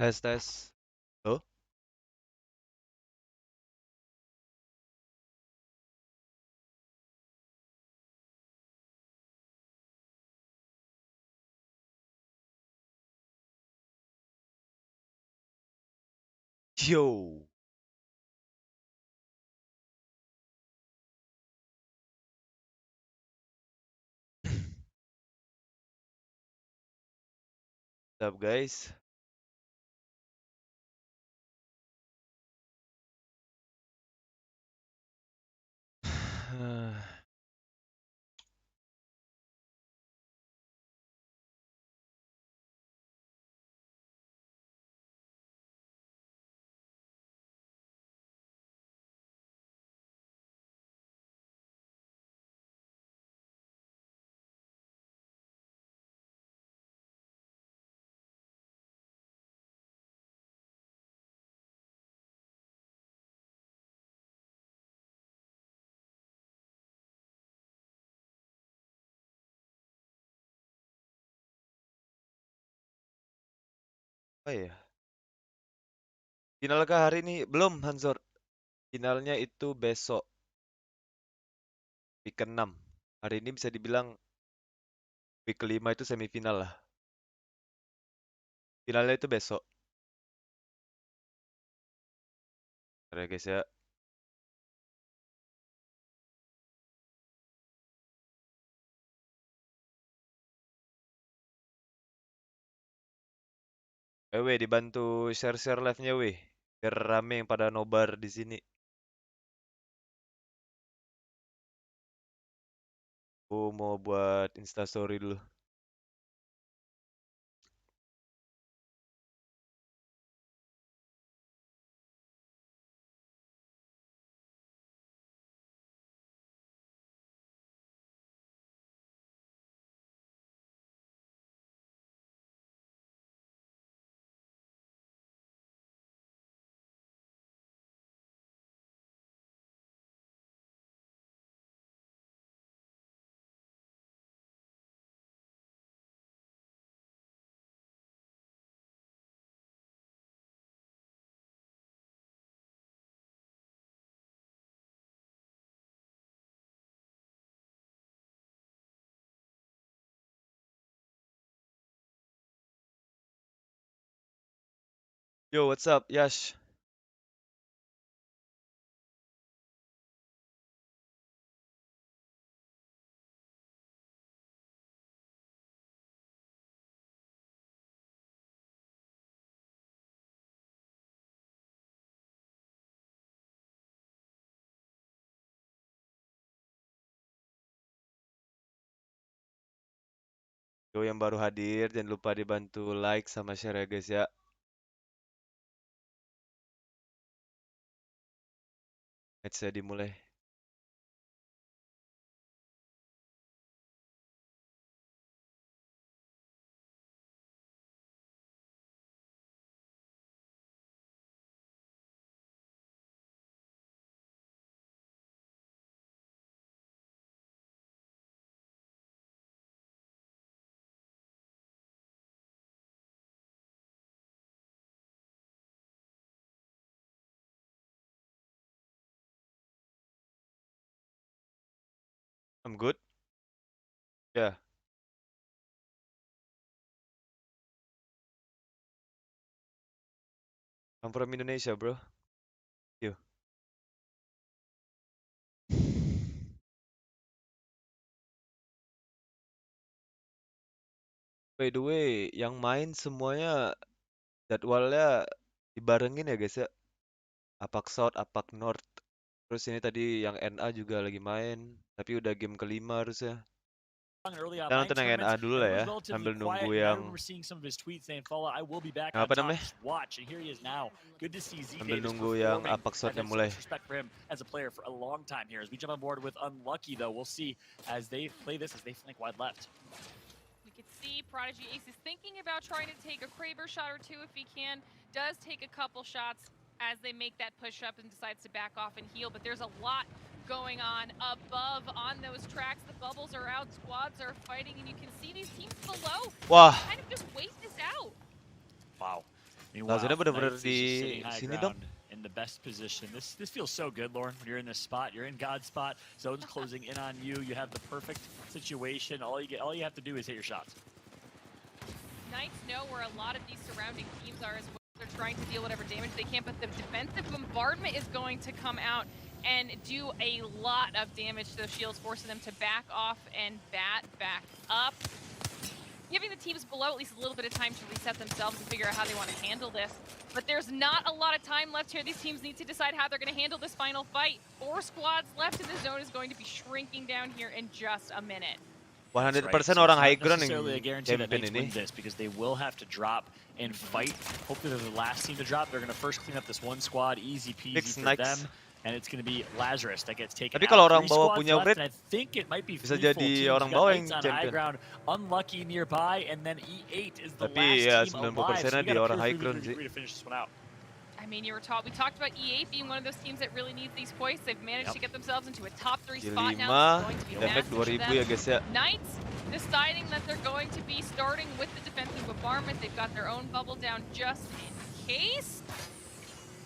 Tes. Halo? Yo. What's up, guys? Apa ya? Final kah hari ini? Belum, Hansor. Finalnya itu besok, week ke-6. Hari ini bisa dibilang week ke-5 itu semifinal lah. Finalnya itu besok. Oke, guys ya. Weh, dibantu share-share live-nya, weh. Biar rame yang pada nobar di sini. Aku mau buat Instastory dulu. Yo, what's up, Yash? Yo, yang baru hadir, jangan lupa dibantu like sama share ya, guys ya. Match-nya dimulai. I'm good. Yeah, I'm from Indonesia, bro. Yo. By the way, yang main semuanya jadwalnya dibarengin ya, guys ya. APAC South, APAC North. Terus ini tadi yang NA juga lagi main, tapi udah game ke-5 harusnya. Early Kita online nonton yang tournaments, NA dulu and lah it was ya, relatively sambil nunggu quiet. And I yang remember seeing some of his tweets saying, "Follow, I will be back yang on apa top. namanya? Just watch." And here he is now. Good to see Z Sambil Davis nunggu yang performing. APAC And South-nya there's so mulai. much respect for him as a player for a long time here. As we jump on board with Unlucky, though, we'll see as they play this as they flank wide left. We could see Prodigy Ace is thinking about trying to take a Kraber shot or two if he can. Does take a couple shots as they make that push up and decides to back off and heal. But there's a lot going on above on those tracks. The bubbles are out, squads are fighting, and you can see these teams below Wah, kind of just wait this out. Wow. Lazuna Meanwhile, bener-bener Knights di is just sitting high sini dong. ground in the best position. This feels so good, Lauren. When you're in this spot, you're in God's spot. Zone's closing in on you. You have the perfect situation. All you have to do is hit your shots. Knights know where a lot of these surrounding teams are as well. They're trying to deal whatever damage they can, but the defensive bombardment is going to come out and do a lot of damage to those shields, forcing them to back off and bat back up, giving the teams below at least a little bit of time to reset themselves and figure out how they want to handle this. But there's not a lot of time left here. These teams need to decide how they're going to handle this final fight. 4 squads left in the zone is going to be shrinking down here in just a minute. 100% Right. So orang it's high not ground necessarily a yang guarantee that champion Knights ini. win this because they will have to drop and fight. Hopefully they're the last team to drop. They're going to first clean up this one squad, easy peasy Fix for Knights. them. And it's going to be Lazarus that gets taken Tapi out. kalau orang 3 bawah squads punya left, upgrade, and I think it might be bisa 3 full jadi teams. orang You got bawah Knights yang on high champion. ground, Unlucky nearby, and then E8 is the Tapi ya last team alive. So 90%-nya we di got a orang pure high 3v3 ground sih. to finish this one out. I mean, we talked about E8 being one of those teams that really needs these points. They've managed to get themselves into a top 3 spot now. This is going to be damage massive for 2000 them. ya guys ya. Knights deciding that they're going to be starting with the defensive bombardment. They've got their own bubble down just in case.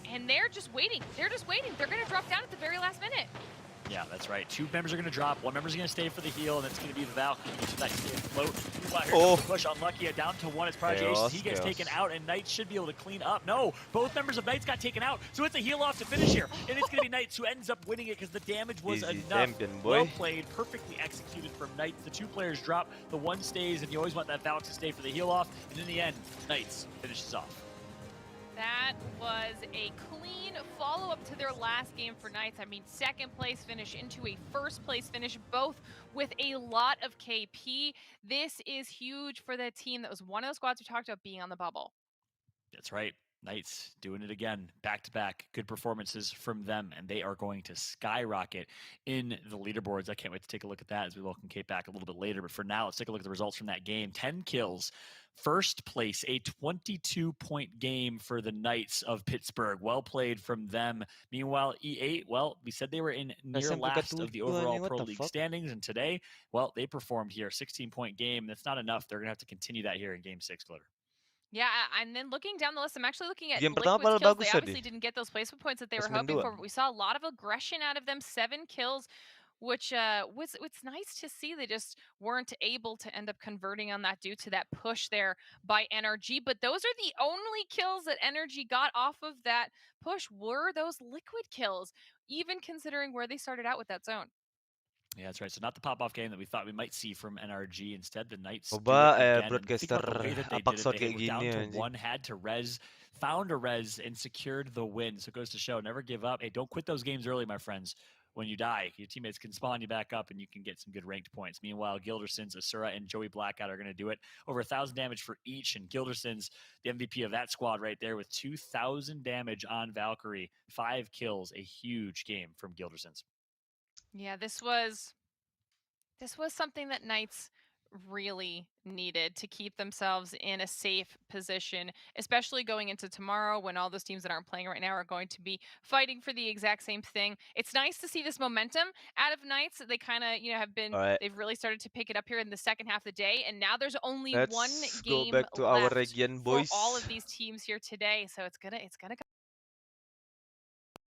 And they're just waiting. They're just waiting. They're going to drop down at the very last minute. Yeah, that's right. 2 members are going to drop. 1 member's going to stay for the heal, and it's going to be the Valkyrie. So that can float. Here comes the push. Unlucky. Down to 1. It's Prodigy Asus. He gets taken out, and Knights should be able to clean up. No, both members of Knights got taken out, so it's a heal off to finish here. And it's going to be Knights who ends up winning it because the damage was Easy enough. champion, boy. Well played, perfectly executed from Knights. The 2 players drop, the 1 stays, and you always want that Valk to stay for the heal off. And in the end, Knights finishes off. That was a clean follow-up to their last game for Knights. I mean, 2nd place finish into a 1st place finish, both with a lot of KP. This is huge for the team that was one of the squads we talked about being on the bubble. That's right. Knights doing it again, back-to-back. Good performances from them, and they are going to skyrocket in the leaderboards. I can't wait to take a look at that as we welcome Kate back a little bit later. But for now, let's take a look at the results from that game. 10 kills. 1st place, a 22-point game for the Knights of Pittsburgh. Well played from them. Meanwhile, E8, well, we said they were in near last of the overall Pro League standings, and today, well, they performed here. 16-point game. That's not enough. They're going to have to continue that here in Game 6, Glitter. Yeah, and then looking down the list, I'm actually looking at Game pertama Liquid's paling kills. bagus They tadi. obviously didn't get those placement points that they were Pas main hoping 2. for, but we saw a lot of aggression out of them. 7 kills, which it's nice to see. They just weren't able to end up converting on that due to that push there by NRG. But those are the only kills that NRG got off of that push were those Liquid kills, even considering where they started out with that zone. Yeah, that's right. So not the pop-off game that we thought we might see from NRG. Instead, the Knights Coba do it again. broadcaster Think about the way that they APAC did shot it. They kayak were gini down to anjing. 1, had to res, found a res, and secured the win. So it goes to show, never give up. Hey, don't quit those games early, my friends. When you die, your teammates can spawn you back up, and you can get some good ranked points. Meanwhile, Gildersons, Asura, and Joey Blackout are going to do it. Over 1,000 damage for each, and Gildersons, the MVP of that squad right there, with 2,000 damage on Valkyrie. 5 kills, a huge game from Gildersons. Yeah, this was something that Knights really needed to keep themselves in a safe position, especially going into tomorrow when all those teams that aren't playing right now are going to be fighting for the exact same thing. It's nice to see this momentum out of Knights. They kind of, have been, they've really started to pick it up here in the second half of the day, and now there's only one Let's game go back to our left region, for boys. all of these teams here today. So it's gonna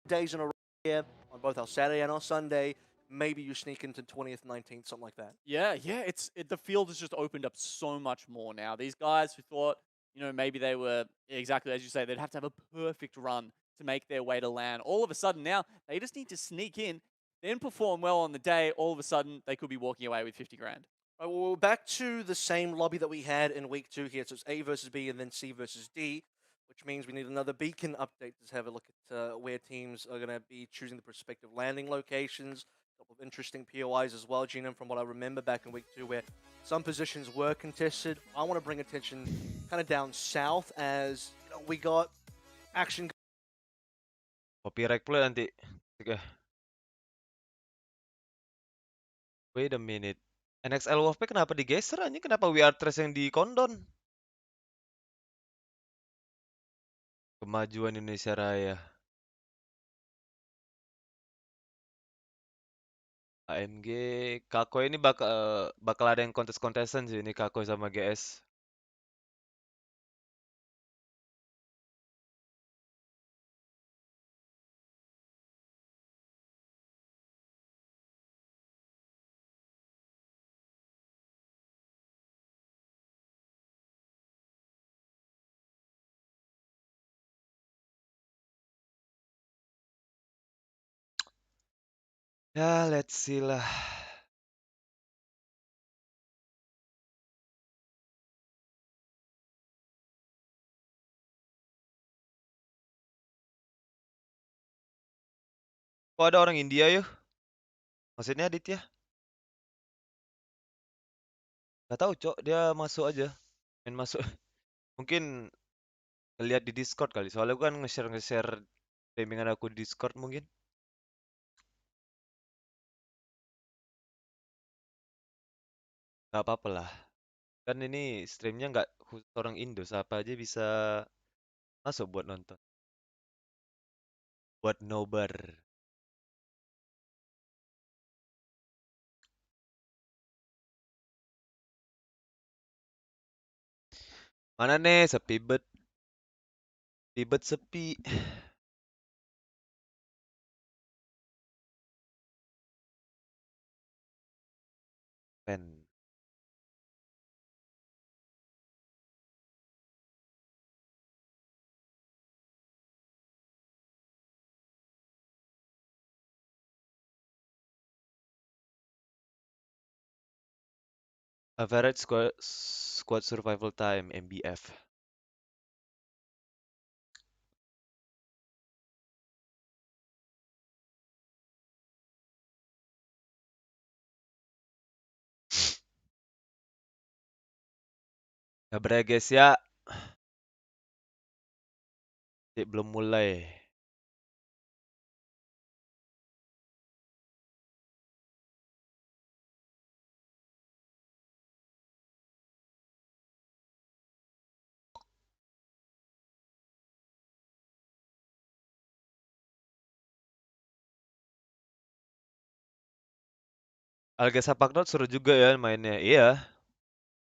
days in a row here on both our Saturday and our Sunday. Maybe you sneak into 20th, 19th, something like that. Yeah, the field has just opened up so much more now. These guys who thought, maybe they were, exactly as you say, they'd have to have a perfect run to make their way to LAN. All of a sudden now, they just need to sneak in, then perform well on the day. All of a sudden, they could be walking away with 50 grand. Right, well, we're back to the same lobby that we had in week 2 here. So it's A versus B and then C versus D, which means we need another beacon update to have a look at where teams are going to be choosing the prospective landing locations. A couple of interesting POIs as well, Gina, from what I remember back in week 2 where some positions were contested. I want to bring attention kind of down south as we got action. Copyright pula nanti. Oke. Wait a minute. NXL Wolfpack kenapa digeser anjing? Kenapa We Are Trash yang di kondon? Kemajuan Indonesia Raya. AMG, Kako ini bakal ada yang kontes-kontesan sih ini Kako sama GS. Ya, let's see lah. Kok ada orang India yuk? Maksudnya Aditya? Gak tahu, Cok. Dia masuk aja. Main masuk. Mungkin ngeliat di Discord kali. Soalnya gue kan nge-share timingan aku di Discord mungkin. Gak apa-apa lah. Kan ini streamnya nggak khusus orang Indo. Siapa aja bisa masuk buat nonton. Buat nobar. Mana nih? Sepi bet. Tibet sepi. Pen. Average squad survival time MBF. Kabar ya guys ya. Belum mulai. ALGS Pacar seru juga ya mainnya. Iya.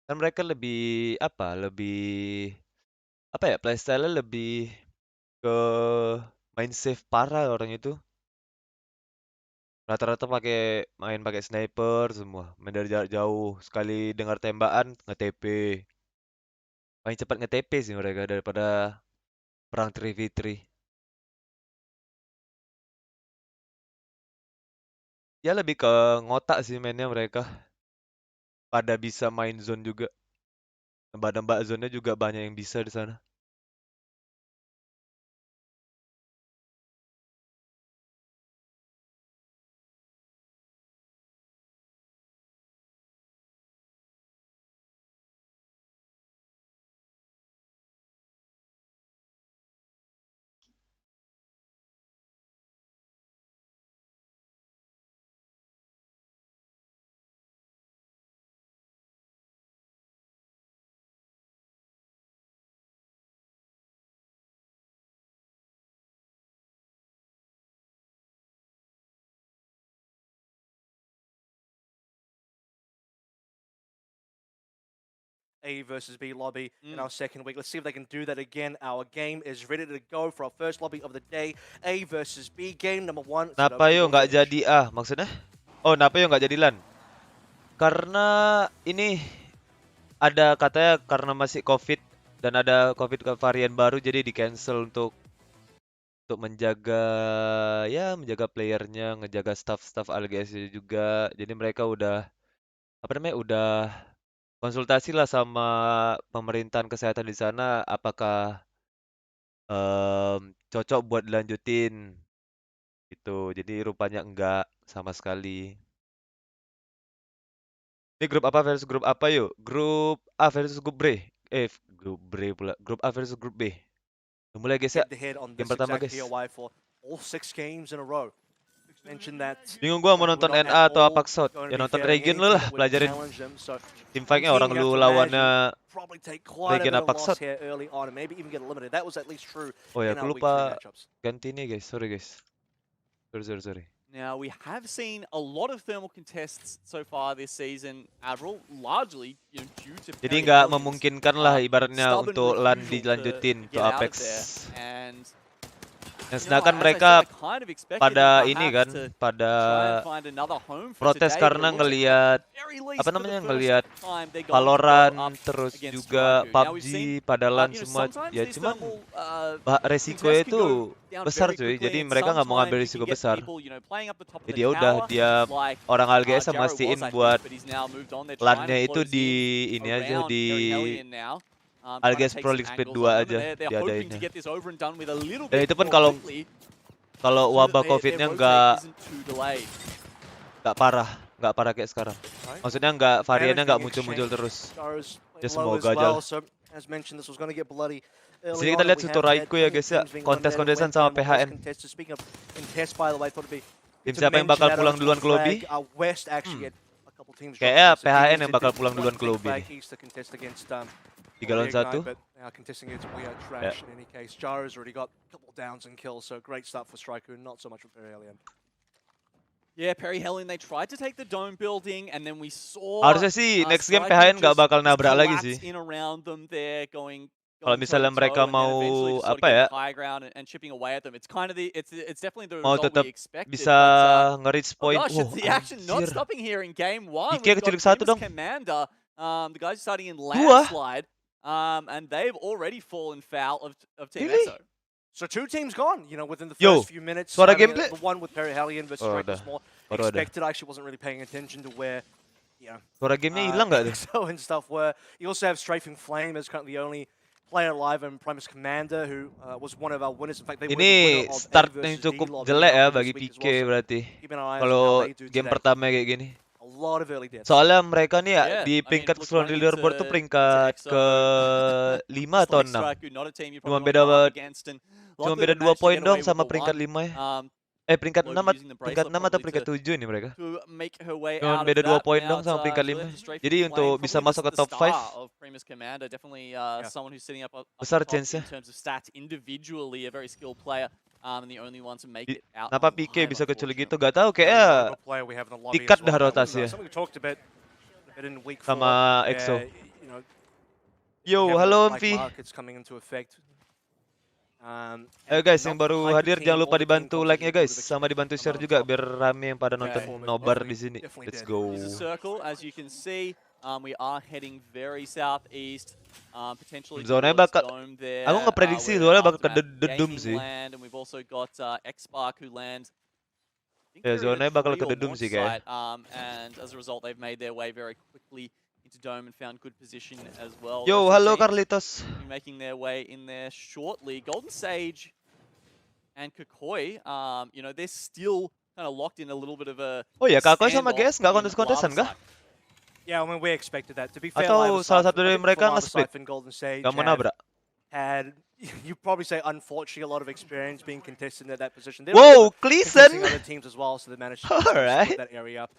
Kan mereka lebih apa? Ya? Playstyle-nya lebih ke main safe parah orang itu. Rata-rata main pakai sniper semua. Main dari jarak jauh. Sekali dengar tembakan nge-TP. Paling cepat nge-TP sih mereka daripada perang 3v3. Ya lebih ke ngotak sih mainnya mereka. Pada bisa main zone juga. Nembak-nembak zone-nya juga banyak yang bisa di sana. A versus B lobby in our second week. Let's see if they can do that again. Our game is ready to go for our first lobby of the day. A versus B game number 1. Kenapa yo nggak jadi maksudnya? Oh, kenapa yo nggak jadi LAN? Karena ini ada katanya karena masih COVID dan ada COVID varian baru jadi di cancel untuk menjaga menjaga playernya, ngejaga staff ALGS juga. Jadi mereka udah udah konsultasi lah sama pemerintahan kesehatan di sana apakah cocok buat dilanjutin gitu. Jadi rupanya enggak sama sekali. Ini grup apa versus grup apa yuk? Grup A versus grup B. Grup B pula. Grup A versus grup B. Mulai guys ya. Game pertama guys. Bingung gua mau nonton NA atau APAC South. Ya nonton Regen lu lah, pelajarin team fight-nya orang lu lawannya Regen APAC South. Oh ya, aku lupa ganti nih guys. Sorry guys. Sorry. Now, we have seen a lot of thermal contests so far this season, Admiral, largely due to jadi nggak memungkinkan lah ibaratnya untuk LAN dilanjutin untuk Apex. And Nah, You know, sedangkan as I mereka said, I kind of expected pada them ini perhaps kan, to pada try and find another home for protes today, but karena it looks like ngelihat very apa least for the namanya, first ngelihat time they're going to go Valorant up terus against juga Straiku. Now we've PUBG, seen, Padalan you know, semua sometimes ya these cuman thermal resikonya contests can go itu down besar very cuy. quickly, Jadi and mereka nggak mau ngambil sometimes you risiko can get besar. people, you know, playing up the top of the Jadi ya udah tower, dia like orang ALGS Jarrett mastiin was, I think, buat but he's now moved on. They're trying to LAN-nya itu close di in ini aja around di Perry Hellion now. Trying to ALGS take Pro some League Speed angles 2 on them, aja and they're hoping to diadainnya. get this over and done with a little Dan bit itu pun more kalau quickly, so that wabah their COVID-nya rotate isn't too delayed. nggak parah kayak sekarang. Right. Maksudnya nggak variannya Damage nggak being muncul-muncul exchanged. terus. Stars Ya low as semoga aja well. lah. So as mentioned, this was going to get bloody Di early sini on. kita And lihat we have Sutoraiku had ya plenty of guys ya, teams being eliminated kontes-kontesan when sama thermal was PHN. contested. Speaking of contest, by the way, thought it'd be Tim good to siapa yang mention bakal that pulang over duluan to ke lobby? Frag. West actually had a couple teams drop Kayaknya contested. PHN Eagles yang did bakal do pulang quite duluan ke big lobby flag nih. East to contest against 3 lawan 1. but contesting against We Are Trash in any case. Jaro's already got a couple downs and kills, so great start for Straiku, not so much for Perry Hellion. Yeah, Perry Hellion, they tried to take the dome building, and then we saw Harusnya sih next game Straiku PHN nggak just bakal nabrak lagi collapse sih. in around them there, going Kalau misalnya mereka toe-to-toe, and then mau eventually just sort of apa getting ya, high ground and chipping away at them. It's kind of it's definitely the mau result tetap we expected. bisa But nge-reach oh point. gosh, it's the action not Anjir. stopping here in game one. Ike We've got keculik 1 Famous dong. Commander, the guys starting in 2. landslide, and they've already fallen foul of Team Really? EXO. So 2 teams gone, you know, within the Yo, first few minutes. suara I mean, gameplay. the one with Perry Hellion versus Oh, Straiku ada. was more Baru ada. expected. I actually wasn't really paying attention to where, you know, Suara gamenya hilang nggak tuh? EXO and stuff were. You also have Strafing Flame as currently the only player alive, and Primus Commander, who was one of our winners. In fact, they were the winner Ini of A start versus yang D cukup lobby jelek ya earlier bagi this week as PK well, so berarti. keep an eye on how Kalau they do game today. pertama kayak gini. A lot of early deaths. Soalnya mereka nih ya Yeah, di I mean, peringkat look, keseluruhan running leaderboard tuh into peringkat EXO, ke 5 just atau like 6. Straiku, not a team you Cuma probably beda want to go up against, and Cuma luckily beda they 2 managed to poin get dong away with sama the peringkat one. 5 ya. Lobi Peringkat 6 using the peringkat 6 bracelet atau probably peringkat 7 ini mereka. to make her way Cuma out of beda 2 that. poin Now dong it's, sama peringkat so 5. they have to strafe Jadi from untuk Flame, bisa probably masuk ke the top 5 star of Primus Commander, definitely someone who's sitting up besar top chance-nya. in terms of stats individually, a very skilled player, and the only one to make it out Kenapa alive, PK bisa keculik gitu? unfortunately. Gak tahu kayaknya Player we have in the lobby tikat as well. dah That was, rotasi ya. something we talked about a bit in week 4. Sama EXO. You know, Yo, we have halo the black Mvi. markets coming into effect. Guys, yang baru hadir jangan lupa dibantu like-nya guys, sama dibantu share juga biar rame yang pada nonton nobar di sini. Let's go. Here's a circle, as you can see. We are heading very southeast, potentially Zonanya towards bakal, Dome there. aku ngeprediksi where zonanya bakal ke Aftermath dedum Gaming sih. land, and we've also got X-Spark who lands. I think Ya, they're zonanya at a bakal tree ke or dedum launch sih kayak. site, and as a result, they've made their way very quickly into Dome and found good position as well. Yo, Those halo teams Carlitos. will be making their way in there shortly. Golden Sage and Kakoi, you know, they're still kind of locked in a little bit of a Oh ya, Kakoi sama standoff GS nggak in kontes-kontesan lava kah? side. Yeah, I mean, we expected that. To be fair, Atau salah satu dari mereka nge-split? Golden Sage Gak mau nabrak? had, you probably say, unfortunately, a lot of experience being contested at that position. They're Wow, also contesting Cleason! other teams as well, so they managed to Alright. split that area up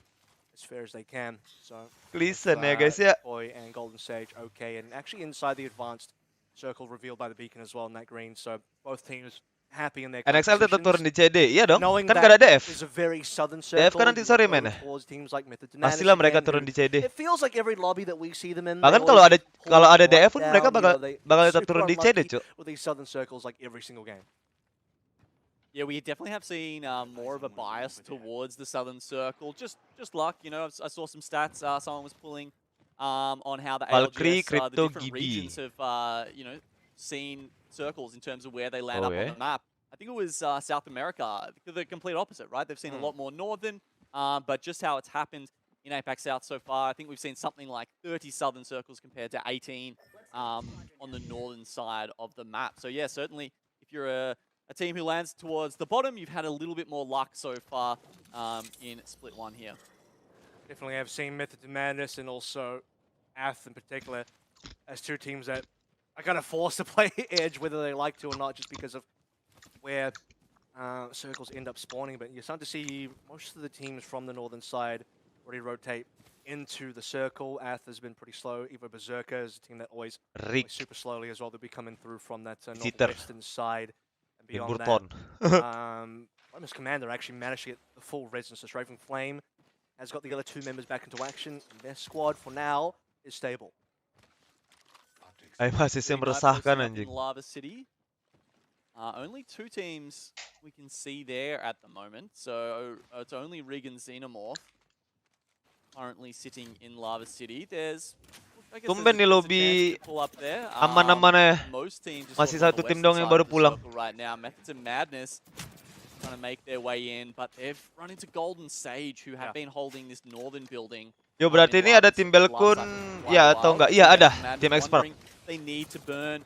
as fair as they can. So, Cleason ya guys ya. Boy and Golden Sage, okay, and actually inside the advanced circle revealed by the beacon as well in that green. So both teams happy in their NXL tetap turun positions. di CD, iya dong? Knowing Kan that gak ada DF. is a very southern DF circle. kan nanti you sore go mainnya. towards teams like Method to Pastilah Madness mereka again, turun who- di CD. It feels like every lobby that we see them in. Bahkan they kalau always ada kalau pull ada right DF pun mereka down, bakal they tetap super turun di CD, unlucky Cuk. with these southern circles like every single game. Yeah, we definitely have seen more of a bias towards the Southern Circle. Just luck, you know. I saw some stats. Someone was pulling on how the Valkyrie, ALGS, the Crypto, different Gibi. regions have, you know, seen circles in terms of where they land Oh, up yeah? on the map. I think it was South America, the complete opposite, right? They've seen a lot more northern, but just how it's happened in APAC South so far, I think we've seen something like 30 southern circles compared to 18 on the northern side of the map. So yeah, certainly if you're a team who lands towards the bottom, you've had a little bit more luck so far in Split 1 here. Definitely have seen Method to Madness and also Ath in particular as two teams that are kind of forced to play Edge whether they like to or not just because of where circles end up spawning. But you're starting to see most of the teams from the northern side already rotate into the circle. Ath has been pretty slow. Evo Berserker is a team that always Rick, super slowly as well. They'll be coming through from that Jitter. northwestern side. And dan beyond that, Burton. Primus Commander actually managed to get the full resonance. So Strafing Flame has got the other two members back into action. And their squad, for now, is stable. Ayo masih Green Knight meresahkan posting up in anjing. Lava City. Only 2 teams we can see there at the moment. So it's only Rig and Xenomorph currently sitting in Lava City. I guess Tumben nih there's a lobby chance to pull up there. aman-aman ya. Most teams just Masih looking on satu the tim western doang yang side baru of the pulang. circle right now. Methods of Madness trying to make their way in, but they've run into Golden Sage, who have been holding this northern building. Yo berarti ini ada tim Belkun ya atau enggak? Iya ada tim Expert. They need to burn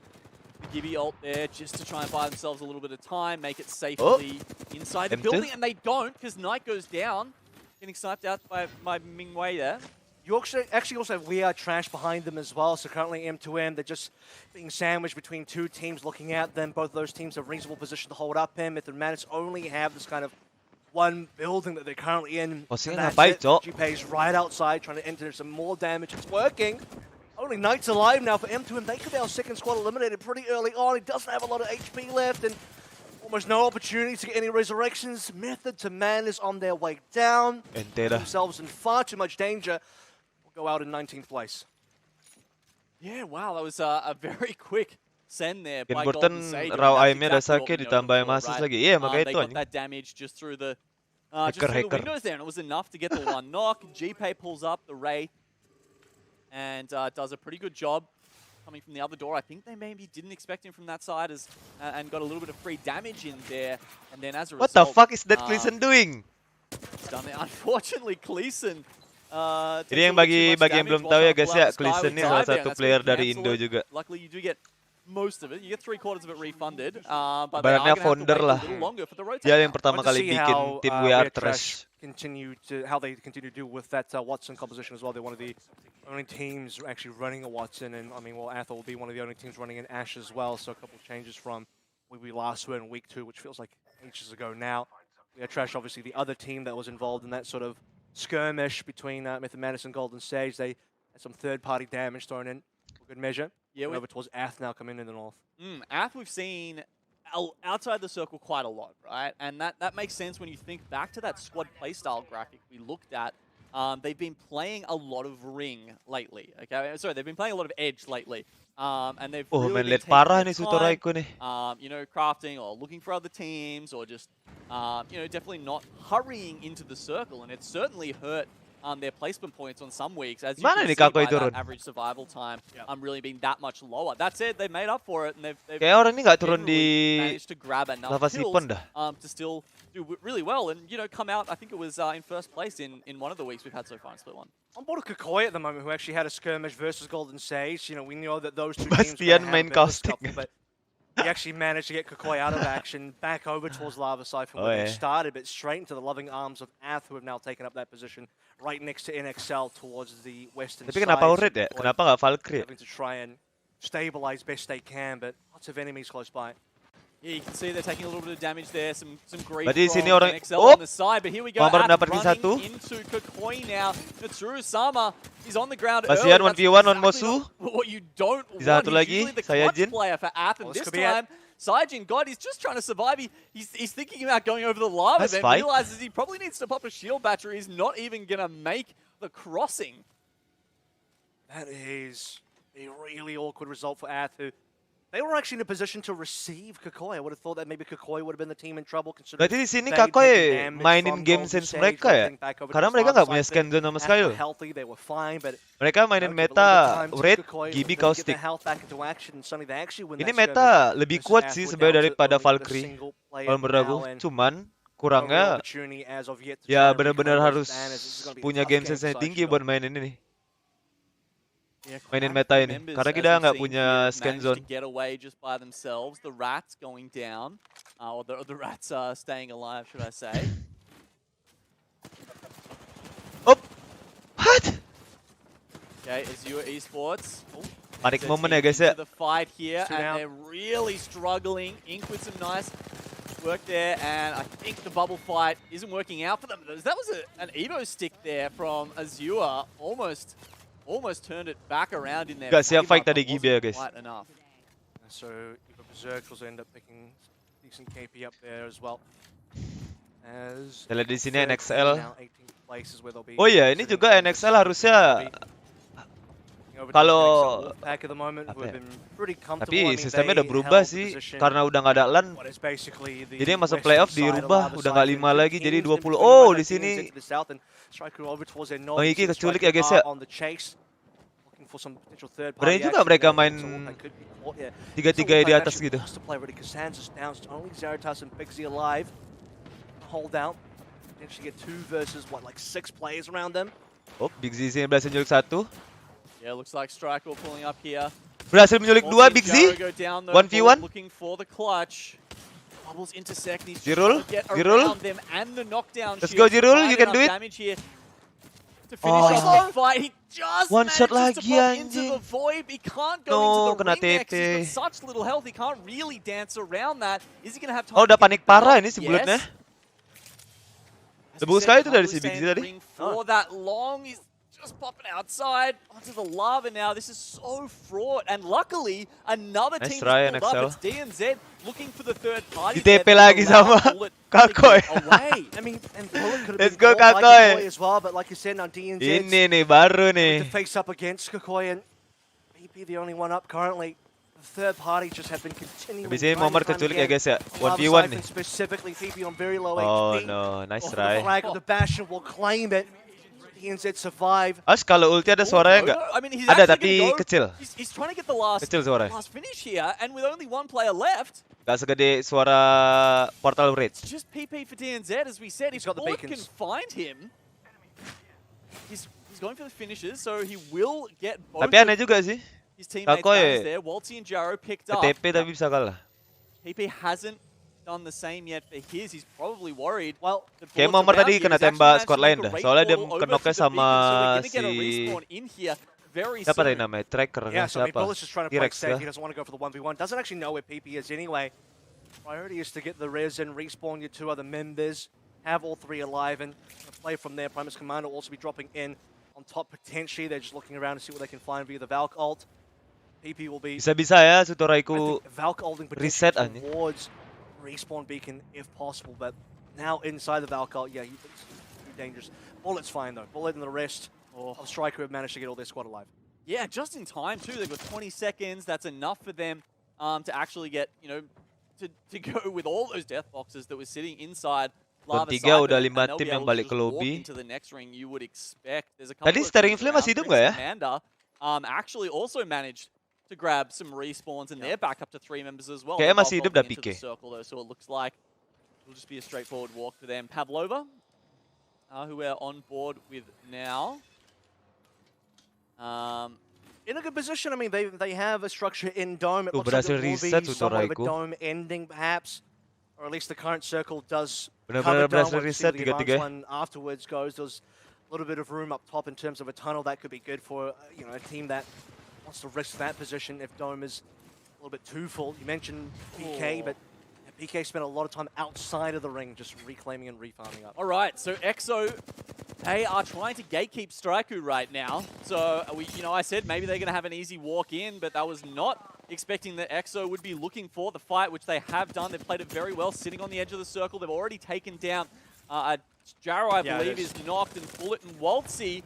the Gibby ult there just to try and buy themselves a little bit of time, make it Oh. safely inside the M2? building, and they don't because Knight goes down, getting sniped out by Ming Wei there. You actually also have We Are Trash behind them as well. So currently M2M, they're just being sandwiched between 2 teams looking at them. Both of those teams have reasonable position to hold up him. Myth and Madness only have this kind of one building that they're currently in. Posisinya And that's ngapain, it. Cok? GPay's right outside trying to enter some more damage. It's working. Only Knight's alive now for M2M. They could be our second squad eliminated pretty early on. He doesn't have a lot of HP left and almost no opportunity to get any resurrections. Method to Madness on their way down. Ente dah. Themselves in far too much danger. Will go out in 19th place. Yeah, wow, that was a very quick send there by Important Golden Sage. raw That's aimnya exactly what dasarnya we ditambah noted yang before, Asus right? lagi. Iya makanya They itu got anjing. that damage just through the Hacker. windows there, and it was enough to get the one knock. GPay pulls up the Wraith and does a pretty good job coming from the other door. I think they maybe didn't expect him from that side and got a little bit of free damage in there. And then as a What the result, fuck is that Cleason doing? it's done it. Unfortunately, Cleason. Jadi yang bagi yang belum tahu ya guys ya, Cleason ini salah satu player dari Indo juga. Luckily, you do get most of it. You get 3/4 of it refunded. But Ibaratnya they are gonna have to founder wait a lah. little longer for the rotate Dia yang now. pertama Want to kali see bikin how, tim We We Are Are Trash. how they continue to do with that Watson composition as well. They're one of the only teams actually running a Watson, and I mean, well, Athel will be one of the only teams running an Ash as well. So a couple of changes from where we last were in week 2, which feels like ages ago now. We Are Trash, obviously the other team that was involved in that sort of skirmish between Myth and Madness and Golden Sage. They had some third-party damage thrown in for good measure. Yeah, Over towards Ath now coming in the north. Ath we've seen outside the circle quite a lot, right? And that makes sense when you think back to that squad playstyle graphic we looked at. They've been playing a lot of Ring lately. Okay, sorry, they've been playing a lot of Edge lately. And they've Oh, really men been lihat taking parah their nih Sutoraiku nih. you know, crafting or looking for other teams or just, you know, definitely not hurrying into the circle. And it's certainly hurt their placement points on some weeks, as you Mana can nih see Kakoi by that turun? average survival time really being that much lower. That said, they've made up for it, and they've Kayak orang ini nggak turun di generally managed to grab enough lava kills sipon dah. to still do really well and, you know, come out, I think it was in first place in one of the weeks we've had so far in Split 1. On board of Kakoi at the moment, who actually had a skirmish versus Golden Sage. You know, we know that those two teams were Bastian gonna have main a bit of a casting. scuffle, but he actually managed to get Kakoi out of action, back over towards Lava Side from where yeah. they started, but straight into the loving arms of Ath, who have now taken up that position right next to NXL towards the western Tapi side. kenapa So Urid ya? Kakoi Kenapa nggak Valkyrie? having to try and stabilize best they can, but lots of enemies close by. Yeah, you can see they're taking a little bit of damage there. Some grief Berarti from sini orang- NXL Oh! on the side, but here we go. Bang baru Ath dapat running satu. into Kakoi now. Natsuru-sama is on the ground Bastian early. 1v1 on That's Mosu. exactly what you don't Di want. satu He's lagi, usually the clutch Saiyajin. player for Ath, and Well, this this could be it. time Saiyajin, God, he's just trying to survive. He's thinking about going over the lava, Nice then fight. realizes he probably needs to pop a shield battery. He's not even going to make the crossing. That is a really awkward result for Ath, who they were actually in a position to receive Kakoi. I would have thought that maybe Kakoi would have been the team in trouble. Considering Berarti di sini they'd Kakoi taken damage mainin from game Golden sense Sage, mereka ya? rolling back over Karena towards mereka Lava nggak punya Side, scan zone sama Ath sekali were loh. healthy, they were fine, but Mereka mainin took a little bit meta of time to Red, Kakoi Gibi, to get their Caustic. health back into action, and suddenly they actually win Ini that meta skirmish lebih versus kuat Ath. sih We're sebenarnya down to daripada only the Valkyrie. single player Kalau menurut aku, now, and cuman no real kurangnya opportunity as of yet to ya try and benar-benar reclaim harus those banners. This is gonna be a punya tough game game sense yang for tinggi Saishido. buat mainin ini nih. Yeah, Mainin quite a meta few ini. members, Karena as kita we've nggak seen punya here, have scan managed zone. to get away just by themselves. The rats going down, or the rats are staying alive, should I say? Oh, what? Okay, Azure Esports. Panik their moment team ya guys into ya. The fight here, Two and down. they're really struggling. Ink with some nice work there, and I think the bubble fight isn't working out for them. That was an Evo stick there from Azure, almost turned it back around in their Gak siap favor, fight tadi but Gibi ya wasn't guys. quite enough. So Evo Berserk also end up picking decent KP up there as well. As Kita lihat di sini 13 NXL. now, 18 places where they'll be Oh iya, ini sitting juga in NXL position harusnya to be over to Kalau Wolfpack at the moment, who apa have ya? been pretty comfortable. Tapi I mean, sistemnya they udah berubah held the sih position karena udah nggak ada LAN. what is basically the Jadi masuk western playoff side dirubah, of udah nggak Siphon. 5 Two lagi jadi teams in 20. between Oh, right di now, DNZ sini to the south and Striker over towards their north. Bang You Iki see the keculik Striker ya guys are ya. on the chase, looking for some potential third Berani party juga action mereka there. main So Wolfpack could be caught here. So 3-3 di Wolfpack atas actually gitu. lost the play already because Sans is down. So only Zeratas and Big Z alive. Hold out. Potentially get 2 versus what, like 6 players around them. Oh, Big Z sini berhasil nyulik 1. Yeah, looks like Striker pulling up here. Berhasil menyulik 2 Big Z. 1v1. Looking for the clutch. Bubbles intersect. He's Jirul, trying to get Jirul. around them and the knockdown. Let's shield go, Jirul, to you find can do enough it. damage here to finish off the fight. He just One shot manages to lagi, pop into the anjing. void. He can't No, go into the kena ring next. TP. He's got such little health. He can't really dance around that. Is he going to have Oh, time udah to get panik the battle? parah ini si bulletnya. As we Bagus said, sekali itu dari Pablo si Big Z staying in the tadi. ring for that long. He's just popping outside onto the lava now. This is so fraught. And luckily, another Nice team try, has pulled NXL. up. It's DNZ looking for the third party. Di TP there. lagi They've allowed sama Bullet to Kakoy. get away. I mean, and Bullet could have Let's been go, caught by Kakoy. Kakoy as well, but like you said, now DNZ Ini nih baru to nih. face up against Kakoy and BP the only one up currently. The third party just have been continuing. Habis ini Momar keculik ya guys ya. Lava 1v1 nih. Siphon specifically, PP on very low Oh HP. no, nice The try. flag of the Bastion will claim it. DNZ survive. As kalau ulti ada suaranya nggak? I mean, he's Ada actually tapi gonna go. kecil. He's trying to get the last Kecil suaranya. finish here, and with only one player left, Gak segede suara Portal Raid. it's just PP for DNZ, as we said. He's If got the Bullet can beacons. find him, he's going for the finishes, so he will get both Tapi aneh juga sih. his teammates Kakoy banners there. Waltzy and Jaro picked up. TP tapi bisa kalah. PP hasn't done the same yet for his. He's probably worried. Well, that Kayak Bullet's Momar around tadi here. kena He's actually tembak managed squad to make lain a dah. raid Soalnya dia portal over kenoknya to the beacon, sama so we're gonna get a si respawn in here very siapa tadi soon. namanya? Tracker yeah, kah? so I mean, Siapa? Bullet's just trying to play T-Rex safe. kah? He doesn't want to go for the 1v1. Doesn't actually know where PP is anyway. Priority is to get the res and respawn your 2 other members. Have all 3 alive and play from there. Primus Commander will also be dropping in on top potentially. They're just looking around to see what they can find via the Valk ult. PP will be Bisa-bisa ya I Sutoraiku think Valk ulting reset potentially anjing. towards respawn beacon if possible, but now inside the Valk ult, yeah, it's too dangerous. Bullet's fine though. Bullet and the rest of Striker have managed to get all their squad alive. Yeah, just in time too. They've got 20 seconds. That's enough for them to actually get, you know, to go with all those death boxes that were sitting inside Lava Tiga Siphon, udah and 5 they'll tim be yang able to balik ke just walk lobby. into the next ring. You would expect there's a couple Tadi of Staring teams Flame around. masih hidup Prince nggak ya? Commander actually also managed to grab some respawns, and they're back up to 3 members as well. Kayaknya They're masih both hidup dah walking into the PK. circle, though, so it looks like it'll just be a straightforward walk for them. Pavlova, who we're on board with now. In a good position, I mean, they have a structure in Dome. It Tuh, looks like berhasil it will reset be somewhat of a Sutoraiku. Dome ending, perhaps. Or at least the current circle does Benar-benar cover Dome. berhasil We'll see reset where the advanced 3-3. one afterwards goes. There's a little bit of room up top in terms of a tunnel. That could be good for you know, a team that wants to risk that position if Dome is a little bit too full. You mentioned PK, but PK spent a lot of time outside of the ring just reclaiming and refarming up. All right, so EXO, they are trying to gatekeep Striku right now. So, I said maybe they're going to have an easy walk in, but that was not expecting that EXO would be looking for the fight, which they have done. They've played it very well, sitting on the edge of the circle. They've already taken down Jaro, I believe, is knocked, and Bullet and Waltzy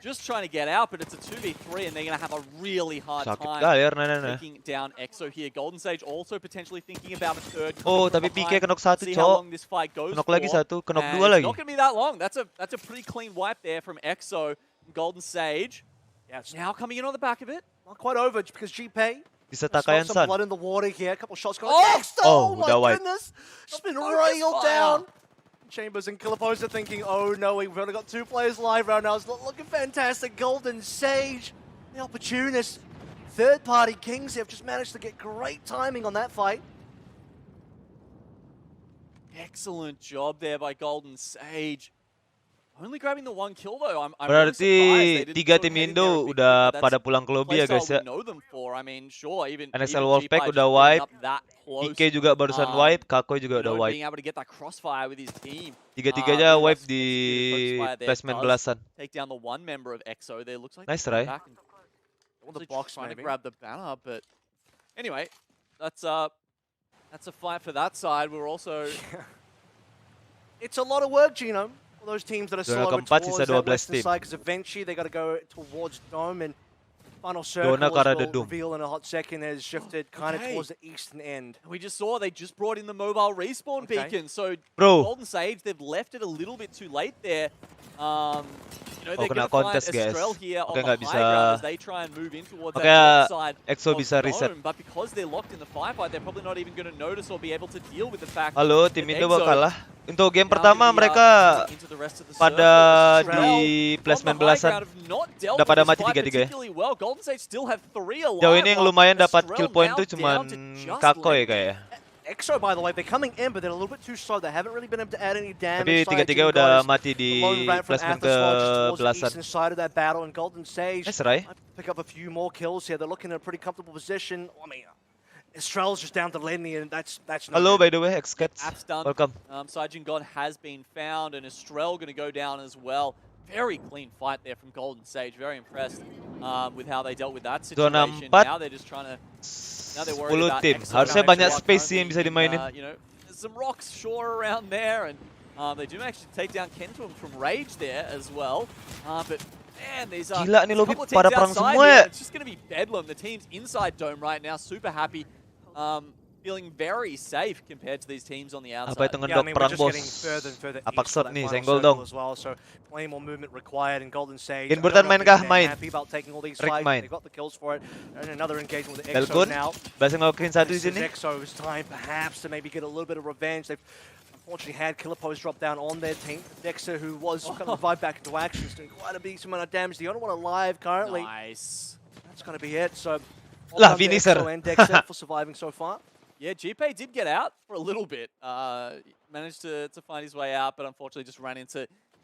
just trying to get out, but it's a 2v3, and they're going to have a really hard Sakit time kali ya Renana. taking down EXO here. Golden Sage also potentially thinking about a third. Oh, coming from tapi PK behind. kenok 1 See how cok. long this fight goes Kenok lagi for. 1, kenok And 2 it's lagi. not going to be that long. That's a pretty clean wipe there from EXO. Golden Sage. Yeah, it's Now coming in on the back of it. not quite over just because GPay Bisa smoked Takayan some San. blood in the water here. A couple shots going Oh! next. Oh, my udah wipe. goodness. Just been Focus railed fire. down. Chambers and Killaposa thinking, oh no, we've only got 2 players live right now. It's looking fantastic. Golden Sage, the opportunist. Third party Kings have just managed to get great timing on that fight. Excellent job there by Golden Sage. Only grabbing the 1 kill though. I'm Berarti really surprised they didn't 3 sort of tim head in Indo there a bit udah quicker. pada That's pulang ke lobby ya guys playstyle ya. we know them for. I mean, sure, even NSL even Wolfpack GPI udah just putting wipe. up that close, IK juga barusan wipe, Kakoy juga udah wipe. being able to get that crossfire with his team. Tiga-tiganya really wipe nice di focus fire there. placement Does belasan. take down the 1 member of EXO. There looks like Nice they're try. back and On the actually box, trying maybe. to grab the banner, but anyway, that's a fight for that side. We're also It's a lot of work, Gino. For those teams that are Zona slow keempat, towards sisa that 12 western tim. side, because eventually they got to go towards Dome, and Final circle Zona as ke arah we'll dedung. reveal in a hot second has shifted kind of Okay. towards the eastern end. We just saw they just brought in the mobile respawn Okay. beacon. So Bro, Golden Sage, they've left it a little bit too late there. You know, oh they're kena going to find contest guys. Estrel here on Oke the nggak high ground as bisa. they try and move in towards Oke that north side EXO of bisa reset. Dome. But because they're locked in the firefight, they're probably not even going to notice or be able to deal with the fact Halo, that tim Indo EXO kalah. Untuk game now pertama gonna be, mereka moving into the rest of the pada circle. di Estrel placement on the high belasan. ground have not dealt Udah with pada this mati fight tiga-tiga ya. particularly well. Golden State still have 3 alive. Jauh ini yang while lumayan dapat Estrel kill point now tuh cuman down to just Kakoy Lenny. kayaknya. EXO, by the way, they're coming in, but they're a little bit too slow. They haven't really been able to add any Tapi damage. tiga-tiga Scientine udah guys, mati the di lone rat from placement Athos Lodge just towards the ke-belasan. eastern side of that battle, and Golden Sage Nice, Rai. might pick up a few more kills here. They're looking in a pretty comfortable position. I mean, Estrel's just down to Lenny, and that's no Halo, good. by the way, Xcats. App's done. Welcome. Saijin God has been found, and Estrel going to go down as well. Very clean fight there from Golden Sage. Very impressed with how they dealt with that Zona situation. 4. Now they're just trying to. Now they're 10 worried about tim. EXO, Harusnya who banyak are space sih yang bisa currently in, dimainin. you know, there's some rocks sure around there, and they do actually take down Kentum from Rage there as well. But man, these are Gila nih lobby couple of teams pada perang outside semua here. ya. It's just going to be bedlam. The teams inside Dome right now, super happy. Feeling very safe compared to these teams on the outside. Apa itu Yeah, I ngedok mean, we're perang just bos? getting further and further APAC east shot for that nih, final senggol circle dong. as well, so plenty more movement required in Golden Sage. Game I don't bertahan know main if kah? they're Main. happy about taking all these Rek fights. main. They got the kills for it. And another engagement with the Delgun, EXO now. berhasil ngelakuin satu di This is sini. EXO's time perhaps to maybe get a little bit of revenge. They've unfortunately had Killer Pose drop down on their team. Dexter, who was kind of revived back into action, is doing quite a decent amount of damage. The only one alive currently. Nice. That's going to be it. So, Lah, well done to finisher. EXO and Dexter for surviving so far. Yeah, G-Pay did get out for a little bit. Managed to find his way out, but unfortunately just ran into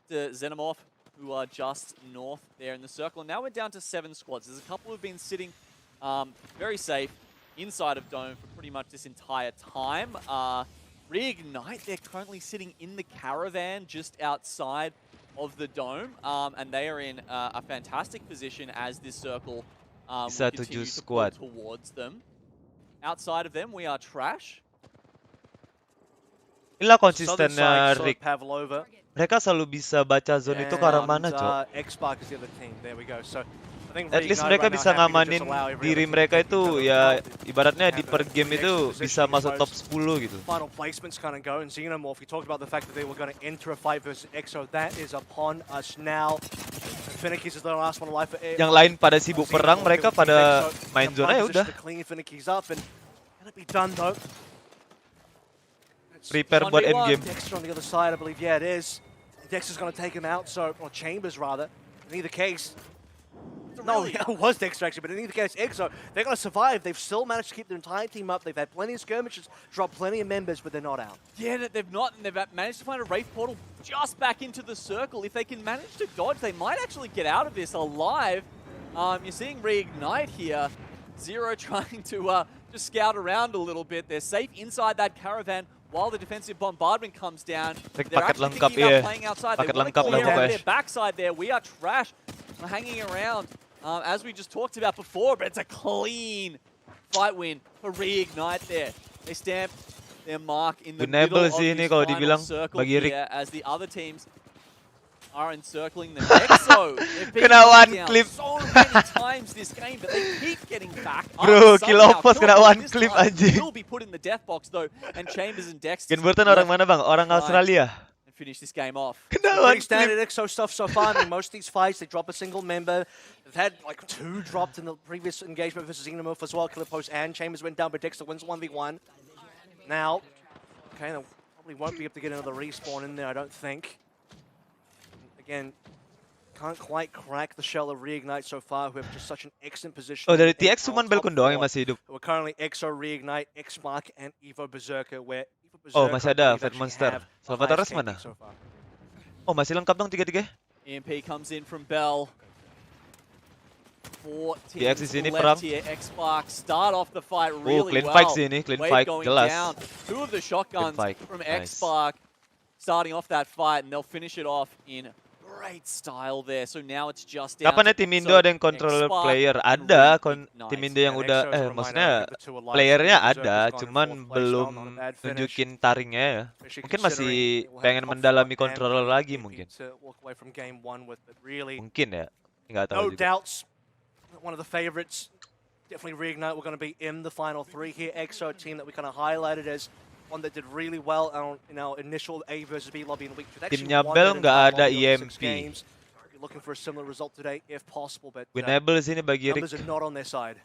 Xenomorph, who are just north there in the circle. And now we're down to 7 squads. There's a couple who've been sitting very safe inside of Dome for pretty much this entire time. Reignite, they're currently sitting in the caravan just outside of the Dome, and they are in a fantastic position as this circle will Bisa continue 7 to pull squad. towards them. Outside of them, we are trash. Inilah Southern konsistennya side, Rick. Pavlova. Mereka selalu bisa baca zone itu ke arah mana, Cok. X-Spark is the other team. There we go. So, I think At least Reignite mereka right now bisa happy to just ngamanin allow every diri other team mereka to take itu each other ya out. ibaratnya di Have per the game itu extra bisa position masuk top exposed. 10 gitu. Final placements kind of go, and Xenomorph, we talked about the fact that they were going to enter a fight versus EXO. That is upon us now. Finickies is the last one alive for Yang lain pada sibuk perang, mereka pada main zona ya udah. Clean Finickies up, and can it be done though? Prepare buat 1v1. endgame. Dexter on the other side, I believe. Yeah, it is. Dexter's going to take him out, or Chambers rather. In either case, no, it was Dexter actually, but in either case, EXO, they're going to survive. They've still managed to keep their entire team up. They've had plenty of skirmishes, dropped plenty of members, but they're not out. Yeah, they've not, and they've managed to find a Wraith Portal just back into the circle. If they can manage to dodge, they might actually get out of this alive. You're seeing Reignite here. Zero trying to just scout around a little bit. They're safe inside that caravan while the defensive bombardment comes down. Like They're paket actually lengkap, thinking about iya. playing outside. Paket They want to lengkap lah clear out pokoknya. their backside there. We are trash. We're hanging around, as we just talked about before, but it's a clean fight win for Reignite there. They stamp their mark in the Winnable middle of sih ini this kalau final dibilang circle bagi Rick. here as the other teams are encircling them. EXO, they've been Kena one down clip. so many times this game, but they keep getting back. Bro, Somehow, kill Opus kena Killpot one this clip, time anjing. will be put in the death box though, and Chambers and Dex Gen Burton orang mana bang? Orang Right. Australia. and finish this game off. Kena one Pretty standard clip. EXO stuff so far. I mean, most of these fights, they drop a single member. They've had like 2 dropped in the previous engagement versus Xenomorph as well. Killer Post and Chambers went down, but Dexter wins 1v1. Now, okay, they probably won't be able to get another respawn in there, I don't think. Again, can't quite crack the shell of Reignite so far, who have just such an excellent position. Oh, dari in TX our cuman top Belkon doang yang 4, masih hidup. who are currently EXO, Reignite, X-Mark, and Evo Berserker, where Evo Oh, Berserker, masih I ada believe, Fat actually Monster. have the Salvatore highest mana? KD so far. Oh, masih lengkap dong tiga-tiga. EMP comes in from Bell. 4 TX di teams sini left perang. here. X-Spark start off the fight Oh, really clean well. fight sih ini, clean Wave fight going jelas. down. 2 of the shotguns fight, from nice. X-Spark starting off that fight, and they'll finish it off in great style there. So now it's just down Kapan ya to tim Indo EXO, ada yang controller X-Spark, player? and Ada Reignite. tim Indo yang And udah EXO, as a reminder, maksudnya of the 2 alive, playernya so ada, Berserker's gone in cuman 4th place, belum not a bad finish. nunjukin taringnya ya. Especially Mungkin considering masih it will have pengen top 4 mendalami and controller lagi maybe mungkin. to walk away from game 1 with, but really, Mungkin ya. Nggak tahu no juga. doubts. one of the favorites. Definitely Reignite. We're going to be in the final three here. EXO, a team that we kind of highlighted as one that did really well in our initial A versus B lobby in week 2. They actually Timnya won Bell that nggak entire ada lobby over 6 EMP. games. We're looking for a similar result today if possible, but Winnable sini bagi Rick. numbers are not on their side.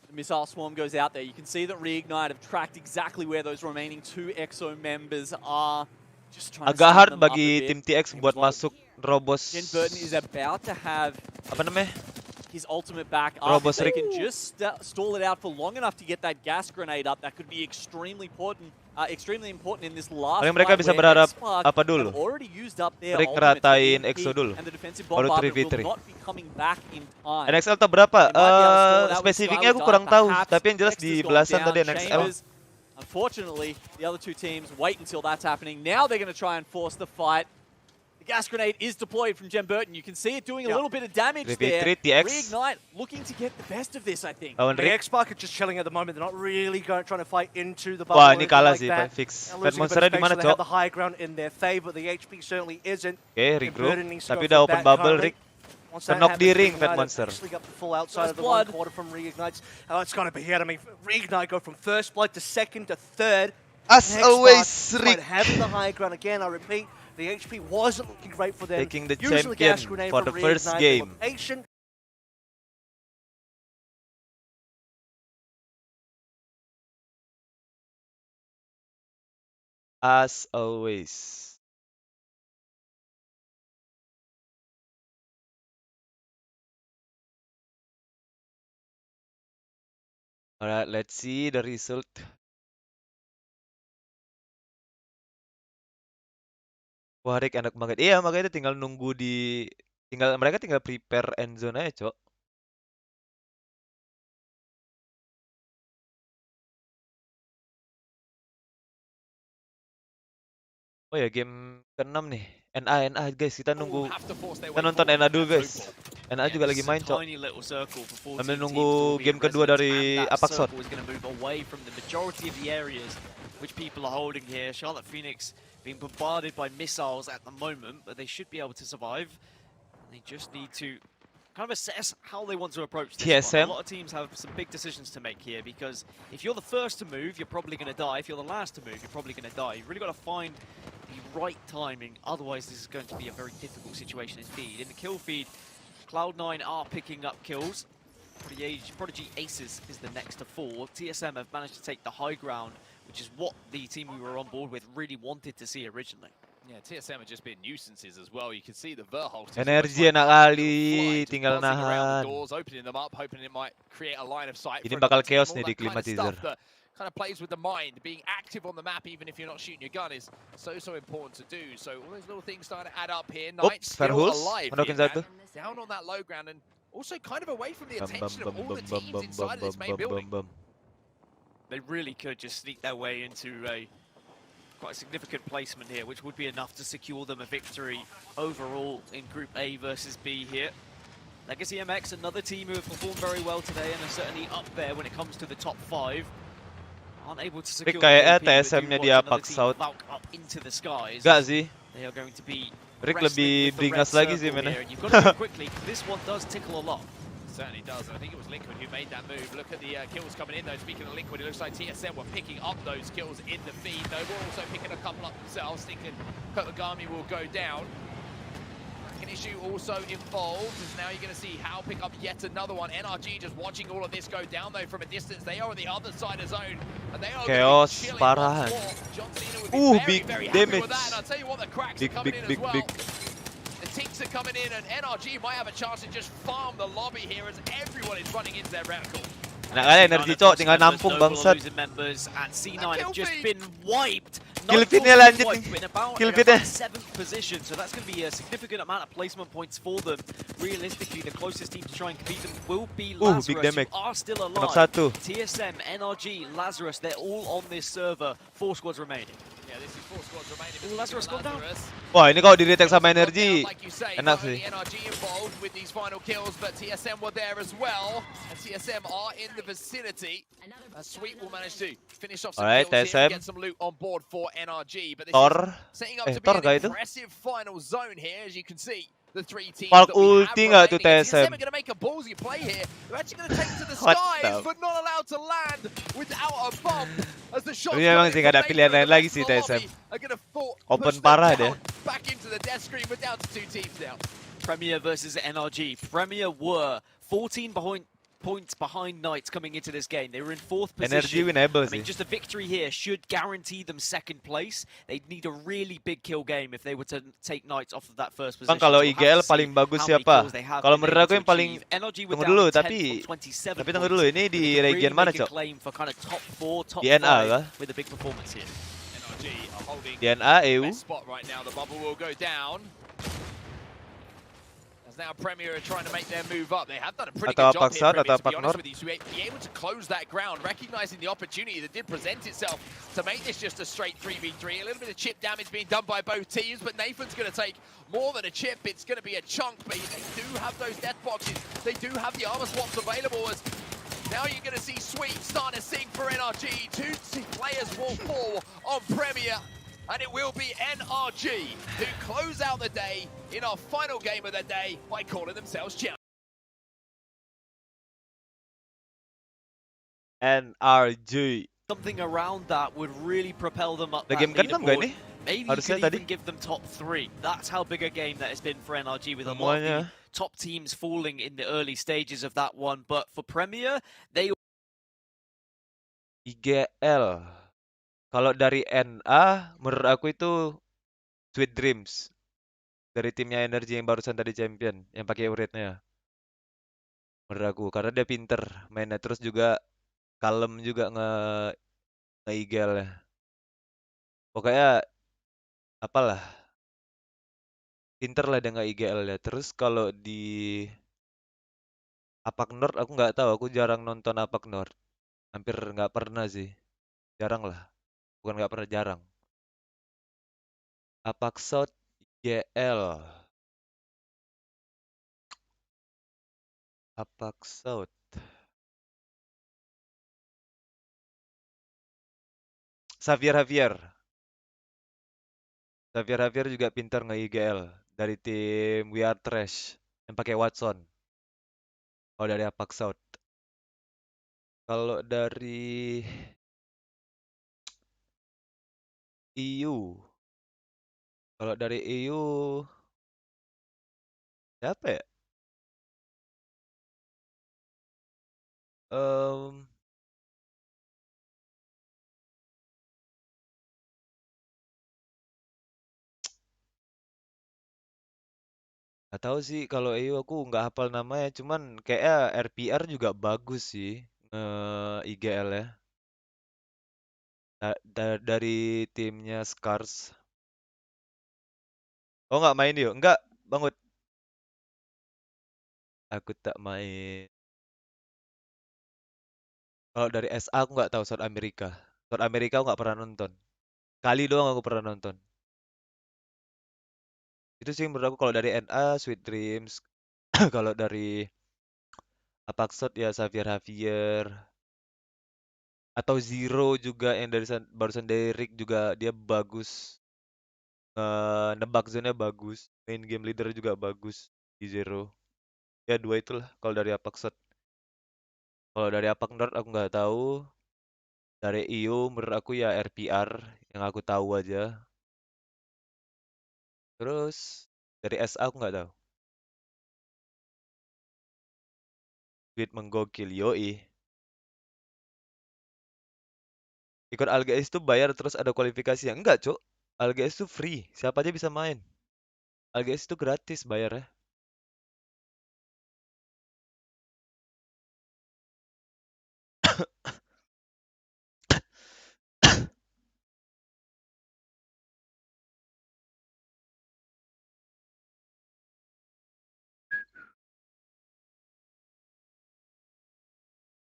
The missile swarm goes out there. You can see that Reignite have tracked exactly where those remaining 2 EXO members are. Just trying to Agak speed hard them up a bagi bit. tim TX buat masuk Robos. Jen Burton is about to have Apa namanya? his ultimate back up. Robos If they Rick. can just stall it out for long enough to get that gas grenade up, that could be extremely important in this last Paling mereka fight bisa where berharap X-Spark apa have dulu? already used up their Rick ultimates. ngeratain The EXO EMP dulu. and the defensive Baru bombardment 3v3. will not be coming back in time. NXL tahu berapa? They might be able to stall it out with Spesifiknya aku Skyward kurang Dart, tahu, perhaps. tapi yang jelas di Dexter's gone belasan down, tadi NXL. Chambers. Unfortunately, the other 2 teams wait until that's happening. Now they're going to try and force the fight. The gas grenade is deployed from Jen Burton. You can see it doing a little bit of damage 3v3 there. TX. Reignite looking to get the best of this, I think. Lawan The Rick. X-Spark are just chilling at the moment. They're not really trying to fight into the Wah, bubble. ini or anything kalah like sih, that. fix. And Fat losing a bit of Monsternya di space, mana, so they have Cok? the high ground in their favor. The HP certainly isn't. Oke, regroup. Burton needs to Tapi go udah for open that bubble, currently. Rick. Once that Knock di happens, ring, Fat Reignite have Monster. actually got the full outside First of the blood. 1 quarter from Reignites. Oh, it's got to be here. I mean, Reignite go from first blood to second to third. As X-Spark, always, despite Rick having the high ground again, I repeat, the HP wasn't looking great for them. taking the Using the gas champion grenade for from the first Reignite, they were game. patient. As always. Alright, let's see the result. Wah, Rick enak banget. Iya, makanya itu tinggal nunggu mereka tinggal prepare end zone aja, Cok. Oh ya, game ke-6 nih. NA guys, kita nunggu. Kita nonton NA dulu, guys. NA juga lagi main, Cok. Sambil nunggu game kedua dari APAC Shot. Which people are holding here. Charlotte Phoenix being bombarded by missiles at the moment, but they should be able to survive. They just need to kind of assess how they want to approach this TSM. one. A lot of teams have some big decisions to make here, because if you're the first to move, you're probably going to die. If you're the last to move, you're probably going to die. You've really got to find the right timing, otherwise this is going to be a very difficult situation in feed. In the kill feed, Cloud9 are picking up kills. Prodigy Aces is the next to fall. TSM have managed to take the high ground, which is what the team we were on board with really wanted to see originally. Yeah, TSM have just been nuisances as well. You can see the Verholt. Energi enak kali, tinggal nahan. Doors, opening them up, hoping it might create a line of sight. Ini for bakal another team. chaos All nih di that kind of Climatizer. stuff that kind of plays with the mind. Being active on the map, even if you're not shooting your gun, is so important to do. So all those little things starting to add up here. Knight still Verhulst, alive menokin here, satu. man. Down on that low ground and also kind of away from the attention of all the teams inside of this main building. They really could just sneak their way into quite a significant placement here, which would be enough to secure them a victory overall in Group A versus B here. Legacy MX, another team who have performed very well today and are certainly up there when it comes to the top 5. Aren't able to secure the kayaknya VP, but do TSM-nya watch di another APAC team South. bulk up into the skies. Enggak sih. They are going to be Rick wrestling lebih with the beringas red lagi sih circle mainnya. here, and you've got to move quickly, 'cause this one does tickle a lot. Certainly does. I think it was Liquid who made that move. Look at the kills coming in, though. Speaking of Liquid, it looks like TSM were picking up those kills in the feed, though. We're also picking a couple up themselves, thinking Kotogami will go down. An issue also involved, as now you're going to see How pick up yet another one. NRG just watching all of this go down, though, from a distance. They are on the other side of zone, and they are Chaos, chilling parahan. once more. John Cena would be very, Big very happy with damage. that. And I'll tell you what, the cracks Big, are coming big, in as big, well. big. The ticks are coming in, and NRG might have a chance to just farm the lobby here as everyone is running into their reticle. Enak kali energi, Cok, tinggal nampung bangsat. Members at C9 have just been wiped. Kill feed-nya lanjut nih. Kill feed-nya. 7th position, so that's going to be a significant amount of placement points for them. Realistically, the closest team to try and compete them will be Lazarus, big damage. who are still Knock alive. satu. TSM, NRG, Lazarus, they're all on this server. 4 squads remaining. Yeah, this is 4 squads remaining. Ooh, Lazarus gone down. Wah, ini kalau di-retake sama energi, Like you say, enak not sih. only NRG involved with these final kills, but TSM were there as well. And TSM are in the vicinity. Sweet will manage to finish off some Alright, kills here and TSM. get some loot on board for NRG. But this Thor. is setting up to be Thor an kah itu? impressive final zone here, as you can see. the three teams Falk that we have ulti nggak tuh remaining. And TSM TSM? are going to make a ballsy play here. They're actually going to take to the What skies, the? but not allowed to land without a bump. As the shots Tapi coming memang in sih from nggak ada Nathan pilihan and lain the lagi rest sih of the TSM. lobby are going to push Open them parah down dia. back into the death screen. We're down to 2 teams now. Premier versus NRG. Premier were 14 points behind Knights coming into this game. They were in 4th Energy position. winnable I mean, sih. just a victory here should guarantee them 2nd place. They'd need a really big kill game if they were to take Knights off of that 1st position. Bang, kalau So we'll have IGL to see paling bagus how many siapa? kills they have Kalau been menurut able aku to yang paling achieve. NRG were tunggu down dulu, to 10th tapi from 27 tunggu dulu points. ini But di they could region really mana, make a Cok? claim for kind of top 4, top Di NA 5 kah? with a big performance here. NRG are holding Di NA, EU. best spot right now. The bubble will go down. As now Premier are trying to make their move up. They have done a pretty Atau good job APAC here, South, Premier, atau to be APAC honest North. with you. So be able to close that ground, recognizing the opportunity that did present itself to make this just a straight 3v3. A little bit of chip damage being done by both teams, but Nathan's going to take more than a chip. It's going to be a chunk, but they do have those death boxes. They do have the armor swaps available as now you're going to see Sweep starting to sing for NRG. 2 players will fall on Premier. And it will be NRG who close out the day in our final game of the day by calling themselves champions. NRG. Something around that would really propel them up Udah that game ke-6 nggak leaderboard. nih? Maybe you Harusnya could tadi. even give them top 3. That's how big a game that has been for NRG, with a lot of Semuanya. the top teams falling in the early stages of that one. But for Premier, they IGL. Kalau dari NA, menurut aku itu Sweet Dreams. Dari timnya Energy yang barusan tadi champion, yang pakai urutnya. Menurut aku, karena dia pinter mainnya. Terus juga kalem juga nge-IGL ya. Pokoknya, apalah. Pinter lah dia nge-IGL ya. Terus kalau di APAC North, aku nggak tahu. Aku jarang nonton APAC North. Hampir nggak pernah sih. Jarang lah. Bukan nggak pernah, jarang. APAC South, IGL. APAC South. Xavier juga pintar nge-IGL dari tim We Are Trash yang pakai Watson. Kalau dari APAC South. Kalau dari EU. Kalau dari EU siapa ya? Em, Nggak tahu sih, kalau EU aku nggak hafal namanya, cuman kayaknya RPR juga bagus sih IGL ya. Dari timnya Scars. Oh, nggak main yuk? Nggak, banget. Aku tak main. Kalau dari SA aku nggak tahu, South America. South America aku nggak pernah nonton. Kali doang aku pernah nonton. Itu sih menurut aku kalau dari NA, Sweet Dreams. Kalau dari Apaxot ya Xavier. Atau Zero juga yang dari barusan dari Rick juga dia bagus. Nebak zone-nya bagus. Main game leader juga bagus di Zero. Ya dua itulah kalau dari Apaxot. Kalau dari Apak North aku nggak tahu. Dari EU menurut aku ya RPR yang aku tahu aja. Terus dari SA aku nggak tahu. Tweet menggokil, yoi. Ikut ALGS itu bayar terus ada kualifikasinya. Enggak, Cuk. ALGS itu free. Siapa aja bisa main. ALGS itu gratis bayarnya.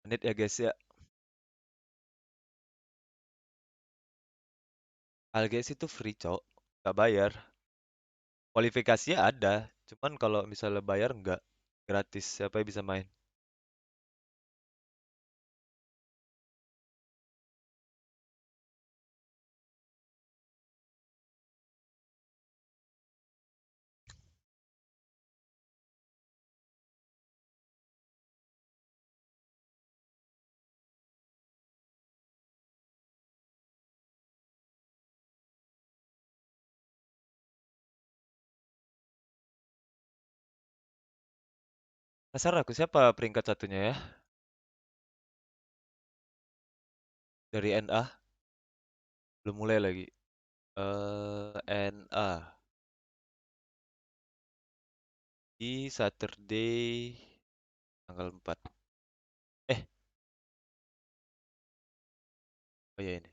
Menit ya guys ya. ALGS itu free, Cok. Nggak bayar. Kualifikasinya ada. Cuman kalau misalnya bayar enggak. Gratis. Siapa yang bisa main. Kasar aku siapa peringkat satunya ya? Dari NA belum mulai lagi. NA di Saturday tanggal 4. Oh ya ini.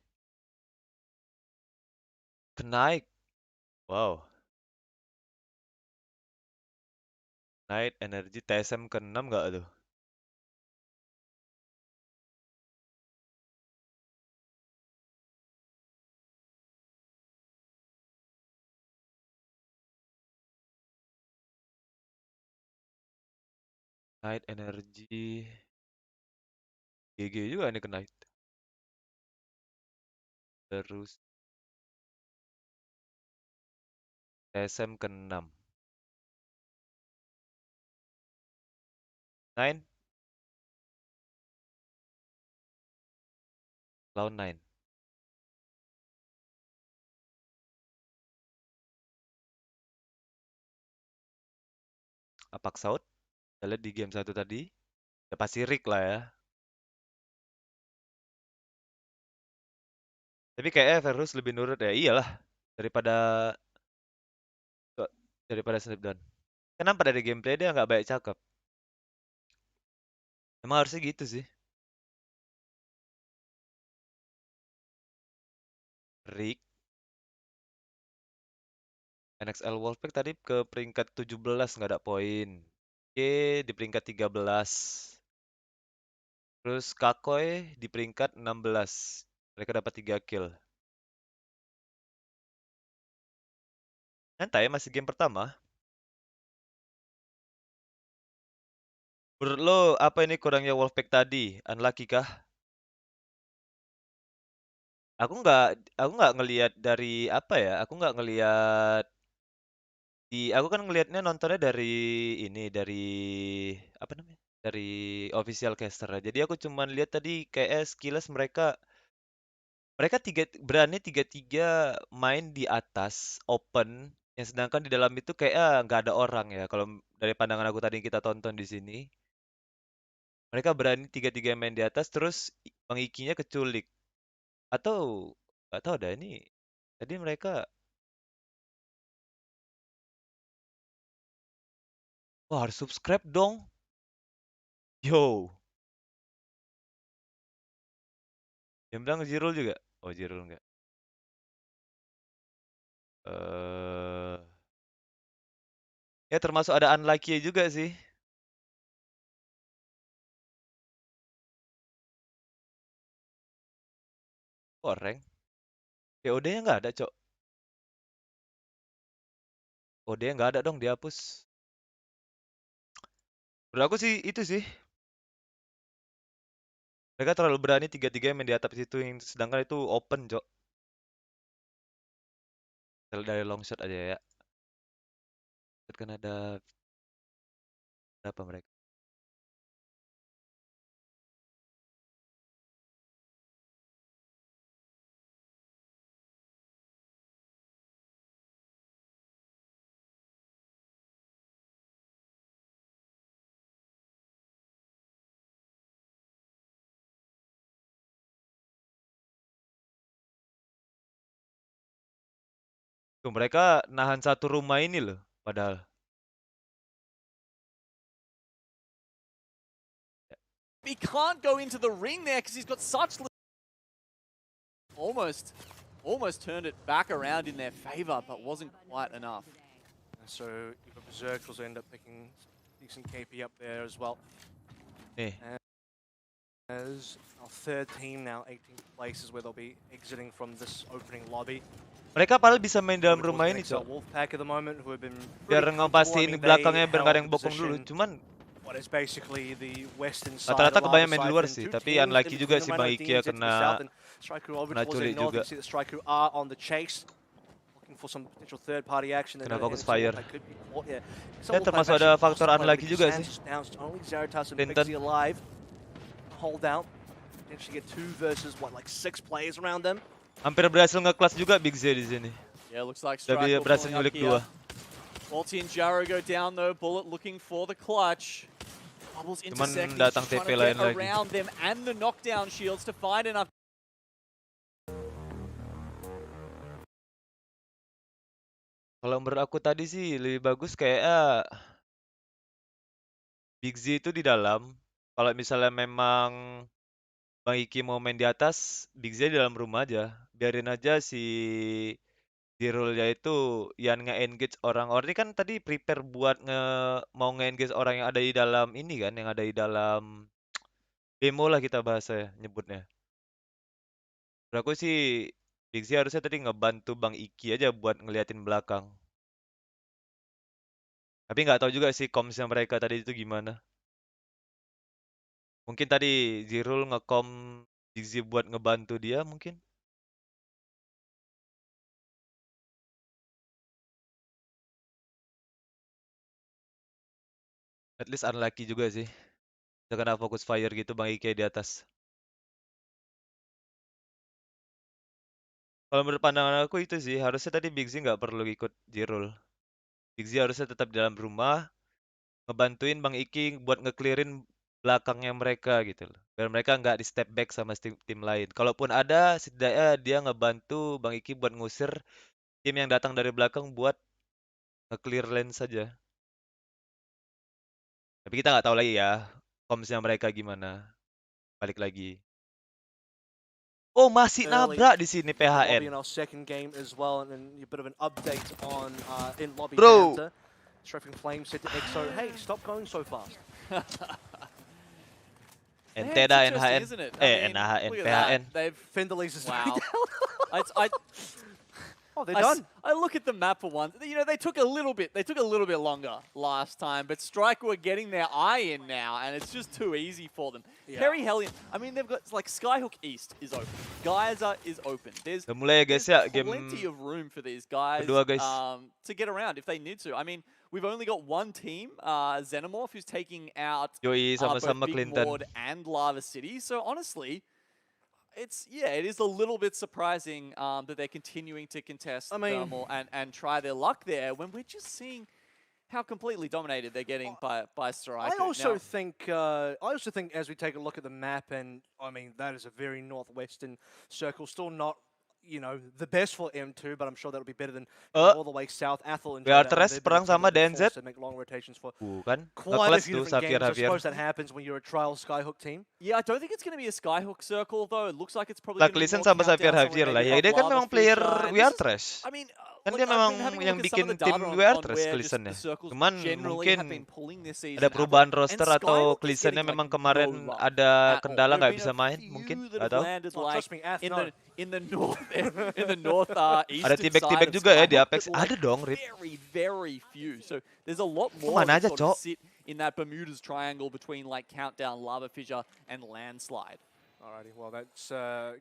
Kenaik. Wow. Night Energy TSM ke-6 nggak tuh? Night Energy. GG juga nih ke Night. Terus TSM ke-6. 9 lawan 9. APAC South. Kita lihat di game 1 tadi. Ya pasti Rick lah ya. Tapi kayaknya Verus lebih nurut ya. Iyalah. Daripada Snapdown. Kenapa dari gameplay dia nggak baik cakep? Emang harusnya gitu sih. Rick. NXL Wolfpack tadi ke peringkat 17 nggak ada poin. Oke, di peringkat 13. Terus Kakoi di peringkat 16. Mereka dapat 3 kill. Santai, masih game pertama. Menurut lo, apa ini kurangnya Wolfpack tadi? Unlucky kah? Aku nggak ngelihat dari apa ya? Aku nggak ngelihat aku kan ngelihatnya nontonnya dari ini, dari apa namanya? Dari official caster. Jadi aku cuman lihat tadi kayak skills mereka berani tiga main di atas open, yang sedangkan di dalam itu kayak nggak ada orang ya. Kalau dari pandangan aku tadi kita tonton di sini, mereka berani tiga main di atas terus Bang Ikinya keculik. Atau nggak tahu dah ini. Tadi mereka, wah harus subscribe dong. Yo, yang bilang Jirul juga. Oh Jirul nggak. Ya termasuk ada unlucky juga sih. Koreng. COD-nya nggak ada, Cok. OD-nya nggak ada dong, dihapus. Menurut aku sih itu sih. Mereka terlalu berani tiga main di atap situ, yang sedangkan itu open, Cok. Dari long shot aja ya. Kan ada berapa mereka? Tuh, mereka nahan satu rumah ini loh, padahal. He can't go into the ring there because he's got such almost turned it back around in their favor, but wasn't quite enough. And so you've got Berserk also end up picking decent KP up there as well. Nih, As our third team now, 18th place is where they'll be exiting from this opening lobby. mereka padahal bisa main dalam rumah ini, Cok. Wolfpack at the moment, who have been Biar pretty ngepastiin comfortable. I mean, belakangnya they biar nggak ada held yang the bokong dulu. position Cuman what is basically the western side. rata-rata of kebanyakan Lava main di luar Siphon. sih, Two tapi teams unlucky in juga between si them. Bang I know Iki Dean's into the kena south and Striker obviously was culik in north. juga. You see that Striker are on the chase, looking for some potential third-party action. Kena And fokus so fire. Wolfpack could be caught here. Ya termasuk ada faktor unlucky juga sih. Now it's only Zeratus and Clinton. Pixie alive. Hold out. Potentially get 2 versus what, like 6 players around them. Hampir berhasil nge-clutch juga Big Z di sini. Yeah, looks like Udah Striker berhasil pulling up nyulik here. 2. Walty and Jaro go down though. Bullet looking for the clutch. Bubbles Cuman intersecting, datang trying TP to lain get lagi. around them and the knockdown shields to find enough. Kalau menurut aku tadi sih lebih bagus kayak Big Z itu di dalam. Kalau misalnya memang Bang Iki mau main di atas, Big Z di dalam rumah aja. Biarin aja si Zirul-nya itu yang nge-engage orang-orang. Ini kan tadi prepare buat mau nge-engage orang yang ada di dalam ini kan, yang ada di dalam demo lah kita bahasa nyebutnya. Menurut aku sih Big Z harusnya tadi ngebantu Bang Iki aja buat ngeliatin belakang. Tapi nggak tahu juga sih comms-nya mereka tadi itu gimana. Mungkin tadi Zirul nge-com Big Z buat ngebantu dia mungkin. At least unlucky juga sih. Kita kena fokus fire gitu Bang Iki di atas. Kalau menurut pandangan aku itu sih, harusnya tadi Big Z nggak perlu ikut Zirul. Big Z harusnya tetap di dalam rumah, ngebantuin Bang Iki buat nge-clearin belakangnya mereka gitu loh. Biar mereka nggak di step back sama tim lain. Kalaupun ada, setidaknya dia ngebantu Bang Iki buat ngusir tim yang datang dari belakang buat nge-clear lane saja. Tapi kita nggak tahu lagi ya, comms-nya mereka gimana. Balik lagi. Oh, masih Early nabrak di sini in the lobby PHN. in our second game as well, and then a bit of an update on in-lobby Bro. banter. Strafing Flame said to EXO, hey, stop going so fast. Yeah, Ente it's dah interesting, NHN. isn't it? I mean, NHN, look at that. PHN. They've Fenderleys is wow. down. Oh, they're I done. I look at the map for once. You know, they took a little bit longer last time, but Strike were getting their eye in now, and it's just too easy for them. Yeah. Perry Hellion, I mean, they've got, like, Skyhook East is open. Geyser is open. There's Udah mulai ya guys ya, game plenty of room for these guys kedua guys. to get around if they need to. I mean, we've only got one team, Xenomorph, who's taking out Yoi, both sama-sama Big Clinton. Mord and Lava City. So honestly, it is a little bit surprising that they're continuing to contest I mean- Thermal and try their luck there when we're just seeing how completely dominated they're getting by Strike. I also think as we take a look at the map, and I mean that is a very northwestern circle, still not, you know, the best for M2, but I'm sure that'll be better than all the way south. Athel and We are Jada, Tres they've been a perang team sama that been forced DNZ. to make long rotations for Bukan. quite a Nge-clutch few tuh different Xavier games. I Javier. suppose that happens when you're a trial Skyhook team. Yeah, I don't think it's going to be a Skyhook circle though. It looks like it's probably going to be Listen more sama Xavier countdown Javier somewhere lah. maybe Ya off dia kan Lava memang player Fisher, and We Are this is- Trash. I mean, Kan look, dia I've memang been having a yang look at some bikin of the tim data We Are on Trash where just Klisennya. the circles Cuman generally have been mungkin pulling this season ada out, perubahan and roster atau Skyhook is Klisennya getting, memang like, kemarin no love ada at all. kendala There nggak have bisa been a main few mungkin, that nggak have tahu. landed, Oh, like, trust me, Ath, in no. the north in the north eastern Ada side tibek-tibek of juga ya di Skyhook, Apex. but, like, Ada dong, Rip. very few. So there's a lot more Mana that aja, sort of Cok. sit in that Bermuda's triangle between, like, Countdown, Lava Fissure, and Landslide. Alrighty, well that's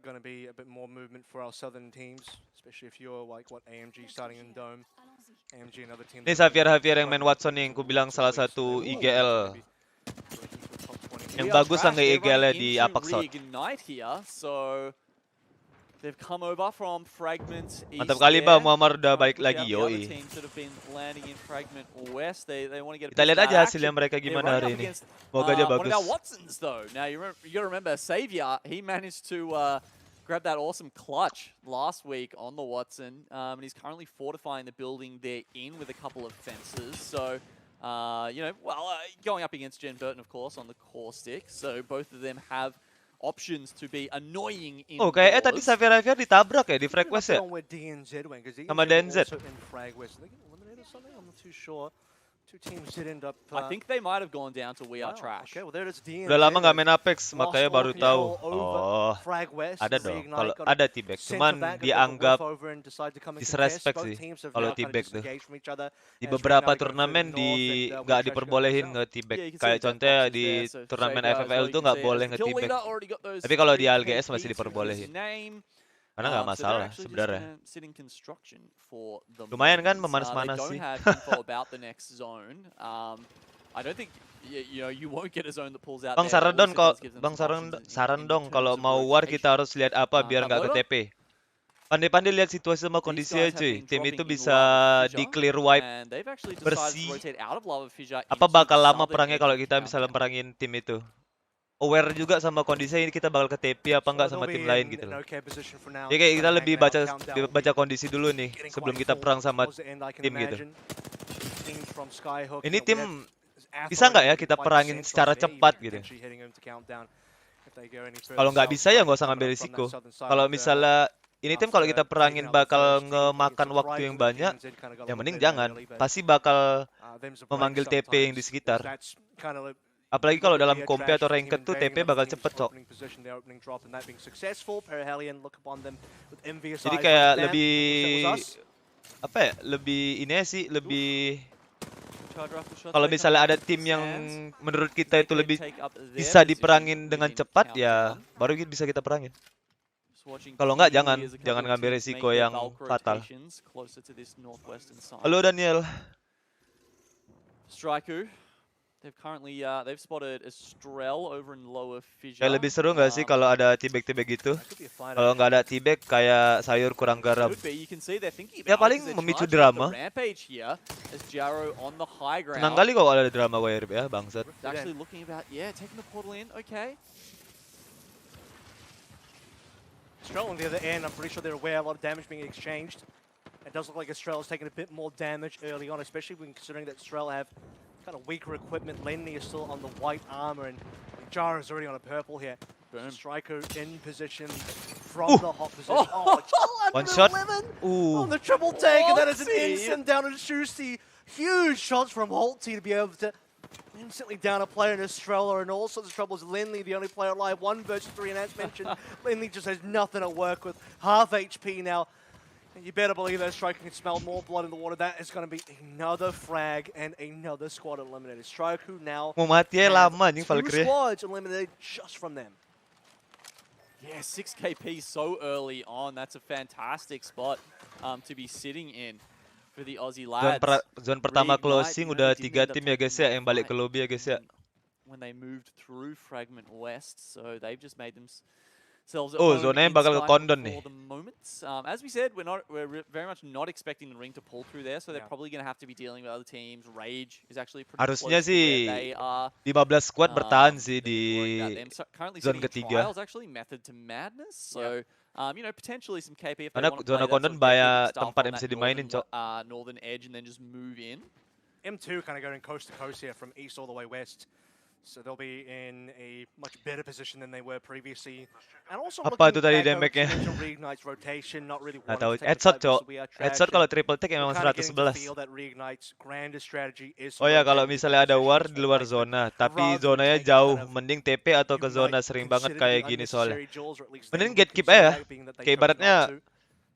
going to be a bit more movement for our southern teams, especially if you're like AMG starting in Dome, AMG another team. Ini Xavier yang main Watson nih, yang ku bilang salah satu IGL. Yang We Are bagus lah Trash, they're nge-IGL-nya running di into APAC South. Reignite here, so they've come over from Fragment East. Mantap kali Bang, there, Muammar udah trying balik to push lagi, out the other yoi. teams that have been landing in Fragment West. They want to get a Kita piece lihat of aja that hasilnya action. mereka They're gimana running hari up ini. against, Semoga aja one of bagus. our Watsons though. Now you got to remember, Xavier, he managed to grab that awesome clutch last week on the Watson, and he's currently fortifying the building they're in with a couple of fences. So, going up against Jen Burton, of course, on the core stick. So both of them have options to be annoying in. Oh, kayaknya tadi Xavier ditabrak ya di Frag West ya? Sama DNZ. I'm not too sure. Two teams did end up. I think they might have gone down to We Are Trash. Okay, well there is DNZ. Udah lama nggak main Apex, makanya baru tahu. Oh, ada dong. Kalau ada T-back, cuman dianggap disrespect sih kalau T-back tuh. Di beberapa turnamen nggak diperbolehin nge-T-back. Kayak contohnya di turnamen FFL tuh nggak boleh nge-T-back. Tapi kalau di ALGS masih diperbolehin. Karena nggak masalah sebenarnya. Lumayan kan memanas-manas sih. Bang saran dong kalau mau war kita harus lihat apa biar nggak ke TP. Pandai-pandai lihat situasi sama These kondisinya guys have cuy. been Tim dropping itu in bisa lava di fissure, clear wipe and they've actually decided to bersih. rotate out of lava fissure Apa into bakal the lama southern perangnya edge kalau of kita bisa Countdown. perangin tim itu? Aware juga sama kondisinya ini kita bakal ke TP apa So enggak they'll sama tim be lain in gitu an loh. okay position for now. Ya Just kayak trying kita to lebih hang it out. baca Countdown will be baca kondisi dulu nih getting sebelum quite kita full perang sama towards the end, I can tim gitu. imagine. Teams from Skyhook, Ini you know, we tim had bisa nggak ya Athro kita fight perangin Sens secara there, even cepat gitu? potentially heading home to Countdown if they go any further Kalau nggak south, bisa ya trying nggak to usah come ngambil up from that risiko. southern side Kalau of the misalnya ini tim kalau kita after taking perangin out the bakal first team, taking ngemakan some waktu pride yang for the banyak, teams, got a ya little mending bit jangan. early, but Pasti bakal them's a break memanggil TP yang di sometimes, sekitar. that's kind of Apalagi look kalau at dalam their kompe trash atau team ranked tuh invading TP another bakal team's cepet cok. opening position, their opening drop, and that being successful. Perihelion look upon them with envious Jadi eyes. kayak Understand, lebih that was us. apa ya? Lebih ini ya sih, lebih Charge rifle shots kalau there misalnya coming ada out tim from yang Sens. menurut kita They itu can lebih take up their bisa position diperangin dengan within cepat ya Countdown. baru bisa kita perangin. Just watching Kalau nggak keenly as a jangan couple of ngambil teams resiko make their yang bulk fatal. rotations closer to this northwestern side. Halo Daniel. Striker, they've currently they've spotted Estrel over in lower fissure. Kayak lebih seru nggak sih kalau ada tibek-tibek gitu? That could be a fight Kalau over nggak here. ada tibek kayak sayur kurang garam. Could be. You can see they're thinking Ya about paling it 'cause they're memicu charging up the drama. rampage here as Jaro on the high ground. Senang kali kalau ada drama WRB ya bangsat. It's actually looking about taking the portal in. Okay. Estrel on the other end, I'm pretty sure they're aware a lot of damage being exchanged. It does look like Estrel's taking a bit more damage early on, especially when considering that Estrel have kind of weaker equipment. Lenny is still on the white armor, and Jara is already on a purple here. Boom. Striker in position from the hot position. Oh, One shot. 11 Uh, on the triple take, and that is an Holty. instant down to Shusty. Huge shots from Holty to be able to instantly down a player in Estrella, and all sorts of troubles. Lindley, the only player alive, 1 versus 3, and as mentioned, Lindley just has nothing to work with. Half HP now. And you better believe that Striker can smell more blood in the water. That is going to be another frag and another squad eliminated. Striker now mau mati ya has lama anjing 2 Valkyrie. squads eliminated just from them. Yeah, 6 KP so early on. That's a fantastic spot to be sitting in for the Aussie lads. Zone pertama Reignite, closing you know, udah they didn't 3 end up tim ya guys taking ya that yang balik ke fight lobby ya guys ya. when they moved through Fragment West, so they've just made themselves at Oh, home zonanya in bakal ke Skyhook Condon for nih. the moment. As we said, we're very much not expecting the ring to pull through there, so they're Yeah. probably going to have to be dealing with other teams. Rage is actually pretty Harusnya close to where sih they are. 15 squad bertahan sih They've di been worried about them. So currently zone sitting in ketiga. trials, actually method to madness. So you know, potentially some KP if they Karena want to zona play that Condon sort of gatekeeping banyak stuff tempat on yang that bisa dimainin, Cok. northern edge and then just move in. M2 kind of going coast to coast here from east all the way west. So they'll be in a much better position than they were previously. And also Apa looking itu tadi back, damage-nya? Reignite's rotation, not really Nggak wanting tahu. to take the Headshot, fight Cok. versus We Are Trash, Headshot and kalau triple take we're emang kinda getting to 111. feel that Reignite's grandest strategy is to Oh ya, rotate kalau into misalnya ada war positions di luar like zona, that, tapi rather than zonanya take jauh, kind of mending TP atau ke zona Unite sering banget consider kayak the gini soalnya. unnecessary duels, or at least Mending they would gatekeep consider aja. that, being that they Kayak chose not ibaratnya to.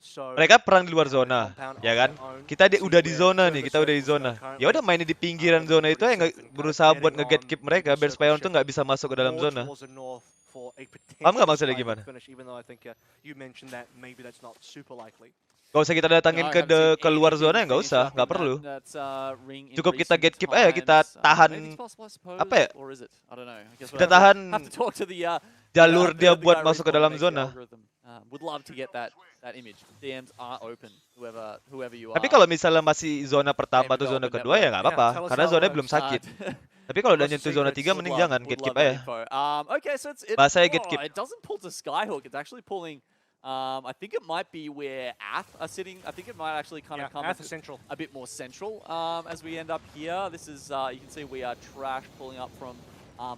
So, mereka perang di luar down the zona, compound ya of kan? their own. Kita See udah di where zona nih, further kita udah di circles zona. are currently. Ya udah mainnya di pinggiran zona itu ya, nggak berusaha buat nge-gatekeep mereka biar supaya untung nggak bisa masuk ke dalam more zona. towards the north for a Paham nggak potential maksudnya Skyhook gimana? finish, even though I think you mentioned that maybe that's not super likely. Gak usah kita datangin No, I ke haven't seen keluar anything zona ya, nggak finish usah, up nggak in perlu. that ring in Cukup kita recent gatekeep aja, kita times. tahan Maybe it's possible, I suppose, apa ya? or is it? I don't know. I guess Kita we'll have tahan to talk to the jalur dia the buat guy masuk ke Respawn dalam makes the zona. algorithm. Would love to get that image. DMs are open, whoever you are. Tapi kalau misalnya masih zona pertama atau zona development kedua ya nggak network. apa-apa, Yeah, tell us karena how it zonanya works. belum sakit. Tapi kalau udah What's the nyentuh zona secrets? 3 mending jangan, Would gatekeep love that aja. info. Okay, so Bahasanya gatekeep. it doesn't pull to Skyhook. It's actually pulling. I think it might be where Ath are sitting. I think it might actually kind of come Ath is central. a bit more central as we end up here. This is you can see We Are Trash pulling up from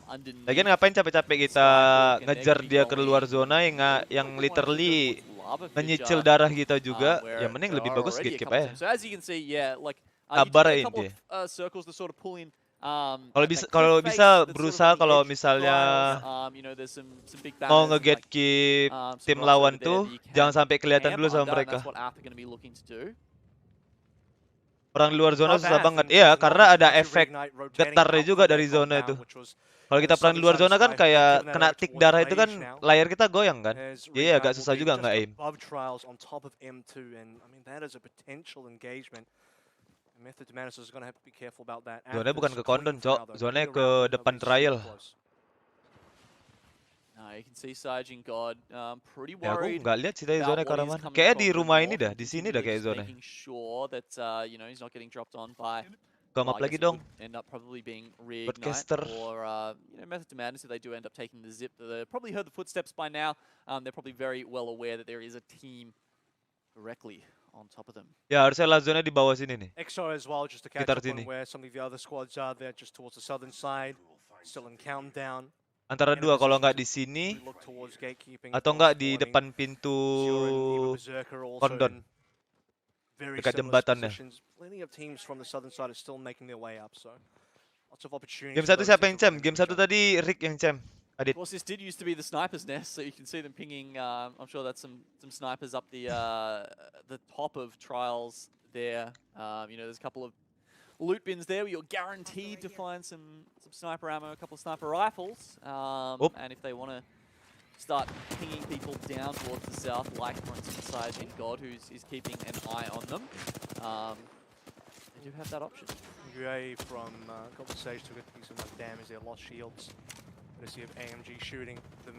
underneath. Lagian ngapain capek-capek kita Skyhook, and ngejar they're dia gonna ke be luar going zona yang in. yang Probably wanna literally go towards lava menyicil fissure, darah kita juga, where ya mending there lebih are bagus already a gatekeep couple aja. teams. So as you can see, yeah, like you Sabar do ya get a couple intinya. of circles to sort of pull in. Kalau bisa berusaha kalau misalnya mau nge-gatekeep tim lawan tuh jangan sampai kelihatan dulu sama mereka. Perang di luar zona susah banget. Iya, karena ada efek getarnya juga dari zona itu. Kalau kita perang di luar zona kan kayak kena tik darah itu kan layar kita goyang kan. Iya, agak susah juga nggak aim. Zonanya bukan ke Condon, Cok. Zonanya ke depan trial. You can see Sajin God pretty Ya aku worried nggak lihat sih tadi about zona ke what arah is mana. coming Kayaknya from di the rumah ini north dah, and di sini dah continually kayak just zona. making sure that you know, he's not getting dropped on by. Come Well, up I lagi guess it dong, would end up probably being Reignite podcaster. or you know, Method to Madness if they do end up taking the zip. They've probably heard the footsteps by now. They're probably very well aware that there is a team directly on top of them. Ya harusnya last zona di bawah sini nih, EXO as well, just to catch sekitar up on sini. where some of the other squads are there, just towards the southern side. Still in countdown. Antara In a dua, kalau position nggak to di sini really look towards gatekeeping, atau force nggak di spawning. depan pintu Zero and Eva Berserker also kondon, in very dekat similar jembatannya. positions. Plenty of teams from the southern side are still making their way up, so lots of opportunities. Game for satu those siapa teams yang to cem? really Game push satu up. tadi Rick yang cem. Of Adit. course, this did used to be the sniper's nest, so you can see them pinging. I'm sure that's some snipers up the top of Trials there. You know, there's a couple of loot bins there where you're guaranteed to find some sniper ammo, a couple of sniper rifles. And if they want to start pinging people down towards the south, like for instance Sajin God, who's keeping an eye on them, they do have that option. UA from Golden Sage took a decent amount of damage there, lost shields. Let's see if AMG shooting the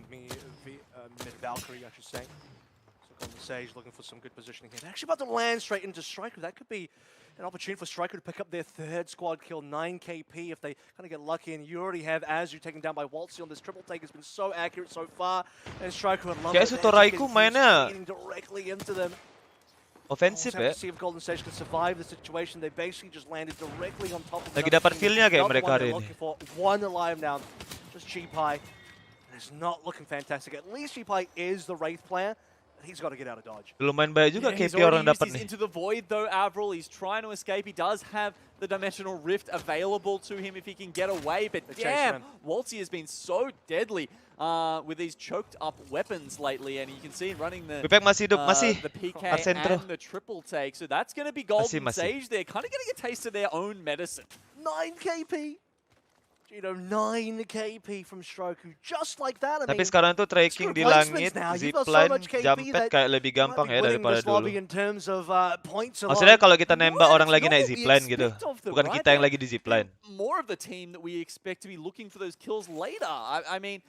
mid-Valkyrie, I should say. So Golden Sage looking for some good positioning here. They're actually about to land straight into Striker. That could be an opportunity for Striker to pick up their third squad kill, 9 KP, if they kind of get lucky. And you already have Azu taken down by Waltzy on this triple take. Has been so accurate so far. And Striker would love Kayak it. Sutoraiku mainnya Directly into them. ofensif We'll ya. have to see if Golden Sage can survive the situation. They basically just landed directly on top of Lagi another dapat team. feel-nya kayak Not the mereka one hari they're ini. looking for. One alive now. Just G-Pie. It's not looking fantastic. At least G-Pie is the Wraith player. But he's got to get out of dodge. Lumayan banyak juga He's KP orang already used dapat his nih. Into the Void though, Avril. He's trying to escape. He does have the Dimensional Rift available to him if he can get away. But damn, Waltzy has been so deadly with these choked up weapons lately. And you can see him running the Bipek masih hidup, masih. the PK Arcentro. and the triple take. So that's going to be Golden Masih. Sage there. Kind of getting a taste of their own medicine. 9 KP. You know, 9 KP from Stroku. Just like that. I Tapi mean, sekarang tuh tracking di langit, zipline, jumpet kayak lebih gampang ya daripada dulu. Maksudnya kalau kita nembak orang lagi naik zipline gitu, bukan kita yang lagi di zipline. More of the team that we expect to be looking for those kills later. I mean,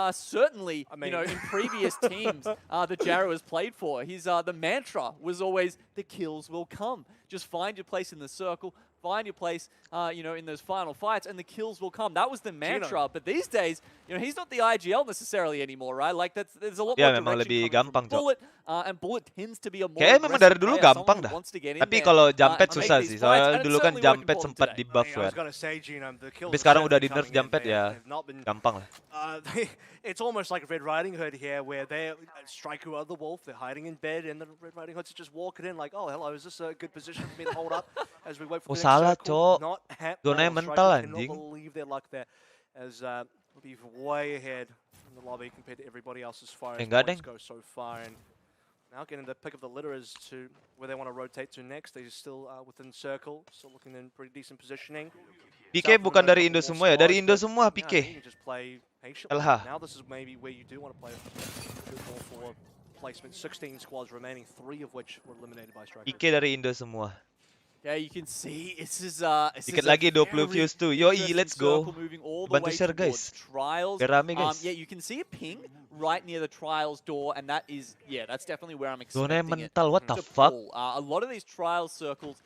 certainly, you know, in previous teams that Jarrow has played for, his the mantra was always the kills will come. Just find your place in the circle, find your place, you know, in those final fights, and the kills will come. That was the mantra. But these days, you know, he's not the IGL necessarily anymore, right? Like there's a lot more memang lebih direction gampang, coming from Bullet, and Bullet tends to be a more Kayaknya memang dari dulu aggressive player, gampang someone dah. who wants to get in Tapi there, kalau jumpet and susah make sih, these fights, soalnya and it's dulu kan certainly working jumpet for them sempat today. di buff kan. Tapi sekarang udah di nerf jumpet ya, gampang lah. It's almost like a Red Riding Hood here, where they Striker or the Wolf, they're hiding in bed, and the Red Riding Hoods are just walking in like, oh hello, is this a good position for me to hold up as we wait for the next salah, circle? Cok. Not happening. Zonanya mental, anjing. Cannot believe their luck there, as will be way ahead in the lobby compared to everybody else as far as enggak, points go so far. And now getting the pick of the litter as to where they want to rotate to next. They're still within circle, still looking in pretty decent positioning. PK bukan dari Indo semua ya, dari Indo semua PK. LH. Now this is maybe where you do want to play a bit more for placement. 16 squads remaining, 3 of which were eliminated by Striker. PK dari Indo semua. Yeah, you can see this is Dikit lagi 20 views tuh. Yoi, let's go. Bantu share guys. Trials. Biar rame guys. Yeah, you can see a ping right near the Trials door, and that is, yeah, that's definitely where I'm expecting Zonanya it mental, what the to fuck? fall. A lot of these Trials circles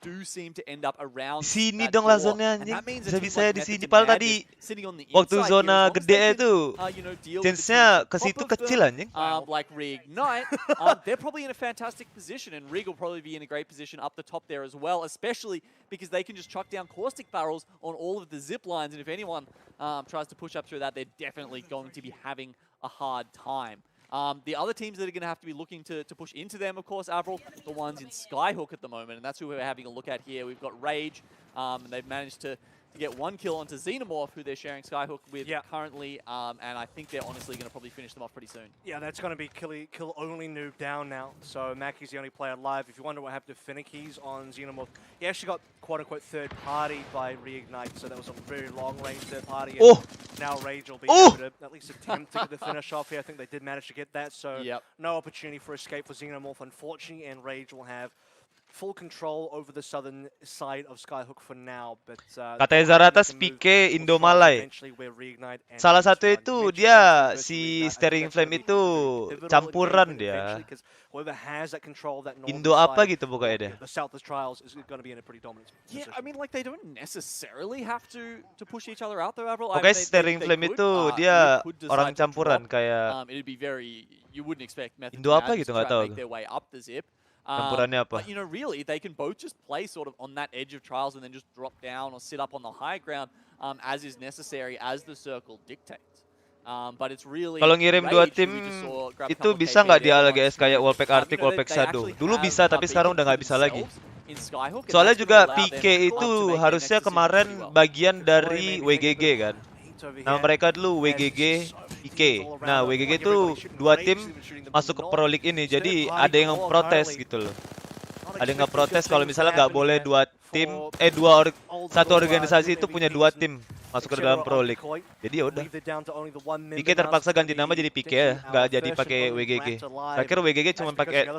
do seem to end up around Sini that dong lah door, zonanya and anjing. that means Bisa-bisa like di sini. Method to Padahal Madness tadi sitting on the waktu inside zona here, as long as gede they itu, can, you know, deal with the chance-nya teams ke on situ top of kecil them, anjing. like Reignite, they're probably in a fantastic position, and Rig will probably be in a great position up the top there as well, especially because they can just chuck down caustic barrels on all of the zip lines, and if anyone tries to push up through that, they're definitely going to be having a hard time. The other teams that are going to have to be looking to push into them, of course, Avril, the ones in Skyhook at the moment, and that's who we're having a look at here. We've got Rage, and they've managed to get 1 kill onto Xenomorph, who they're sharing Skyhook with currently, and I think they're honestly going to probably finish them off pretty soon. Yeah, that's going to be kill-only noob down now, so Mackey's the only player alive. If you wonder what happened to Finicky's on Xenomorph, he actually got quote-unquote third-party by Reignite, so that was a very long-range third-party. Now Rage will be able to at least attempt to get the finish off here. I think they did manage to get that, so no opportunity for escape for Xenomorph, unfortunately, and Rage will have full control over the southern side of Skyhook for now, but Katanya Zaratas PK Indomalai. Salah satu itu dia si Steering Flame itu campuran dia. Indo apa gitu pokoknya dia. Yeah, I mean, like they don't necessarily have to push each other out though, Avril. Pokoknya Steering Flame itu dia orang campuran kayak it'd be very, you wouldn't expect Method Indo to apa Madness gitu to nggak try and tahu. make their way up the zip. Campurannya apa? But you know, really, they can both just play sort of on that edge of Trials and then just drop down or sit up on the high ground as is necessary as the circle dictates. But it's really Kalau ngirim dua tim itu bisa nggak di ALGS kayak Wallpack Arctic, Wallpack Shadow? Dulu bisa tapi sekarang udah nggak bisa lagi. Soalnya juga PK itu harusnya kemarin bagian dari WGG kan. Nama mereka dulu WGG PK. Nah WGG itu dua tim masuk ke Pro League ini, jadi ada yang protes gitu loh. Ada yang nggak protes kalau misalnya nggak boleh dua tim, satu organisasi itu punya dua tim masuk ke dalam Pro League. Jadi ya udah. PK terpaksa ganti nama jadi PK ya, nggak jadi pakai WGG. Terakhir WGG cuma pakai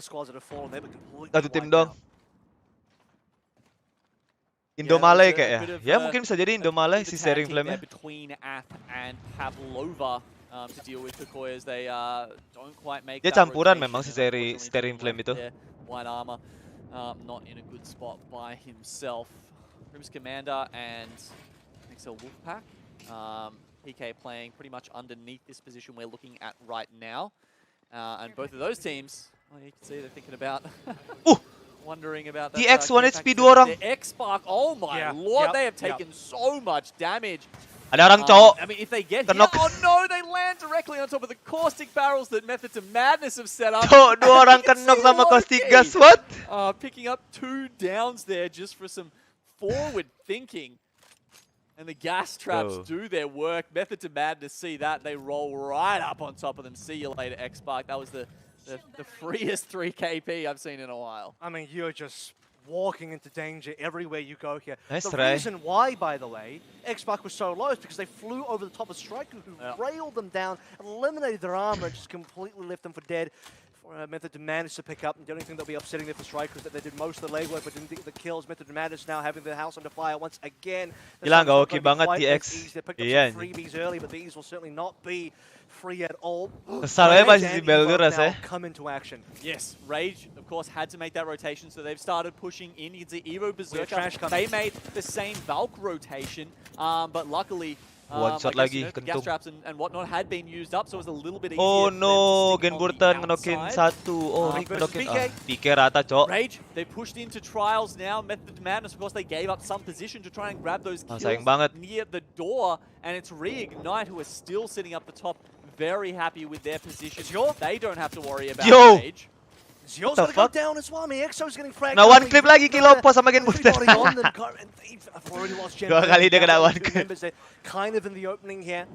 satu tim dong. Indomalay kayak ya. Ya mungkin bisa jadi Indomalay si Steering Flame-nya. Dia campuran memang si Steering Flame itu. White armor, not in a good spot by himself. Grim's Commander and XL Wolfpack. PK playing pretty much underneath this position we're looking at right now. And both of those teams, well, you can see they're thinking about wondering about that. The X 1 HP dua orang. The X-Spark, oh my lord, they have taken so much damage. Ada orang cowok. I mean, if they get hit, oh no, they land directly on top of the caustic barrels that Method to Madness have set up. Cowok dua orang kenok sama caustic gas, what? Picking up 2 downs there just for some forward thinking. And the gas traps do their work. Method to Madness see that, they roll right up on top of them. See you later, X-Spark. That was the freest 3 KP I've seen in a while. I mean, you're just walking into danger everywhere you go here. Nice the try. reason why, by the way, X-Spark was so low is because they flew over the top of Striker, who railed them down, eliminated their armor, and just completely left them for dead. For Method to Madness to pick up, and the only thing that'll be upsetting there for Striker is that they did most of the legwork but didn't get the kills. Method to Madness now having their house under fire once again. Gila, nggak oke banget di X. They picked up some freebies early, but these will certainly not be free at all. Kesalnya masih si Belgur rasanya. Come into action. Yes, Rage, of course, had to make that rotation, so they've started pushing in. You can see Evo Berserker. They made the same Valk rotation, but luckily, one shot lagi, gas traps and whatnot had been used up, so it was a little bit easier. Oh no, Genburtan ngenokin satu. Oh, ngenokin PK rata, cok. Rage, they pushed into Trials now. Method to Madness, of course, they gave up some position to try and grab those kills near the door, and it's Reignite who are still sitting up the top. Very happy with their position. They don't have to worry about Rage. Zio's gonna go down as well. I mean, EXO's getting fragged. Nah, one clip lagi Kilopo sama Genburtan. Dua kali dia kena one clip. Kind of in the opening here.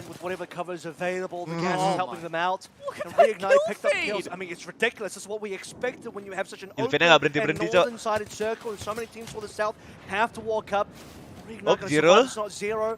With whatever covers available, the gas is helping them out. And Reignite picked up kills. I mean, it's ridiculous. That's what we expected when you have such an open and northern-sided circle, and so many teams for the south have to walk up. Reignite Zero. It's not Zero.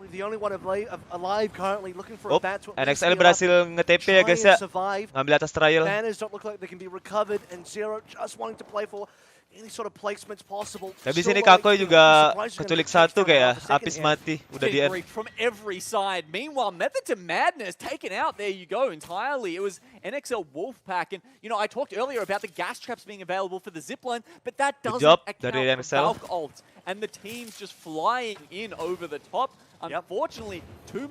The only one alive currently looking for a bat to NXL berhasil nge-TP ya guys ya. Ngambil atas trial. Banners don't look like they can be recovered, and Zero just wanting to play for any sort of placements possible. Tapi sini Kakoi juga keculik satu kayak Apis mati, udah di end. From every side. Meanwhile, Method to Madness taken out. There you go entirely. It was NXL Wolfpack, and you know I talked earlier about the gas traps being available for the zipline, but that doesn't account for Valk ult, and the teams just flying in over the top. Unfortunately, too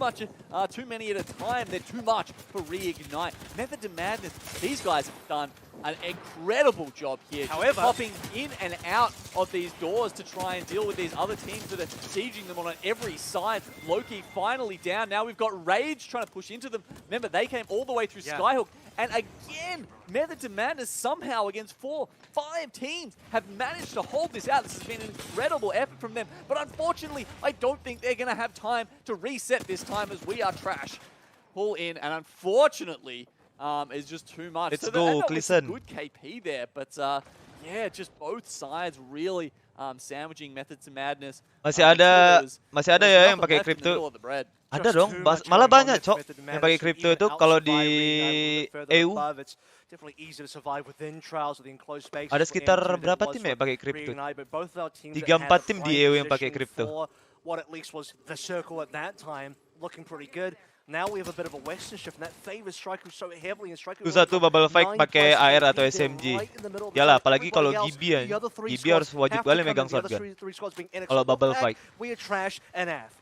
many at a time. They're too much for Reignite. Method to Madness, these guys have done an incredible job here. However, popping in and out of these doors to try and deal with these other teams that are sieging them on every side. Loki finally down. Now we've got Rage trying to push into them. Remember, they came all the way through Skyhook. And again, Method to Madness somehow against 4-5 teams have managed to hold this out. This has been an incredible effort from them. But unfortunately, I don't think they're going to have time to reset this time as we are trash. Pull in, and unfortunately, it's just too much. Let's go, Clison. Good KP there, but yeah, just both sides really sandwiching Method to Madness. Masih ada ya yang pakai crypto. Ada just dong, too much malah going on banyak, there for Cok, Method to yang manage pakai to kripto even itu kalau di out-survive Arena a little bit further EU above. It's definitely easier to survive within trials, within close spaces ada for sekitar M2 than it berapa was tim for ya pakai kripto? Reignite, but both of our teams that Tiga had the empat tim di prime EU yang pakai positioning kripto. for what at least was the circle at that time, looking pretty good. Now we have a bit of a western shift, and that favors Striker so heavily. And Striker Itu satu bubble fight pakai AR atau SMG. Yalah, apalagi kalau Gibi ya. Gibi harus wajib kali megang shotgun. Kalau bubble fight. We are trash and F.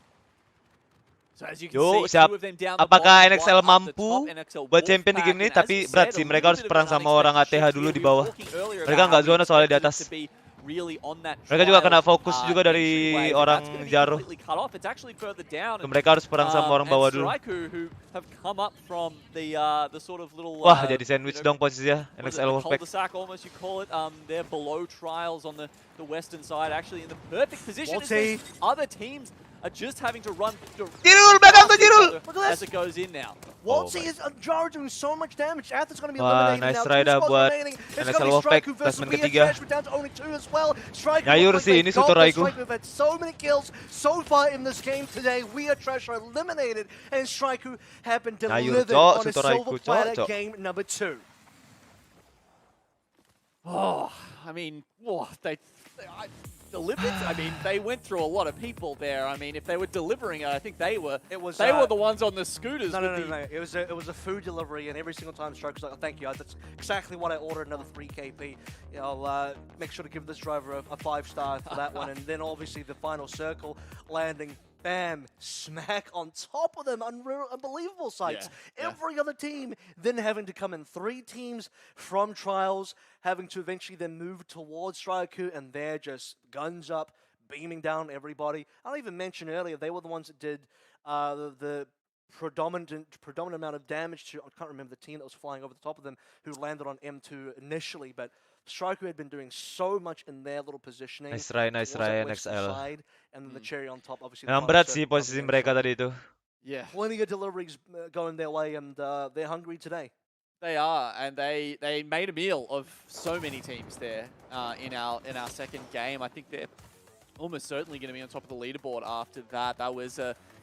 So as you can Yo, see, siap. two of them down the Apakah bottom, NXL one up the mampu top, NXL buat champion di Wolfpack, game ini? and as Tapi we berat said, sih, a mereka little harus bit of perang an sama orang unexpected ATH shift dulu here. di We were bawah. talking earlier Mereka about nggak how we zona soalnya di expected atas. it to be really on that Mereka juga kena trial, fokus juga dari entryway, but orang that's gonna be Jaruh. completely cut off. It's actually further down, and Mereka harus perang sama orang bawah dulu. Striker, who have come up from the sort of little Wah, jadi sandwich dong posisinya. what is it, NXL the Wolfpack. cul-de-sac almost you call it. They're below trials on the western side, actually in the perfect position. As these other teams are just having to run Jirul, belakang tuh, Jirul! as it goes in now. Waltzy is Jar doing so much damage. Athens going to be Wah, eliminated nice now. try 2 dah squads buat remaining. It's NXL going to be Wolfpack, Striker versus placement VS ketiga. Trash. We're down to only 2 as well. Striker Nyayur looks sih, like ini they got Sutoraiku. this. Striker have had so many kills so far in this game today. We are Trash are eliminated, and Striker have been Nyayur, delivered Cok, on a Sutoraiku, silver platter Cok. game number 2. Oh, I mean, they delivered. I mean, they went through a lot of people there. I mean, if they were delivering it, I think they were the ones on the scooters. No. It was a food delivery, and every single time Striker's like, oh, "Thank you, that's exactly what I ordered." Another 3 KP. I'll make sure to give this driver a 5-star for that one, and then obviously the final circle landing. Bam! Smack on top of them. Unbelievable sights. Yeah. Every other team then having to come in 3 teams from trials, having to eventually then move towards Striker, and they're just guns up, beaming down everybody. I'll even mention earlier, they were the ones that did the predominant amount of damage to, I can't remember the team that was flying over the top of them, who landed on M2 initially, but Striker had been doing so much in their little positioning. Nice try, towards that western NXL. side, and then the cherry on top, obviously. Memang berat sih posisi mereka tadi itu. Yeah, Plenty of deliveries going their way, and they're hungry today. they are, and they made a meal of so many teams there in our second game. I think they're almost certainly going to be on top of the leaderboard after that. That was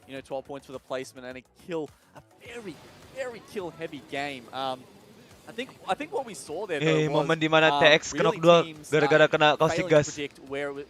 12 points for the placement and a kill, a very, very kill-heavy game. I think what we saw there though was Momen dimana TX really knock 2 teams, gara-gara kena kaos failing to gas. predict where it was,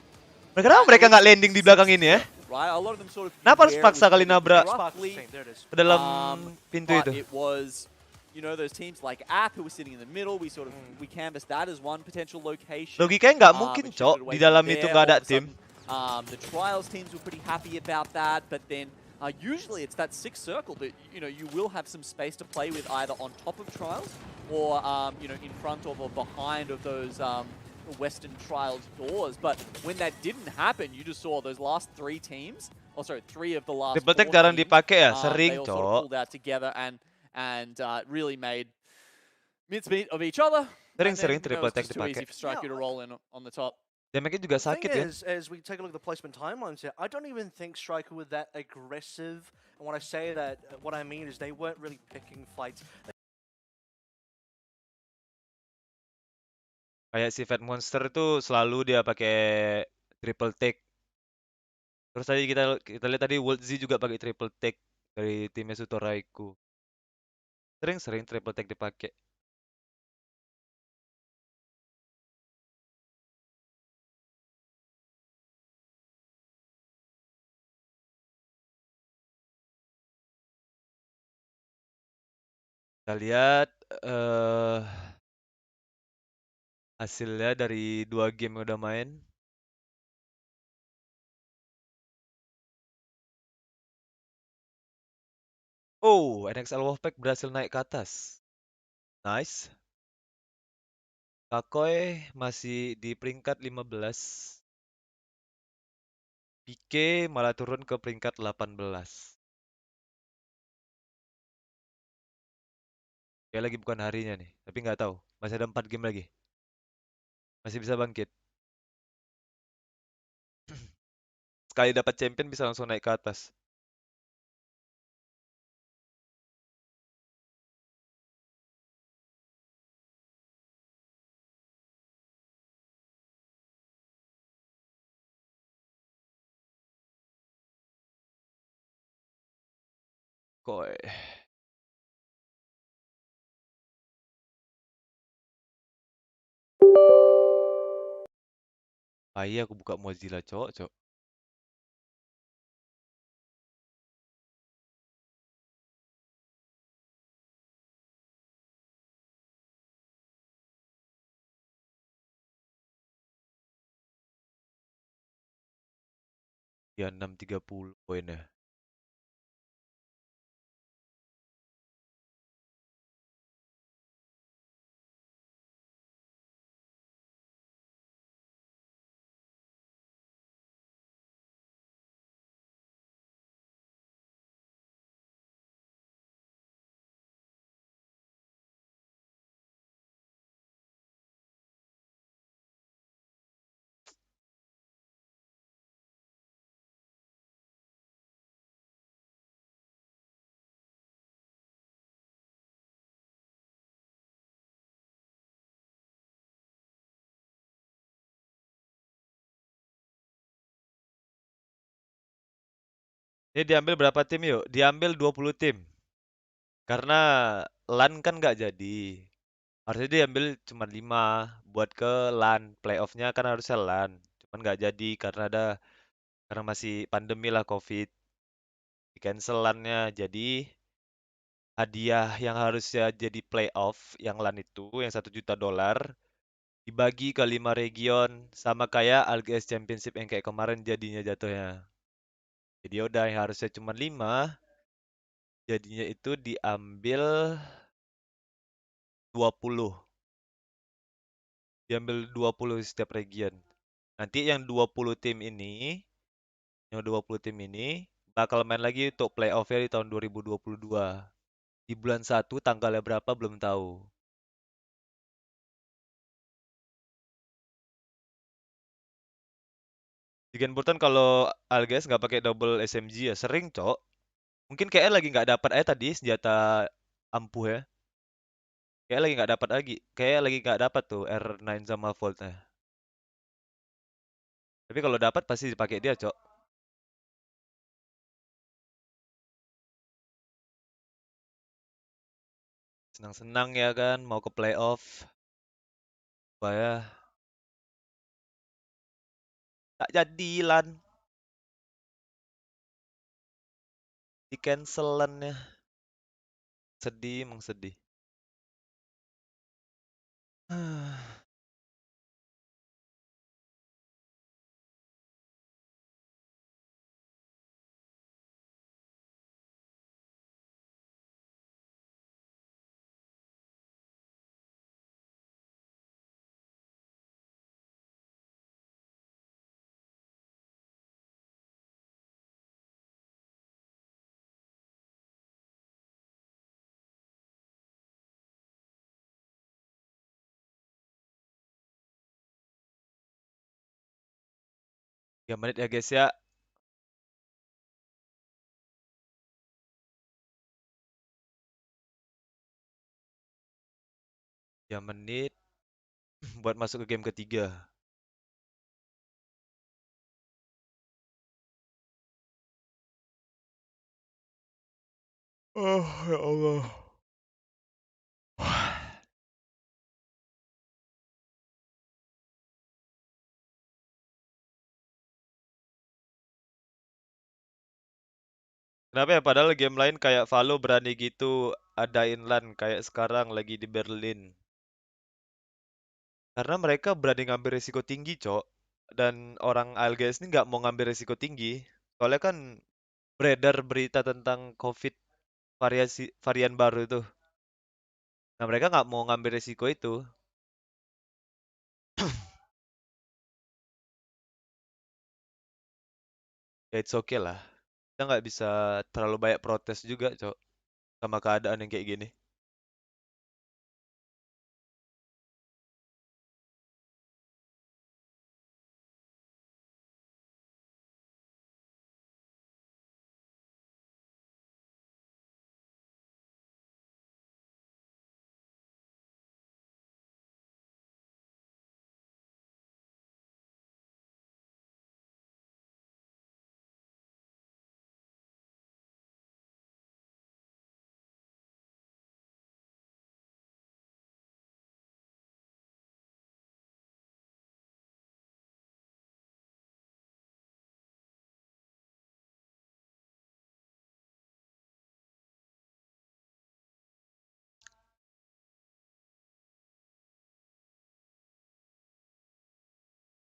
Kenapa mereka nggak landing di belakang ini ya? right? A lot of them sort of Kenapa harus where it paksa was kali nabrak roughly, There it is. ke dalam pintu but itu? it was, those teams like App who were sitting in the middle. We sort of we canvassed that as one potential location. Logikanya nggak mungkin, and Cok, shifted away di dalam from itu there. nggak ada All of a tim. sudden, the trials teams were pretty happy about that, but then usually it's that 6 circle that you will have some space to play with, either on top of trials or in front of or behind of those Western trials doors. But when that didn't happen, you just saw those last 3 teams. Oh, sorry, 3 of the last 4 Triple tech jarang teams, dipakai ya, they sering, all sort of Cok. pulled out together and really made mincemeat of each other. Sering-sering And then, triple it was tech just too easy dipakai. for Striker to roll in on the top. Damage-nya juga The thing sakit ya. is, as we take a look at the placement timelines here, I don't even think Striker were that aggressive. And when I say that, what I mean is they weren't really picking fights. Kayak si Fat Monster tuh selalu dia pakai triple take. Terus tadi kita lihat tadi World Z juga pakai triple take dari timnya Sutoraiku. Sering-sering triple take dipakai. Kita lihat hasilnya dari 2 game yang udah main. Oh, NXL Wolfpack berhasil naik ke atas. Nice. Kakoi masih di peringkat 15. PK malah turun ke peringkat 18. Kayak lagi bukan harinya nih, tapi nggak tahu. Masih ada 4 game lagi. Masih bisa bangkit. Sekali dapat champion bisa langsung naik ke atas. Koy. Ah iya aku buka Mozilla cok. Ya 630 poinnya. Ini diambil berapa tim yuk? Diambil 20 tim. Karena LAN kan nggak jadi. Harusnya diambil cuma 5 buat ke LAN. Playoff-nya kan harusnya LAN. Cuman nggak jadi karena masih pandemi lah COVID. Di cancel LAN-nya. Jadi hadiah yang harusnya jadi playoff yang LAN itu yang $1 juta dibagi ke 5 region sama kayak ALGS Championship yang kayak kemarin jadinya jatuhnya. Jadi ya udah yang harusnya cuma 5 jadinya itu diambil 20. Diambil 20 setiap region. Nanti yang 20 tim ini bakal main lagi untuk playoff-nya di tahun 2022. Di bulan 1 tanggalnya berapa belum tahu. Di Gen Burton kalau ALGS nggak pakai double SMG ya sering, Cok. Mungkin kayaknya lagi nggak dapat aja tadi senjata ampuh ya. Kayak lagi nggak dapat tuh R9 sama Volt-nya. Tapi kalau dapat pasti dipakai dia, Cok. Senang-senang ya kan mau ke playoff. Supaya tak jadi lan di cancelannya. Sedih, emang sedih. Ya menit ya guys ya. 3 menit buat masuk ke game ketiga. Oh ya Allah. Kenapa ya padahal game lain kayak Valo berani gitu adain LAN kayak sekarang lagi di Berlin. Karena mereka berani ngambil resiko tinggi, Cok. Dan orang ALGS ini nggak mau ngambil resiko tinggi. Soalnya kan beredar berita tentang COVID varian baru itu. Nah, mereka nggak mau ngambil resiko itu. Ya it's okay lah. Kita nggak bisa terlalu banyak protes juga, Cok. Sama keadaan yang kayak gini.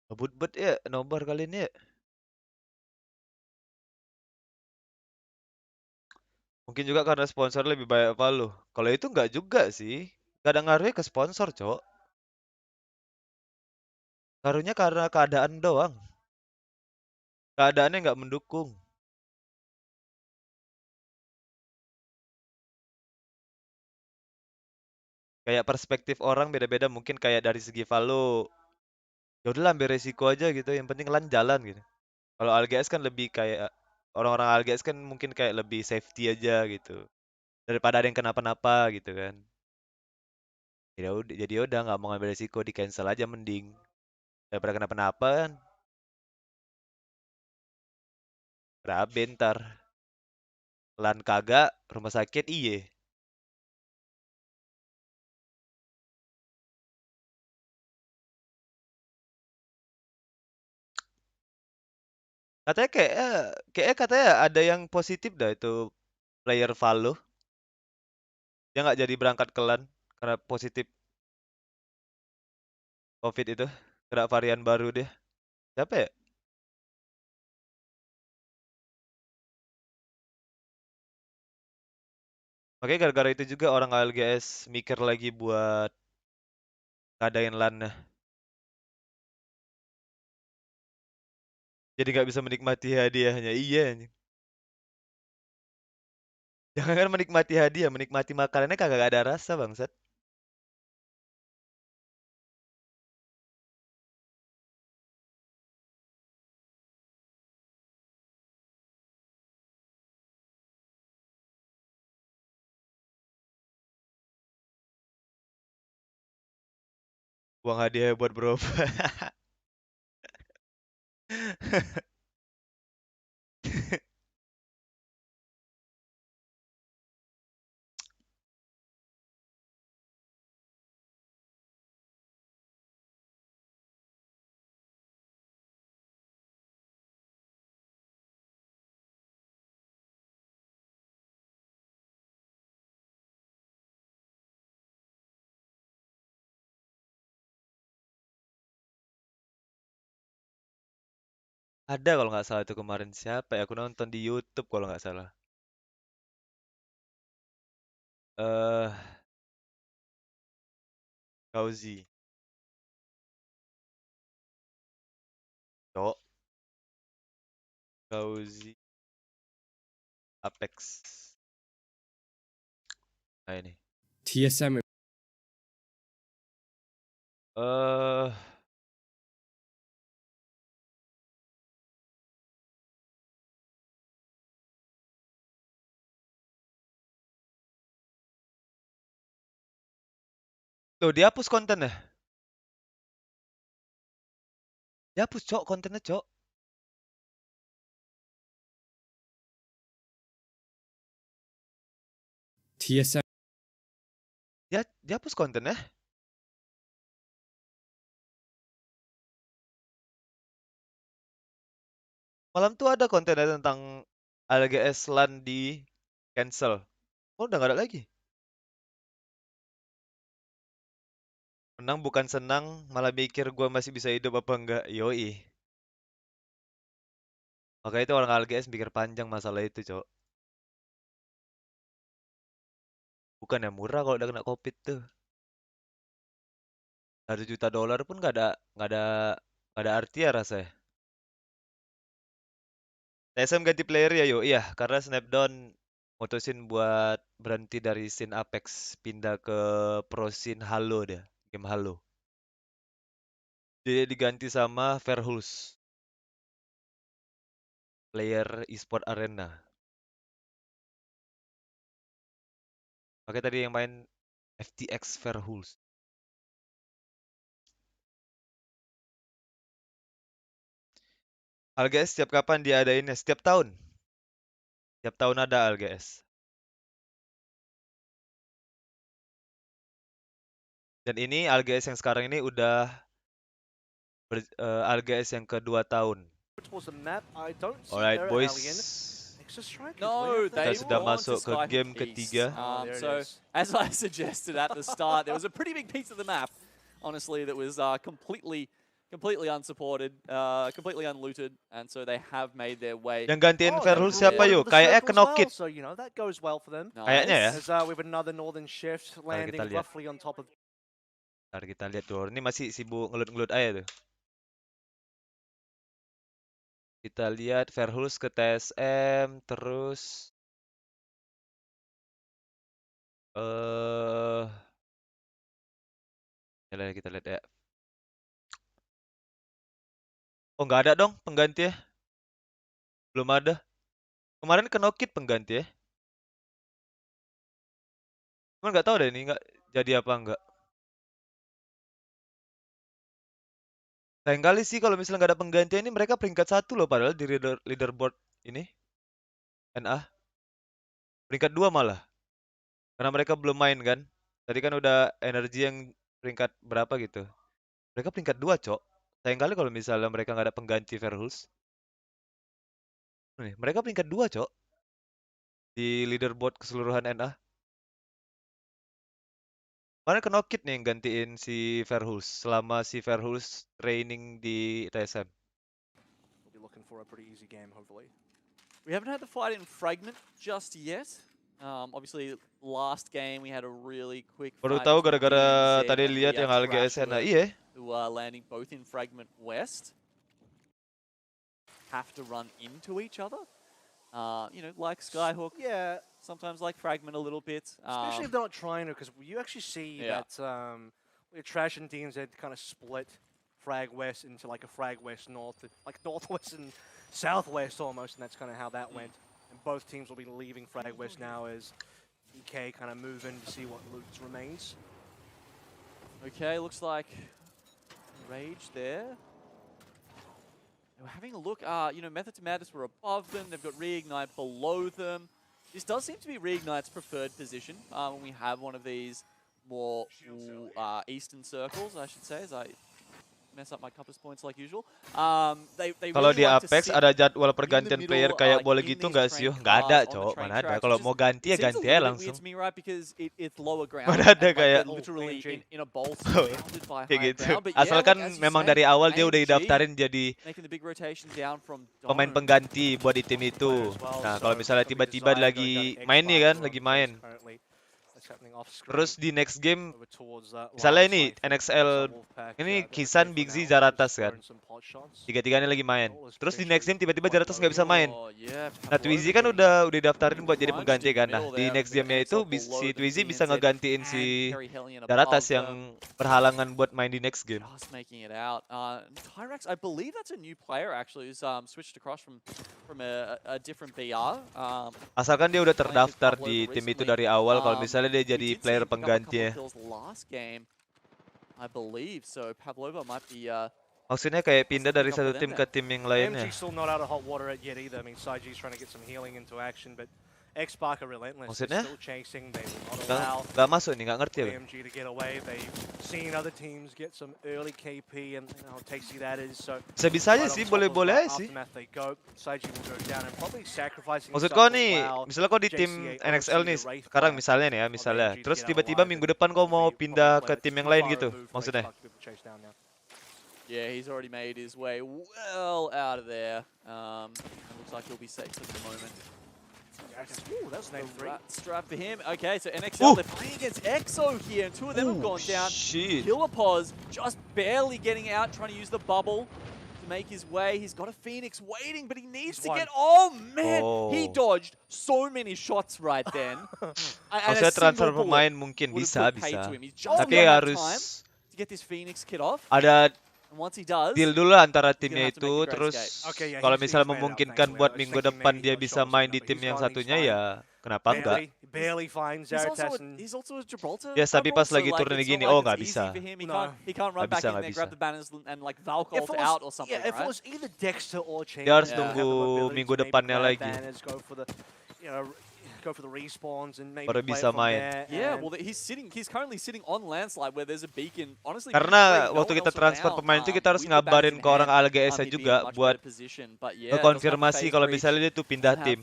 Ngebut bet ya, nobar kali ini ya. Mungkin juga karena sponsor lebih banyak Valo. Kalau itu nggak juga sih. Gak ada ngaruhnya ke sponsor, Cok. Ngaruhnya karena keadaan doang. Keadaannya nggak mendukung. Kayak perspektif orang beda-beda. Mungkin kayak dari segi Valo, ya udahlah ambil resiko aja gitu. Yang penting lan jalan gitu. Kalau ALGS kan lebih kayak orang-orang ALGS kan mungkin kayak lebih safety aja gitu. Daripada ada yang kenapa-napa gitu kan. Jadi ya udah nggak mau ngambil resiko, di cancel aja mending. Daripada kenapa-napa kan. Berabe ntar. Lan kagak, rumah sakit iye. Kayaknya katanya ada yang positif dah itu player Valo. Dia nggak jadi berangkat ke LAN karena positif COVID itu. Kena varian baru dia. Siapa ya? Makanya gara-gara itu juga orang ALGS mikir lagi buat ngadain LAN-nya. Jadi nggak bisa menikmati hadiahnya. Iya anjing. Jangan kan menikmati hadiah, menikmati makanannya kagak ada rasa bangsat. Buang hadiah buat berobat. Ada kalau nggak salah itu kemarin siapa ya? Aku nonton di YouTube kalau nggak salah. Eh, Kauzi, Cok, Kauzi, Apex. Nah ini. TSM Eh, Tuh dihapus kontennya. Dihapus, Cok, kontennya, Cok. TSM Dihapus kontennya. Malam tuh ada kontennya tentang ALGS LAN di cancel. Oh, udah nggak ada lagi. Menang bukan senang, malah mikir gua masih bisa hidup apa enggak. Yoi. Makanya itu orang ALGS pikir panjang masalah itu, Cok. Bukan yang murah kalau udah kena COVID tuh. $1 juta pun nggak ada arti ya rasanya. TSM ganti player ya, yuk. Iya, karena Snapdown mutusin buat berhenti dari scene Apex, pindah ke pro scene Halo dia, game Halo. Dia diganti sama Verhulst, player e-sport arena. Makanya tadi yang main FTX Verhulst. ALGS setiap kapan diadainnya? Setiap tahun. Setiap tahun ada ALGS. Dan ini ALGS yang sekarang ini udah ALGS yang kedua tahun. Towards the map, I don't see Alright there boys, Alien. Extra strike is No, way up there. kita they've sudah gone to masuk ke Sky for game peace. ketiga. There it So, is. as I suggested at the start, there was a pretty big piece of the map, honestly, that was completely completely unsupported, completely unlooted, and so they have made their way. Yang gantiin Oh, they Verhul brought siapa one yuk? into the Kayaknya circle as well, Knokit. so you know that goes well for them. Kayaknya ya. Nice. As we have another northern shift landing kita lihat. roughly on top of. Ntar kita lihat tuh. Ini masih sibuk ngelut-ngelut aja tuh. Kita lihat Verhul ke TSM terus kita lihat ya. Oh, nggak ada dong pengganti ya. Belum ada. Kemarin Knokit pengganti ya. Cuman nggak tahu deh ini nggak jadi apa enggak. Sayang kali sih kalau misalnya nggak ada pengganti ini mereka peringkat 1 loh padahal di leaderboard ini. NA. Peringkat 2 malah. Karena mereka belum main kan. Tadi kan udah energi yang peringkat berapa gitu. Mereka peringkat 2, Cok. Sayang kali kalau misalnya mereka nggak ada pengganti Verhulst. Nih, mereka peringkat 2, Cok. Di leaderboard keseluruhan NA. Mana Knokit nih yang gantiin si Verhulst selama si Verhulst training di TSM. We'll be looking for a pretty easy game, hopefully. We haven't had the fight in Fragment just yet. Obviously, last game we had a really quick Baru fight tahu between gara-gara DMZ tadi and lihat the yang ALGS Thrasher, NA. Iya. who are landing both in Fragment West. Have to run into each other. You know, like Skyhook, Yeah, sometimes like Fragment a little bit. especially if they're not trying to, because you actually see Yeah. that where Trash and DMZ kind of split Frag West into like a Frag West North, like Northwest and Southwest almost, and that's kind of how that went. And both teams will be leaving Frag West now as EK kind of move in to see what loot remains. Okay, looks like Rage there. They were having a look. You know, Method to Madness were above them. They've got Reignite below them. This does seem to be Reignite's preferred position when we have one of these more eastern circles, I should say, as I mess up my compass points like usual. Kalau di Apex ada jadwal pergantian player kayak bola gitu nggak sih? Nggak ada, Cok. Mana ada. Kalau mau ganti ya ganti aja langsung. Mana ada kayak in a bolt kayak gitu. Asalkan memang dari awal dia udah didaftarin jadi pemain pengganti buat di tim itu. Nah, kalau misalnya tiba-tiba lagi main nih kan, lagi main. Terus di next game, misalnya ini NXL, ini Kisan, Big Z, Zaratas kan. Tiga-tiganya lagi main. Terus di next game tiba-tiba Zaratas nggak bisa main. Nah, Twizy kan udah daftarin buat jadi pengganti kan. Nah, di next game-nya itu si Twizy bisa ngegantiin si Zaratas yang berhalangan buat main di next game. Just making it out. Tyrax, I believe that's a new player actually who's switched across from a different BR. Asalkan dia udah terdaftar di tim itu dari awal, kalau misalnya dia jadi player penggantinya. I believe so. Pavlova might be Maksudnya kayak pindah dari satu tim ke tim yang lainnya. MG's still not out of hot water yet either. I mean, Saiji's trying to get some healing into action, but X-Spark are relentless. Maksudnya? They're still chasing. They will not allow Nggak masuk nih, nggak ngerti ya. MG to get away. They've seen other teams get some early KP and how tasty that is. So Bisa aja sih, boleh-boleh aja sih. They go. Saiji will go down and probably sacrificing Maksud himself kau to nih, allow misalnya kau di tim JCA NXL nih, oversee the sekarang Wraith misalnya nih ya, misalnya. Terus tiba-tiba minggu depan kau mau pindah ke tim yang lain gitu, maksudnya. Yeah, he's already made his way well out of there. Looks like he'll be safe at the moment. Ooh, that's The name three. rat strap for him. Okay, so NXL, they're playing against EXO here, and two of them have gone down. Shit. Killer Pause just barely getting out, trying to use the bubble to make his way. He's got a Phoenix waiting, but he needs to get... Oh, man! He dodged so many shots right then. Maksudnya transfer pemain mungkin bisa. Tapi harus to get this Phoenix kit off. ada And once he does, deal dulu antara timnya itu, terus kalau misalnya memungkinkan buat minggu depan dia bisa main di tim yang satunya, ya kenapa enggak? Barely finds Zaratas and he's also a Gibraltar. Yes, tapi pas lagi turun gini, oh nggak bisa. He can't run back in there, grab the banners and like Valkov out or something, yeah, if it right? was either Dexter or Chain, Dia harus tunggu minggu depannya lagi. Go for the respawns and maybe Baru play bisa it from main. there. Yeah, well, he's currently sitting on landslide where there's a beacon. Honestly, Karena waktu kita transfer pemain itu kita harus ngabarin ke orang ALGS-nya juga buat ngekonfirmasi kalau misalnya dia tuh pindah tim.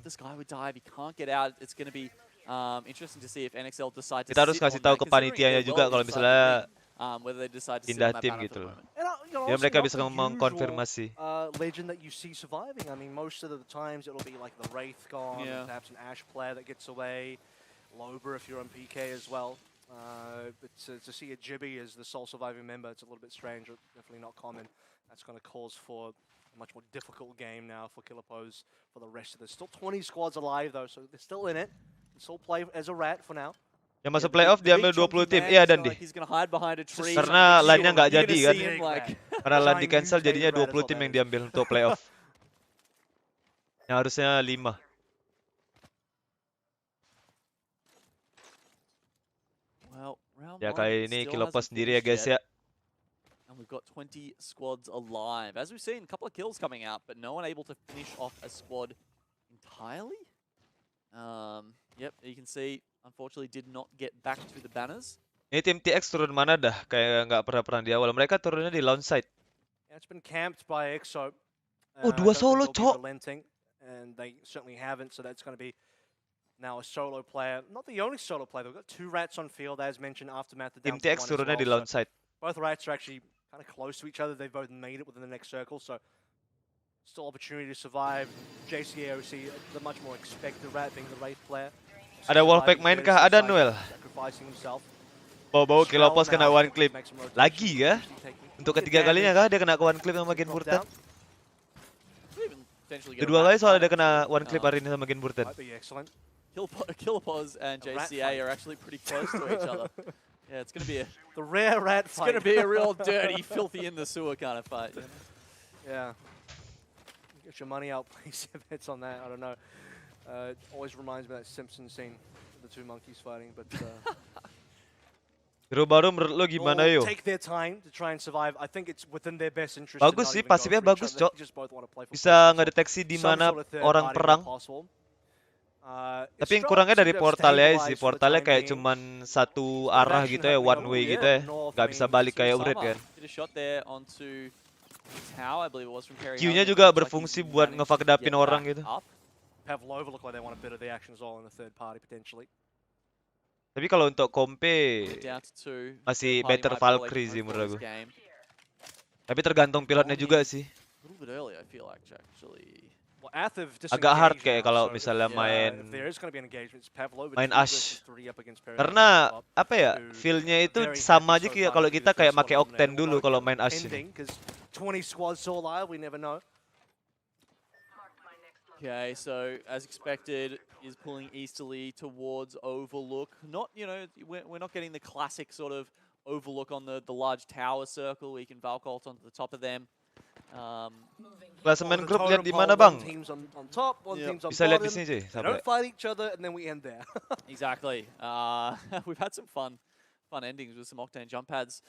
Kita harus kasih tahu ke panitianya juga kalau misalnya whether they decide to sit Pindah on that tim banner for gitu the loh. moment. And, you know, Ya honestly, mereka not bisa the usual mengkonfirmasi. legend that you see surviving. I mean, most of the times it'll be like the Wraith gone, Yeah. perhaps an Ash player that gets away, Lober if you're on PK as well. But to see a Jibby as the sole surviving member, it's a little bit strange, definitely not common. That's going to cause for a much more difficult game now for Killapose for the rest of this. Still 20 squads alive though, so they're still in it. Can still play as a rat for now. Yang Yeah, masuk the big- playoff the big diambil 20 chunky tim. man Iya is dan gonna, like, he's gonna hide behind a tree. Karena Big line-nya shield. nggak You're jadi gonna kan. see him, like, Karena line Giant di cancel mutated jadinya rat is 20 what tim that yang is. diambil untuk playoff. Yang harusnya 5. Well, round Ya one kali ini still Kilopos hasn't sendiri ya finished guys yet, ya. and we've got 20 squads alive. As we've seen, a couple of kills coming out, but no one able to finish off a squad entirely. Yep, you can see, unfortunately, did not get back to the banners. Ini tim TX turun mana dah? Kayak nggak pernah perang di awal. Mereka turunnya di launch site. Yeah, it's been camped by EXO. Oh, dua I don't think solo, they'll be Cok. relenting, and they certainly haven't, so that's going to be now a solo player. Not the only solo player. They've got 2 rats on field, as mentioned, Aftermath. Tim Down to 1 TX as turunnya well, di so launch site. both rats are actually kind of close to each other. They've both made it within the next circle, so still opportunity to survive. JCAOC, the much more expected rat, being the Wraith player. Ada Wolfpack main kah? Ada Noel. Sacrificing himself. Bawa-bawa Kilopos kena one clip. Make some rotation. Lagi kah? Taking Untuk good ketiga kalinya kah damage. dia kena one clip sama Gen Drop Burtan? down. Could even potentially get a Kedua rat kali soalnya fight. dia kena one clip hari ini sama Gen Burtan. Might be excellent. Killapos and A rat JCA fight. are actually pretty close to each other. Yeah, it's gonna be a The rare rat it's fight. gonna be a real dirty, filthy in the sewer kind of fight. You know? Yeah. Get your money out, place your bets on that. I don't know. It always reminds me of that Simpsons scene with the 2 monkeys fighting, but Hero baru menurut lo gimana they'll yo? take their time to try and survive. I think it's within their best interest. Bagus to sih, not even go pasifnya for each bagus, other. Cok. They just both want to play for Bisa placement. ngedeteksi di Some mana sort of third orang party perang. where possible. Tapi It's yang kurangnya strong dari to have portalnya stabilized sih. for the Portalnya time kayak being. cuman satu arah action gitu ya, happening one up way here gitu ya. north. Nggak I bisa mean, balik kayak Sama Ured kan. did a shot there onto Tower, I believe it was from Perry. Q-nya Howland. juga Looks like berfungsi he's buat managed to ngefakdapin get orang back gitu. up. Pavlova look like they want a bit of the action as well in the third party potentially. Tapi kalau untuk kompe Get down to 2. masih Third party better might be Valkyrie collecting sih most menurut for aku. this game. Tapi tergantung pilotnya juga sih. A little bit early, I feel like, actually. Well, Ath have Agak hard disengaged kayak now, kalau so misalnya if main there is going to be an engagement, it's Pavlova main 2 Ash. versus 3 up against Perry Karena Howland. apa ya, who feel-nya itu very sama aja happy so kayak far kalau to be kita the kayak first pakai one Octane eliminated, dulu although kalau again, main Ash ini. pending, 'cause 20 squads still alive, we never know. Okay, so as expected, is pulling easterly towards Overlook. Not, you know, we're not getting the classic sort of Overlook on the large tower circle where you can Valcolt onto the top of them. Klasemen On the grup lihat totem di mana pole, bang? one team's on top, one Yep. team's on Bisa lihat di bottom. sini sih, They sampai. don't fight each other, and then we end there. Exactly. We've had some fun endings with some Octane jump pads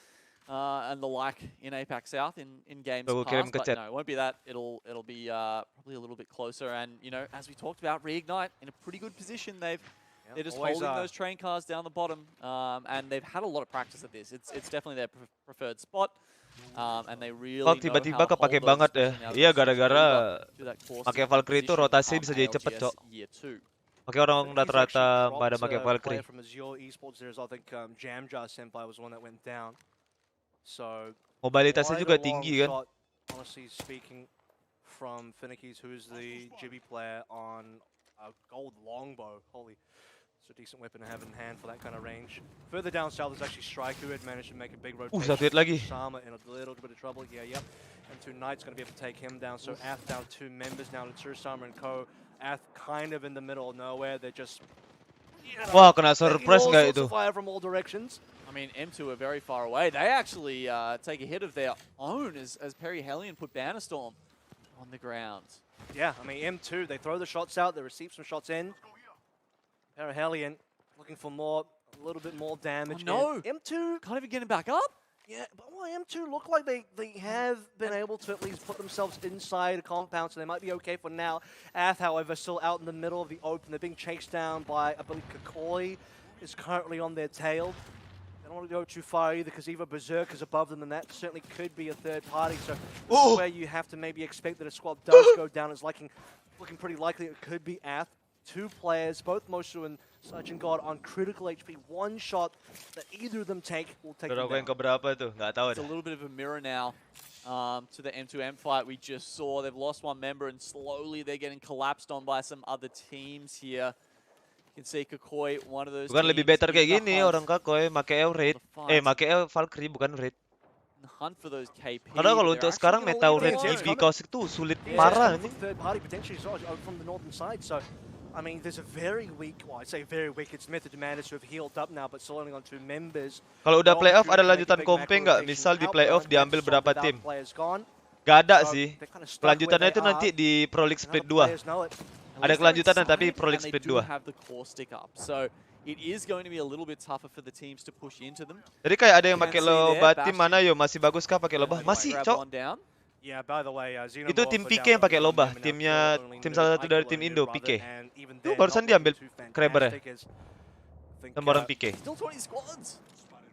and the like in APAC South in games Tunggu kirim past, ke but chat. no, it won't be that. It'll be probably a little bit closer. And you know, as we talked about, Reignite in a pretty good position. They're just always holding are. those train cars down the bottom, and they've had a lot of practice at this. It's definitely their preferred spot, and they really Kok know tiba-tiba how to kepake hold those, banget ya? especially now that Iya, they've switched gara-gara over to that course pakai of Valkyrie itu position rotasi come bisa jadi cepet, ALGS Cok. Year 2. Pakai orang He's actually rata-rata dropped pada pakai a Valkyrie. player from Azure Esports there as well. I think Jamja Senpai was the one that went down. So Mobilitasnya quite juga a long tinggi kan. shot, honestly speaking, from Finicky's, who's the Jibby player on a gold longbow. Holy, it's a decent weapon to have in hand for that kind of range. Further down south, there's actually Strike, who had managed to make a big rotation. satu hit lagi. Sama in a little bit of trouble. Yeah, yep. And 2 Knights going to be able to take him down. So Ath down 2 members now to Tsurusama and Co. Ath kind of in the middle of nowhere. They're just... you know, Wah, kena taking surprise all nggak sorts itu? of fire from all directions. I mean, M2 are very far away. They actually take a hit of their own as Perry Hellion put Bannerstorm on the ground. Yeah, I mean, M2, they throw the shots out, they receive some shots in. Parahelion looking for more, a little bit more damage. Oh, no. And M2, Can't even get him back up. yeah, but well, M2 look like they have been able to at least put themselves inside a compound, so they might be okay for now. Ath, however, still out in the middle of the open. They're being chased down by, I believe, Kakoi is currently on their tail. They don't want to go too far either, because either Berserk is above them, and that certainly could be a third party. So this is where you have to maybe expect that a squad does go down. It's looking pretty likely it could be Ath. 2 players, both Mosu and Surgeon God on critical HP. One shot that either of them take will take them Berapa yang down. keberapa tuh? Nggak tahu It's a dah. little bit of a mirror now to the M2M fight we just saw. They've lost one member and slowly they're getting collapsed on by some other teams here. You can see Kakoi, one of those Bukan lebih teams better in kayak the gini hunt, orang Kakoi make Raid. Make Valkyrie bukan Raid. in the hunt for those KP. Karena kalau but they're untuk actually sekarang gonna meta leave it Raid alone. GB Caustic tuh sulit Yeah, parah it's coming ini. from third party potentially as well, from the northern side. So, I mean, there's a very weak. Well, I say very weak. It's Method Commanders who have healed up now, but still only on 2 members. Kalau udah No playoff ada opportunity to make a lanjutan big kompe macro nggak? rotation Misal di outward. playoff That's diambil berapa without tim? players gone. Gak ada So, sih. they're kinda stuck where Kelanjutannya they itu nanti are, di Pro League and Split other 2. players know it. At Ada least they're kelanjutan tapi inside, Pro League and Split they do 2. have the core stick up. So it is going to be a little bit tougher for the teams to push into them. Jadi kayak ada yang Can pakai see there, loba tim Bastion. mana yo? Masih bagus kah pakai loba? Might Masih, grab cok. one down. Yeah, by the way, Itu tim PK yang pakai loba, timnya tim salah satu dari tim Indo PK. Itu barusan diambil Kraber ya. Sama orang PK. Still 20 squads.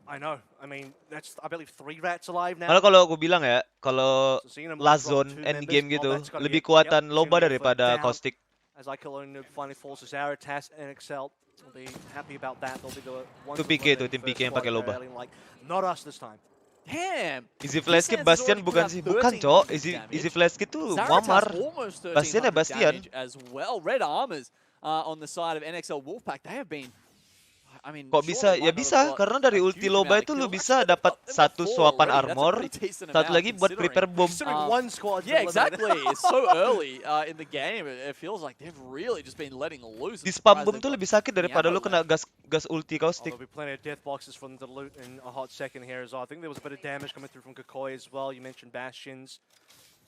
I know. I mean, that's I believe 3 rats alive now. Malah kalau aku bilang ya, kalau So Xenomorph last dropped zone 2 end members. game Oh, gitu, that's gotta lebih get- kuatan yep, loba Xenomorph daripada down. Caustic. As Noob finally falls to Zaratas and Excel. They'll be happy about that. They'll be the ones Itu who PK won tuh, in tim first PK yang squad pakai loba. early, like, not us this time. Damn. Easy flash kit Sens has Bastion already bukan put sih, up bukan 1300 cok. damage. Easy flash kit tuh Zaratas Muammar. almost Bastionnya 1300 Bastion. damage as well. Red Armors on the side of NXL Wolfpack, they have been. I mean, Kok surely bisa? might Ya not have bisa, got karena dari a ulti huge loba amount itu of lu kills. bisa Actually, dapat they've got satu 4 suapan already. That's a armor, pretty decent satu amount lagi buat considering. prepare bom. Considering one squad's Yeah, been eliminated. exactly. It's so early in the game. It feels like they've really just been letting loose. Di spam bom tuh lebih sakit daripada lu kena gas ulti Oh, Caustic. there'll be plenty of death boxes for them to loot in a hot second here as well. I think there was a bit of damage coming through from Kakoi as well. You mentioned Bastions.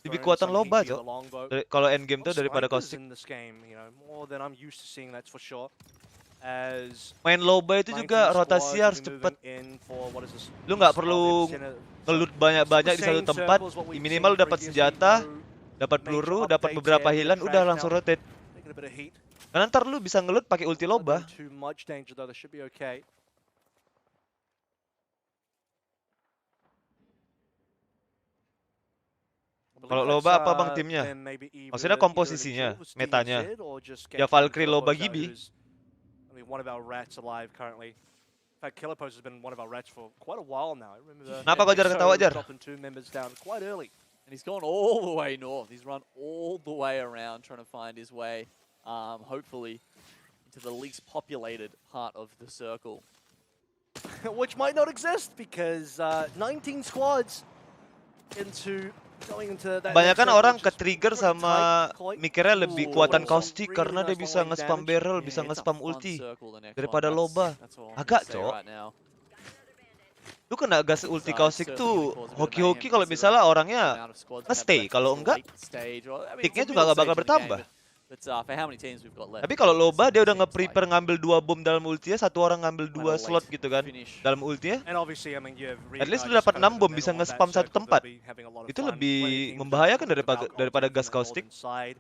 Lebih throwing kuatan some loba heat via cok. the longbow. Kalau end game tuh Lot of daripada snipers Caustic. in this game, you know, more than I'm used to seeing, that's for sure. As Main loba itu 19 juga squads rotasi will harus be cepet. moving in for what is this? Lu nggak East of perlu Epicenter. ngelut banyak-banyak di satu Same tempat. circles, what we've Minimal seen dapat previously, senjata, no dapat major peluru, dapat updates beberapa there, healan, bit of udah trash langsung now. rotate. Taking a bit of heat. Karena ntar lu bisa ngelut pakai ulti Not loba. doing too much danger though, they should be okay. Kalau loba apa bang timnya? Maksudnya komposisinya, metanya. Ya Valkyrie loba Gibi. One of our rats alive currently. In fact, Killer Post has been one of our rats for quite a while now. I remember Kenapa kau jarang ketawa, Jar? dropping 2 members down quite early. And he's gone all the way north. He's run all the way around trying to find his way, hopefully, into the least populated part of the circle. Which might not exist because 19 squads going into that. Kebanyakan next orang circle, which is ke-trigger pretty sama tight, Coy. mikirnya lebih Ooh, kuatan some Caustic really karena dia nice bisa long-range nge-spam damage. barrel, Yeah, bisa it's a nge-spam fun ulti. circle, the next daripada one. loba. That's all I'm Agak, gonna say Cok. right now. Lu kena gas ulti So, Caustic certainly tuh gonna cause a bit of hoki-hoki mayhem kalau considering misalnya the orangnya amount of squads we have nge-stay. left Kalau in the enggak, late stage. Well, I mean, ticknya it's a juga nggak middle bakal stage of the game, bertambah. But for how many teams we've got left? Tapi kalau loba dia udah Seems nge-prepare ngambil 2 bom dalam ultinya, satu orang ngambil quite 2 a slot late gitu kan finish. dalam ultinya. And obviously, I mean, you have At least Reed lu dapat kind of 6 in bom, the bisa middle of nge-spam that satu circle, tempat. they'll be having a lot of Itu fun. lebih Plenty of teams membahayakan with daripada Valkyrie daripada from gas the Caustic. northern side.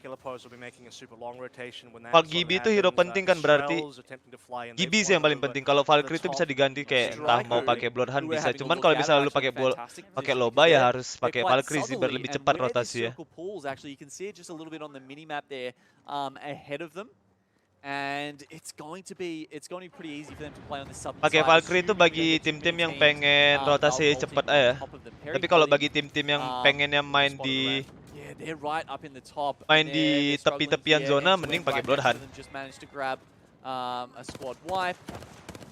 Killer Post will be making a super long rotation when that Kalau sort of Gibi itu hero happens. penting kan berarti. Shrells attempting to fly in, Gibi they've sih yang flown paling over penting. Kalau to the Valkyrie itu top. bisa diganti kayak entah mau pakai Bloodhound who are bisa. having a Cuman look kalau at misalnya are lu pakai actually fantastic pakai positioning loba ya there. harus They're pakai quite Valkyrie sih biar southerly, lebih and cepat where the rotasi ya. circle pulls, actually, you can see it just a little bit on the mini-map there ahead of them. And it's going to be pretty easy for them to play on the southern Pakai side. Valkyrie itu assuming bagi that the two tim-tim mid yang teams, pengen rotasi they'll cepet ulti aja. on top of them. Tapi kalau Perry bagi tim-tim yang um, pengennya main spotted di yeah, they're right up in the top. main and di they're struggling tepi-tepian here. zona, M2M mending right pakai next to Bloodhound. them just managed to grab a squad wipe.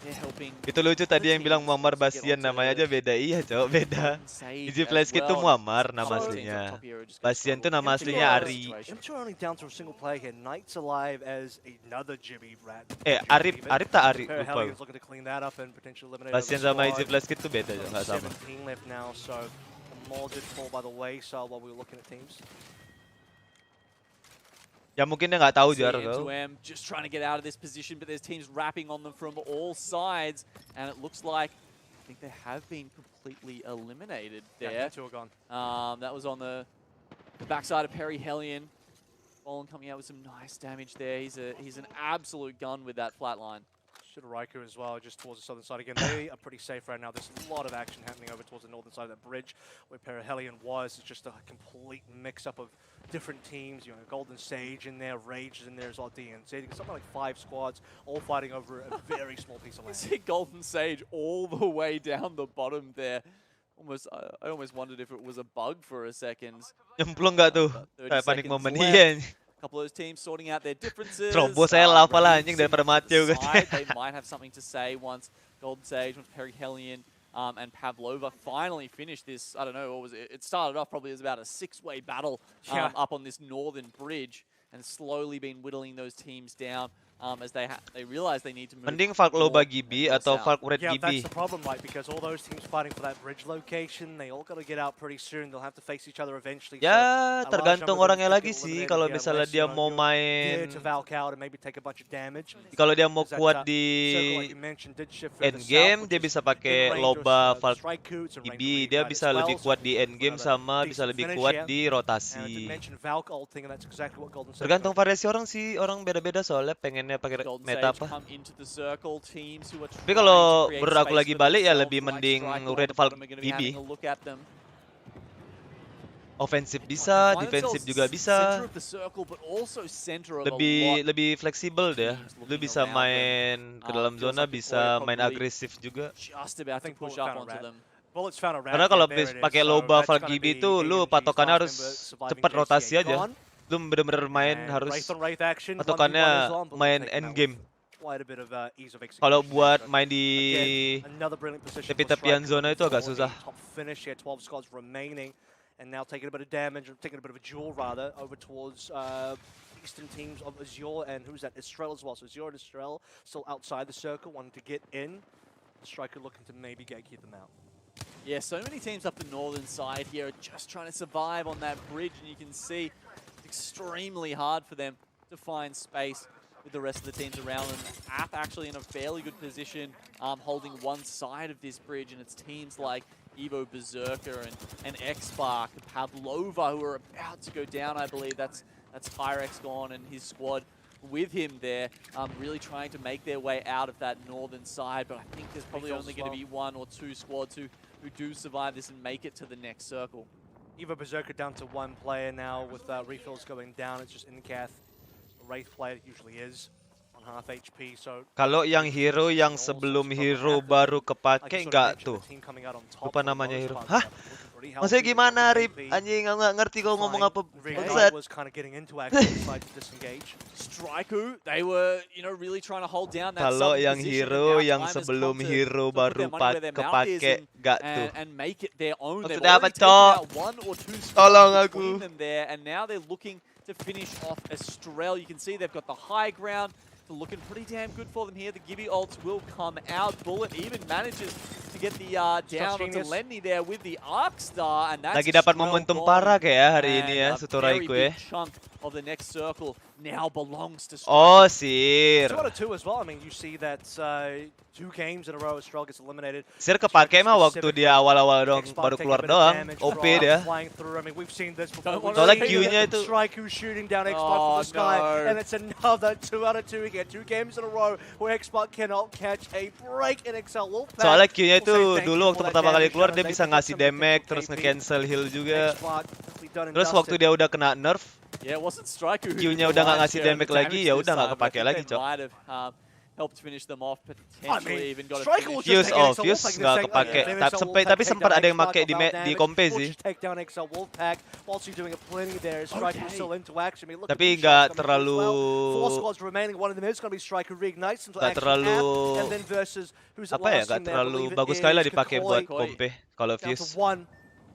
They're helping. Itu lucu tadi yang bilang Muammar Bastion, namanya aja beda. Iya cowok, beda. Easy Flash Kit tuh Muammar nama aslinya. Bastion tuh nama aslinya Ari. M2 are only down to a single player here. Knight's alive as another Jibby rat. Arif tak Ari? Pair of Lupa. Hellions looking to clean that up and potentially eliminate Bastion the sama squad. Easy Flash Kit tuh beda, nggak sama. 17 left now, so the more did fall by the wayside while we were looking at teams. Ya mungkin dia nggak tahu Jar. M2M just trying to get out of this position, but there's teams wrapping on them from all sides, and it looks like I think they have been completely eliminated Yeah, there. two are gone. That was on the backside of Perry Hellion. Bolin coming out with some nice damage there. He's an absolute gun with that flatline. Raikou as well, just towards the southern side again. They are pretty safe right now. There's a lot of action happening over towards the northern side of that bridge where Perihelion was. It's just a complete mix-up of different teams. You know, Golden Sage in there, Rage is in there as well, DNZ. You got something like 5 squads all fighting over a very small piece of land. See Golden Sage all the way down the bottom there. I almost wondered if it was a bug for a second. Nyemplung nggak tuh? About 30 Kayak panik seconds moment. left. Iya. A couple of those teams sorting out their differences. Terobos saya lava lah Rage anjing daripada sitting to Mateo the katanya. side. They might have something to say once Golden Sage, once Perihelion, and Pavlova finally finished this. I don't know, what was it? It started off probably as about a 6-way battle up on this northern bridge, and slowly been whittling those teams down as they realize they need to move. Mending Falk Loba Gibi atau south. Falk Red Yeah, Gibi. that's the problem, right? Because all those teams fighting for that bridge location, they all got to get out pretty soon. They'll have to face each other eventually. Ya, tergantung orangnya lagi sih. Kalau misalnya dia mau to main, Valk out and maybe take a bunch of damage. kalau dia mau Is that, kuat circle, di like you mentioned, did shift further end south, game, which dia is bisa in pakai range Loba of, Falk Strike-Ku, it's in range of Gibi. Dia Reignite bisa as well, lebih so kuat di end game another sama bisa decent lebih finish kuat here. di And I did rotasi. mention Valk ulting, and that's exactly what Golden Sage Tergantung does. variasi orang sih, orang beda-beda soalnya pengennya pakai Golden meta Sage apa. come into the circle, teams who are Tapi trying kalau to create menurut aku space lagi for balik ya themselves, lebih like mending Strike on Red the Falk bottom are gonna be Gibi. having a look at them. Ofensif Find bisa, themselves defensif juga Center bisa. of the circle, but also center of a lot. Lebih fleksibel deh. teams Lu looking bisa around main ke dalam feels zona, like the bisa Aryo main probably agresif juga. Just about to think push Bullet up found a onto rat. them. Bullets found a rat. Karena kalau there it is. pakai So Loba that's Falk gonna Gibi be itu lu AMG's patokannya last harus member surviving cepat JCA rotasi aja. gone. Lu bener-bener main And harus Wraith on Wraith action, 1v1 patokannya as well, but we'll main take end him out game. with quite a bit of ease of execution Kalau there, buat so main di again, another brilliant position for tepi-tepian Striker zona itu agak for a susah. top finish here, 12 squads remaining, and now taking a bit of damage, or taking a bit of a duel rather, over towards eastern teams of Azure and who's that? Estrel as well. So Azure and Estrel still outside the circle, wanting to get in. Striker looking to maybe gatekeep them out. Yeah, so many teams up the northern side here are just trying to survive on that bridge, and you can see it's extremely hard for them to find space with the rest of the teams around them. App actually in a fairly good position, holding one side of this bridge, and it's teams like Evo Berserker and X-Spark, Pavlova, who are about to go down, I believe. That's Tyrex gone and his squad with him there, really trying to make their way out of that northern side. But I think there's probably only going to be 1 or 2 squads who do survive this and make it to the next circle. Evo Berserker down to 1 player now with refills going down. It's just Incath, a Wraith player it usually is, on half HP. So Kalau yang hero yang sebelum hero baru kepake nggak tuh? Lupa namanya hero. Hah? Maksudnya gimana, Rip? Anjing, aku nggak ngerti kau ngomong apa. Bangsat. was kind of getting into action, decided to disengage. Striker, they were, really trying to hold down that Kalau southern yang position, and hero now yang time has sebelum come to hero put baru their money where their mouth is kepake nggak tuh? and make it their own. They've Maksudnya apa, already taken Cok? out 1 or 2 Tolong spots aku. between them there, and now they're looking to finish off Estrel. You can see they've got the high ground. It's looking pretty damn good for them here. The Gibby ults will come out. Bullet even manages to get the down onto Lenny there with the Arc Star, and that's Lagi dapat Estrel momentum gone. parah kayak hari ini ya, And a very Sutoraiku ya. big chunk of the next circle now belongs to Striker. Oh, Sir. 2 out of 2 as well. I mean, you see that 2 games in a row, Estrel gets eliminated. Sir kepake mah waktu dia awal-awal dong, baru keluar doang. OP dia. Flying through. I mean, we've seen this before. Don't wanna Soalnya repeat it. Q-nya itu Striker shooting down Xbox Oh, from the sky, no. and it's another 2 out of 2 again. 2 games in a row where Xbox cannot catch a break in Excel Wolfpack. Soalnya Q-nya itu We'll say thank dulu you waktu for that pertama kali damage, keluar and dia they bisa can get ngasih some damage different terus KP. nge-cancel heal juga. Xbox quickly done and Terus waktu dusted. dia udah kena nerf, Yeah, it wasn't Striker who Q-nya did the udah nggak lion's ngasih share of the damage lagi, ya this udah nggak time, but I kepake think lagi, they Cok. might have helped finish them off I potentially, mean, even got a Striker finish. was just Fuse taking off, XL Fuse Wolfpack and nggak saying, kepake. okay, then XL Wolfpack Tapi take sempat down ada yang Xbox make di without di damage. kompe We'll sih. just take down XL Wolfpack whilst you're doing a plenty there. Striker Okay. still into action. I mean, look at Tapi these nggak shots coming through as terlalu- well. 4 squads remaining. One of them is going to be Striker reignites into Nggak action terlalu app, and then versus who's the apa ya, last nggak team there? I terlalu believe it bagus sekali lah is dipakai Kakoi. buat Kakoi. kompe kalau Down to Fuse. 1.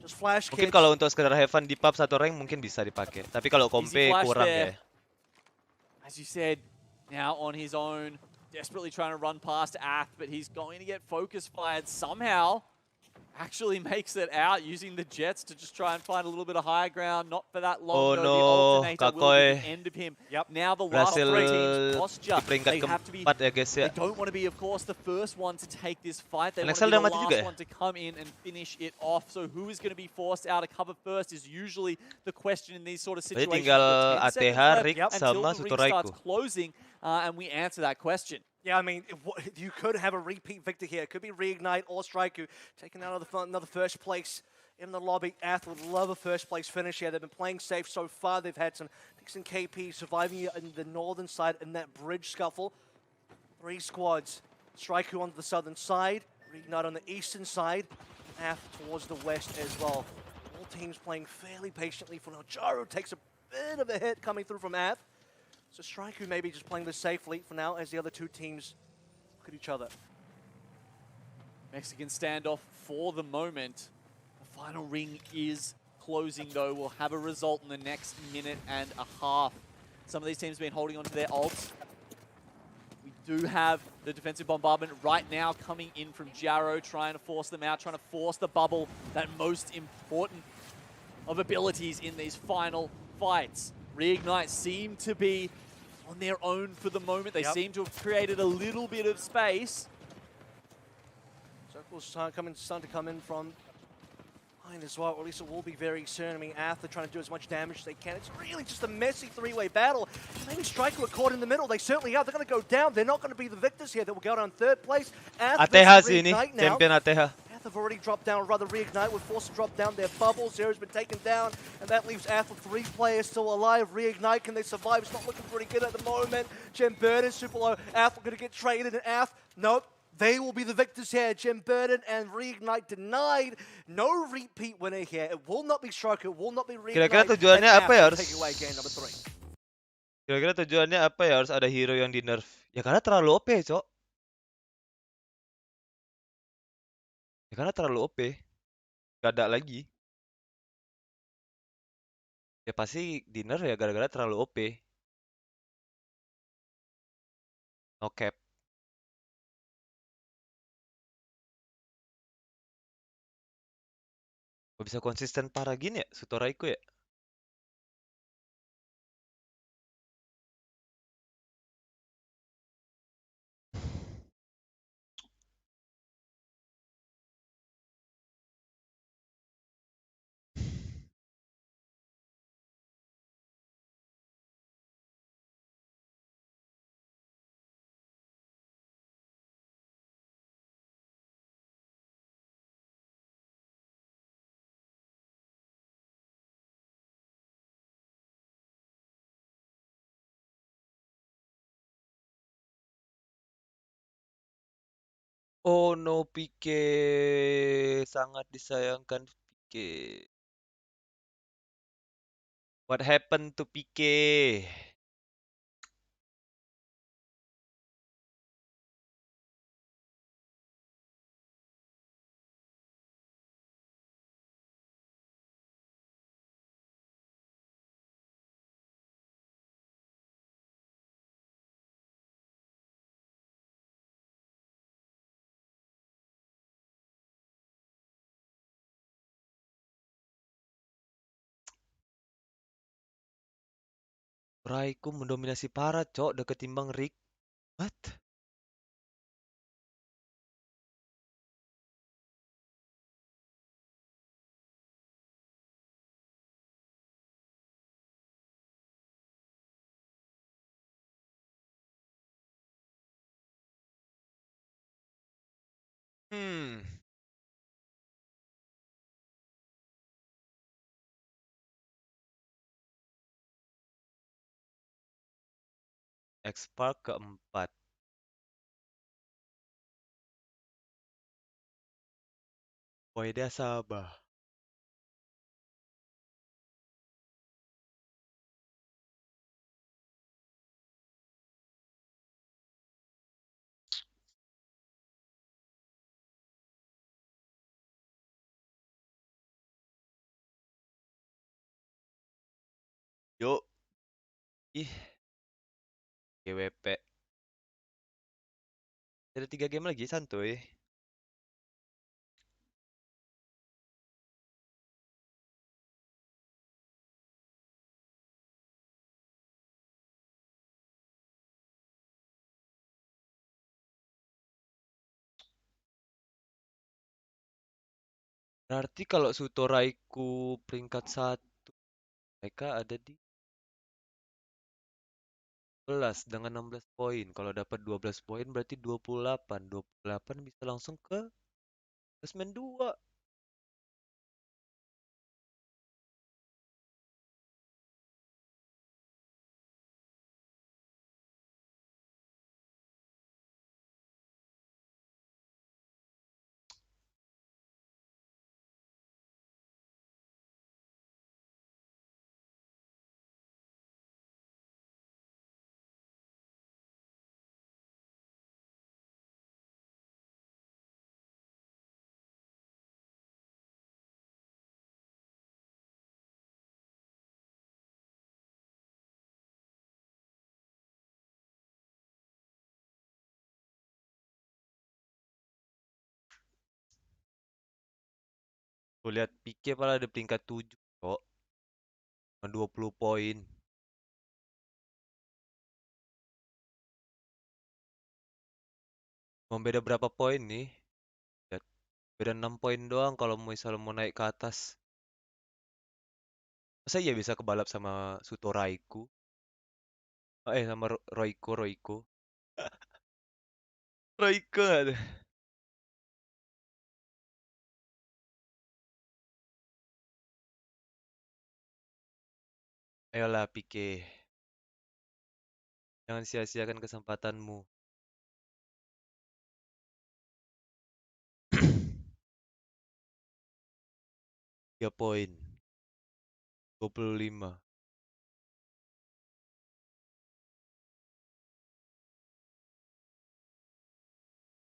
Just flash Mungkin kids. kalau untuk sekedar have fun di pub satu rank mungkin bisa dipakai. Tapi kalau kompe flash kurang there. ya. As you said, now on his own, desperately trying to run past Ath, but he's going to get focus fired somehow. Actually makes it out using the jets to just try and find a little bit of higher ground. Not for that long Oh though. no, The alternator will be the Kakoi end of him. Yep. Now the last Berhasil 3 teams posture. di peringkat They have to be. keempat ya guys ya. They don't want to be, of course, the first one to take this fight. They want NXL to be udah the mati last juga ya? one to come in and finish it off. So who is going to be forced out of cover first is usually the question in these sort of Jadi situations. tinggal With 10 seconds ATH, left Rick until sama the ring Sutoraiku. starts closing, and we answer that question. Yeah, I mean, you could have a repeat victor here. It could be Reignite or Straiku taking out another first place in the lobby. Ath would love a first place finish here. They've been playing safe so far. They've had some decent KP surviving in the northern side in that bridge scuffle. 3 squads. Straiku on the southern side, Reignite on the eastern side, Ath towards the west as well. All teams playing fairly patiently for now. Jaro takes a bit of a hit coming through from Ath. So Straiku maybe just playing this safely for now as the other two teams look at each other. Mexican standoff for the moment. The final ring is closing though. We'll have a result in the next minute and a half. Some of these teams have been holding on to their ults. We do have the defensive bombardment right now coming in from Jaro, trying to force them out, trying to force the bubble, that most important of abilities in these final fights. Reignite seem to be on their own for the moment. They seem to have created a little bit of space. Circles starting to come in from behind as well, or at least it will be very soon. I mean, Ath are trying to do as much damage as they can. It's really just a messy three-way battle. Maybe Striker are caught in the middle. They certainly are. They're going to go down. They're not going to be the victors here. They will go down third place. Ath ATH versus sih ini, Reignite now. champion ATH. Ath have already dropped down, or rather Reignite were forced to drop down their bubble. Zero's been taken down, and that leaves Ath with 3 players still alive. Reignite, can they survive? It's not looking pretty good at the moment. Gem Burden, super low. Ath are going to get traded, and Ath, nope. They will be the victors here. Gem Burden and Reignite denied. No repeat winner here. It will not be Striker. It will not be Reignite. Kira-kira tujuannya apa ya, harus? Take away game number 3. Kira-kira tujuannya apa ya harus ada hero yang di nerf? Ya karena terlalu OP, Cok. Ya karena terlalu OP. Gak ada lagi. Ya pasti di nerf ya gara-gara terlalu OP. No cap. Kok bisa konsisten parah gini ya, Sutoraiku ya? Oh no, Pique. Sangat disayangkan Pique. What happened to Pique? Raiku mendominasi parah, Cok, udah ketimbang Rick. What? Hmm. X-Park keempat. Poeda Sabah. Yuk. Ih, GWP. Ada 3 game lagi, santuy. Berarti kalau Sutoraiku peringkat 1, mereka ada di 11 dengan 16 poin. Kalau dapat 12 poin berarti 28. 28 bisa langsung ke klasmen 2. Gue lihat Pique malah ada peringkat 7 kok. 20 poin. Mau beda berapa poin nih? Lihat, beda 6 poin doang kalau misalnya mau naik ke atas. Masa iya bisa kebalap sama Sutoraiku? Sama Royko. Royko nggak tuh? Ayolah Pique. Jangan sia-siakan kesempatanmu. 3 poin. 25.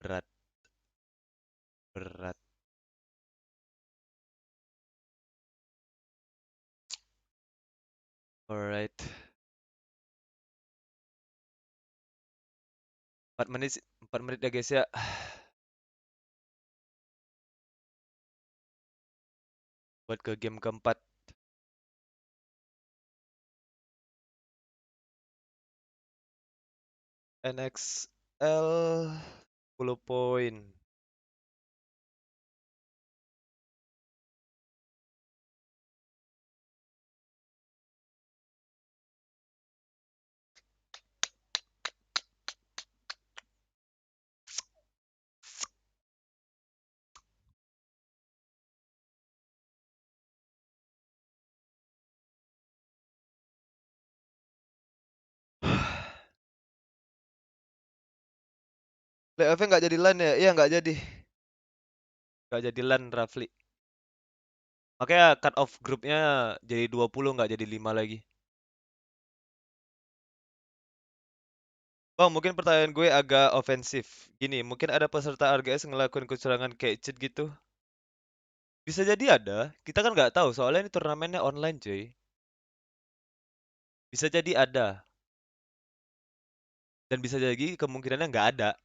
Berat. Berat. Alright. 4 menit, 4 menit ya guys ya. Buat ke game keempat. NXL 10 poin. Playoff-nya nggak jadi LAN ya? Iya nggak jadi. Nggak jadi LAN Rafli. Makanya cut off grupnya jadi 20 nggak jadi 5 lagi. Bang, mungkin pertanyaan gue agak ofensif. Gini, mungkin ada peserta ALGS ngelakuin kecurangan kayak cheat gitu. Bisa jadi ada. Kita kan nggak tahu soalnya ini turnamennya online cuy. Bisa jadi ada. Dan bisa jadi kemungkinannya nggak ada.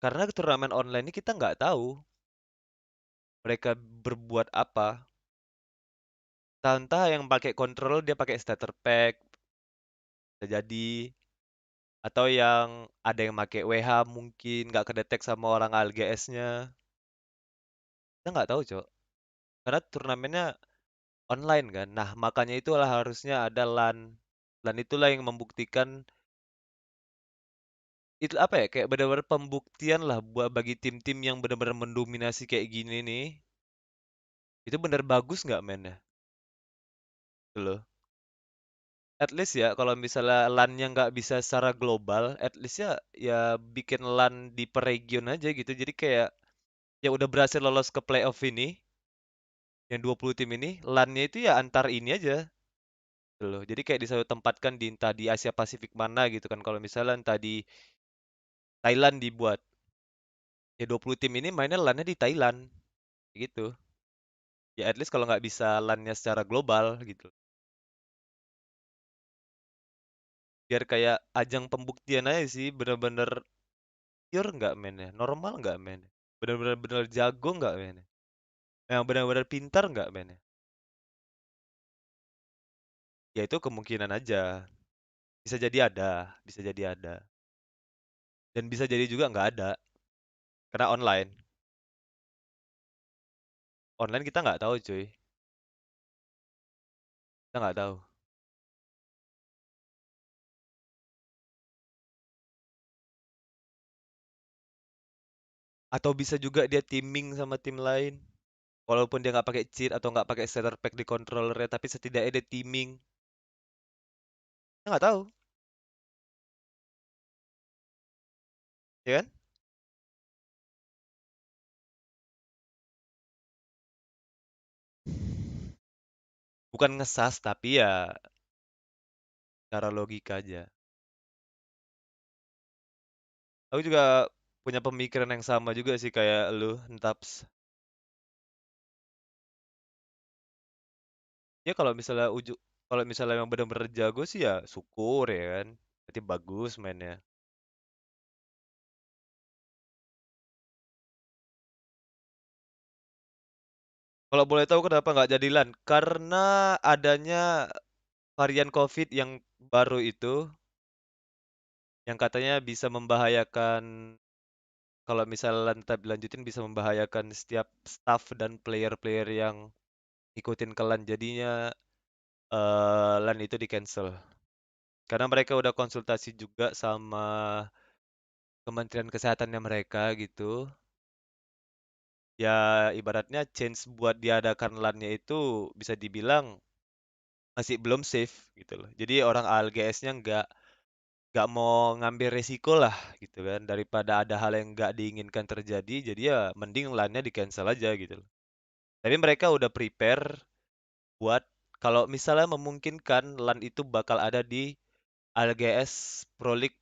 Karena turnamen online ini kita nggak tahu mereka berbuat apa. Entah yang pakai control dia pakai starter pack, bisa jadi. Atau yang ada yang pakai WH mungkin nggak kedetek sama orang ALGS-nya. Kita nggak tahu, Cok. Karena turnamennya online kan. Nah, makanya itulah harusnya ada LAN. LAN itulah yang membuktikan itu apa ya? Kayak benar-benar pembuktian lah buat bagi tim-tim yang benar-benar mendominasi kayak gini nih. Itu benar bagus nggak mainnya? Gitu loh. At least ya kalau misalnya LAN-nya nggak bisa secara global, at least ya bikin LAN di per region aja gitu. Jadi kayak yang udah berhasil lolos ke playoff ini, yang 20 tim ini, LAN-nya itu ya antar ini aja. Gitu loh. Jadi kayak disatu tempatkan di entah di Asia Pasifik mana gitu kan. Kalau misalnya entah di Thailand dibuat. Ya 20 tim ini mainnya LAN-nya di Thailand. Gitu. Ya at least kalau nggak bisa LAN-nya secara global gitu. Biar kayak ajang pembuktian aja sih, bener-bener pure nggak mainnya, normal nggak mainnya, bener-bener bener jago nggak mainnya, yang benar-benar pintar nggak mainnya. Ya itu kemungkinan aja. Bisa jadi ada, bisa jadi ada. Dan bisa jadi juga nggak ada, karena online. Online kita nggak tahu cuy, kita nggak tahu. Atau bisa juga dia teaming sama tim lain. Walaupun dia nggak pakai cheat atau nggak pakai starter pack di controllernya, tapi setidaknya dia teaming. Kita nggak tahu, ya kan? Bukan ngesas, tapi ya cara logika aja. Aku juga punya pemikiran yang sama juga sih kayak lu, Ntaps. Ya kalau misalnya yang benar-benar jago sih ya syukur ya kan. Berarti bagus mainnya. Kalau boleh tahu kenapa nggak jadi LAN? Karena adanya varian COVID yang baru itu, yang katanya bisa membahayakan, kalau misalnya LAN tetap dilanjutin bisa membahayakan setiap staff dan player-player yang ikutin ke LAN. Jadinya LAN itu di cancel. Karena mereka udah konsultasi juga sama Kementerian Kesehatannya mereka gitu. Ya ibaratnya chance buat diadakan LAN-nya itu bisa dibilang masih belum safe gitu loh. Jadi orang ALGS-nya nggak mau ngambil resiko lah gitu kan, daripada ada hal yang nggak diinginkan terjadi, jadi ya mending LAN-nya di cancel aja gitu loh. Tapi mereka udah prepare buat kalau misalnya memungkinkan LAN itu bakal ada di ALGS Pro League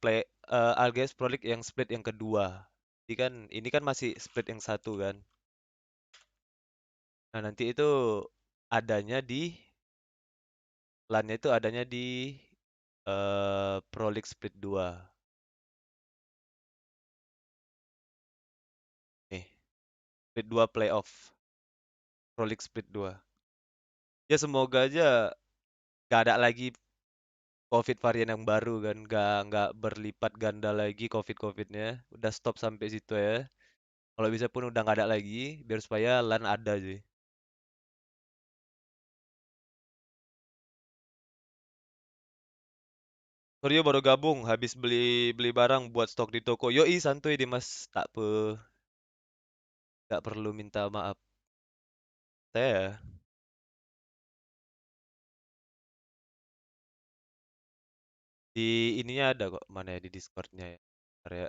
ALGS Pro League yang split yang kedua. Jadi kan ini kan masih split yang satu kan. Nah, nanti itu adanya di LAN-nya itu adanya di Pro League Split 2. Nih, Split 2 playoff. Pro League Split 2. Ya semoga aja gak ada lagi COVID varian yang baru kan. Nggak berlipat ganda lagi COVID-COVID-nya. Udah stop sampai situ ya. Kalau bisa pun udah nggak ada lagi. Biar supaya LAN ada sih. Aryo baru gabung, habis beli beli barang buat stok di toko. Yoi, santuy Dimas, tak perlu minta maaf. Saya di ininya ada kok, mana ya di Discordnya ya. Bentar ya.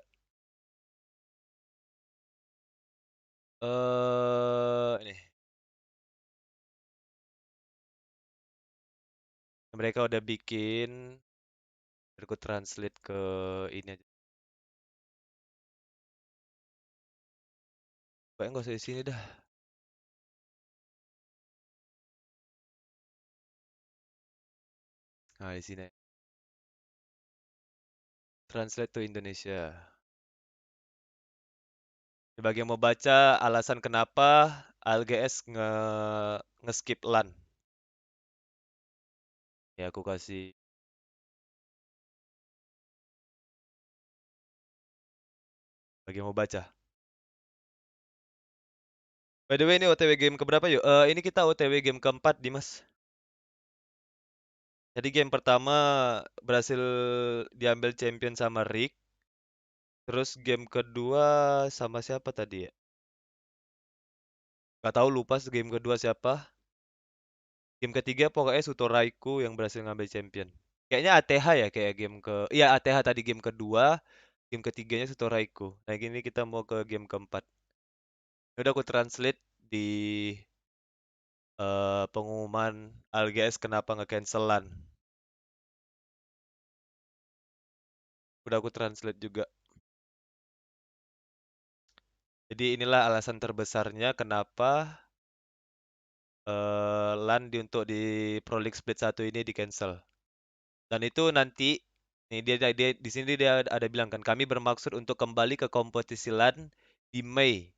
Ini mereka udah bikin, aku translate ke ini aja. Pokoknya nggak usah di sini dah. Nah, di sini. Translate to Indonesia. Bagi yang mau baca alasan kenapa ALGS nge-skip LAN. Ya, aku kasih. Bagi yang mau baca. By the way, ini OTW game keberapa yuk? Ini kita OTW game keempat, Dimas. Jadi game pertama berhasil diambil champion sama Rick. Terus game kedua sama siapa tadi ya? Gak tahu, lupa game kedua siapa. Game ketiga pokoknya Sutoraiku yang berhasil ngambil champion. Kayaknya ATH ya kayak game ke... Iya ATH tadi game kedua. Game ketiganya Sutoraiku. Nah gini kita mau ke game keempat. Udah aku translate di pengumuman ALGS kenapa nge-cancelan. Udah aku translate juga. Jadi inilah alasan terbesarnya kenapa LAN untuk di Pro League Split 1 ini di cancel. Dan itu nanti nih dia di sini dia ada bilang kan kami bermaksud untuk kembali ke kompetisi LAN di Mei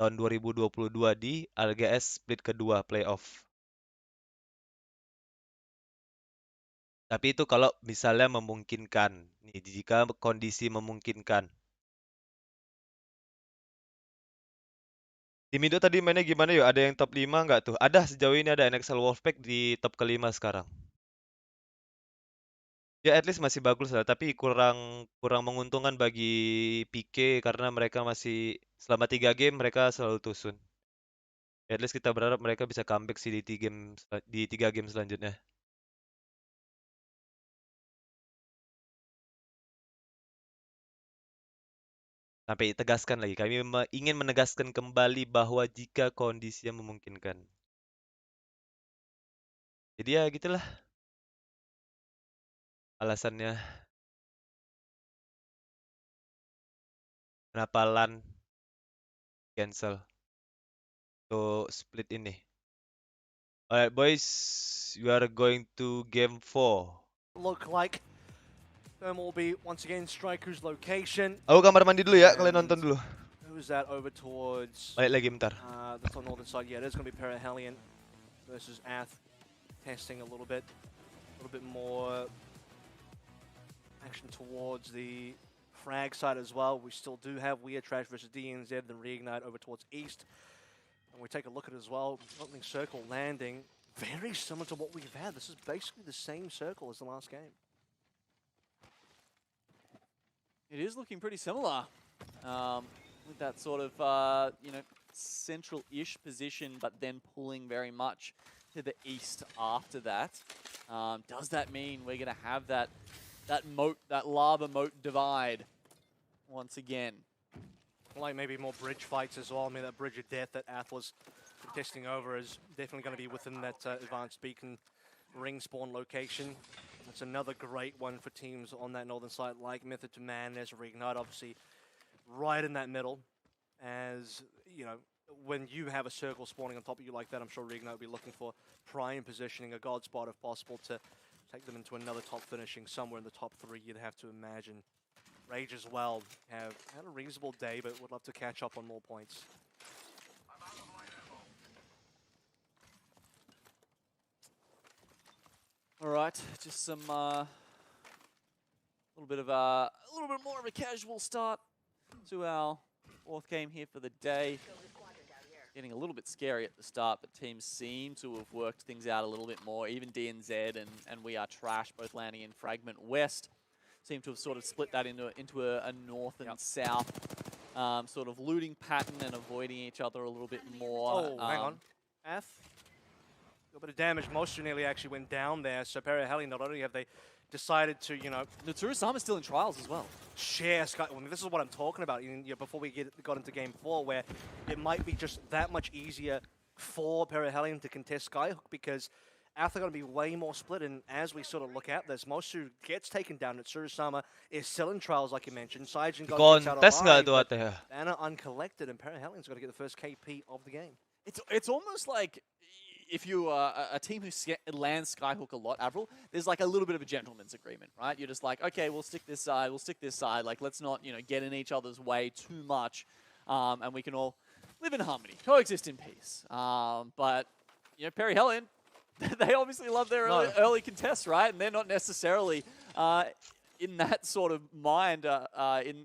tahun 2022 di ALGS Split kedua playoff. Tapi itu kalau misalnya memungkinkan. Nih jika kondisi memungkinkan. Tim Indo tadi mainnya gimana yuk? Ada yang top 5 nggak tuh? Ada, sejauh ini ada NXL Wolfpack di top kelima sekarang. Ya at least masih bagus lah, tapi kurang kurang menguntungkan bagi PK karena mereka masih selama 3 game mereka selalu tusun. At least kita berharap mereka bisa comeback sih di 3 game selanjutnya. Sampai tegaskan lagi, kami ingin menegaskan kembali bahwa jika kondisi yang memungkinkan. Jadi ya gitulah alasannya kenapa LAN cancel untuk split ini. Alright boys, we are going to game 4. Look like Thermal will be once again Striker's location. Aku kamar mandi dulu ya, kalian nonton dulu. Who's that over towards Balik lagi bentar. the northern side? Yeah, there's going to be Perihelion versus Ath, testing a little bit more action towards the frag side as well. We still do have Weird Trash versus DNZ, then Reignite over towards East. And we take a look at it as well, opening circle landing, very similar to what we've had. This is basically the same circle as the last game. It is looking pretty similar with that sort of, you know, central-ish position, but then pulling very much to the east after that. Does that mean we're going to have that moat, that lava moat divide once again? Like maybe more bridge fights as well. I mean, that bridge of death that Ath was contesting over is definitely going to be within that advanced beacon ring spawn location. It's another great one for teams on that northern side, like Method to Man. There's Reignite, obviously, right in that middle. As, you know, when you have a circle spawning on top of you like that, I'm sure Reignite will be looking for prime positioning, a god spot if possible, to take them into another top finishing somewhere in the top 3, you'd have to imagine. Rage as well have had a reasonable day, but would love to catch up on more points. All right, just some a little bit more of a casual start to our 4th game here for the day. Getting a little bit scary at the start, but teams seem to have worked things out a little bit more. Even DNZ and We Are Trash, both landing in Fragment West, seem to have sort of split that into a north and south sort of looting pattern and avoiding each other a little bit more. Oh, hang on. Ath, a bit of damage. Most nearly actually went down there. So Perihelion, not only have they decided to, you know, Tsurusama's still in trials as well. Share Sky. I mean, this is what I'm talking about. Before we got into game 4, where it might be just that much easier for Perihelion to contest Skyhook because Ath are going to be way more split. And as we sort of look at this, Mosu gets taken down. Tsurusama is still in trials, like you mentioned. Saijin got gets out alive, but Banner uncollected, and Perihelion's got to get the first KP of the game. It's almost like if you are a team who lands Skyhook a lot, Avril, there's like a little bit of a gentleman's agreement, right? You're just like, okay, we'll stick this side, like let's not, you know, get in each other's way too much, and we can all live in harmony, coexist in peace. But, you know, Perihelion, they obviously love their early contests, right? And they're not necessarily in that sort of mind,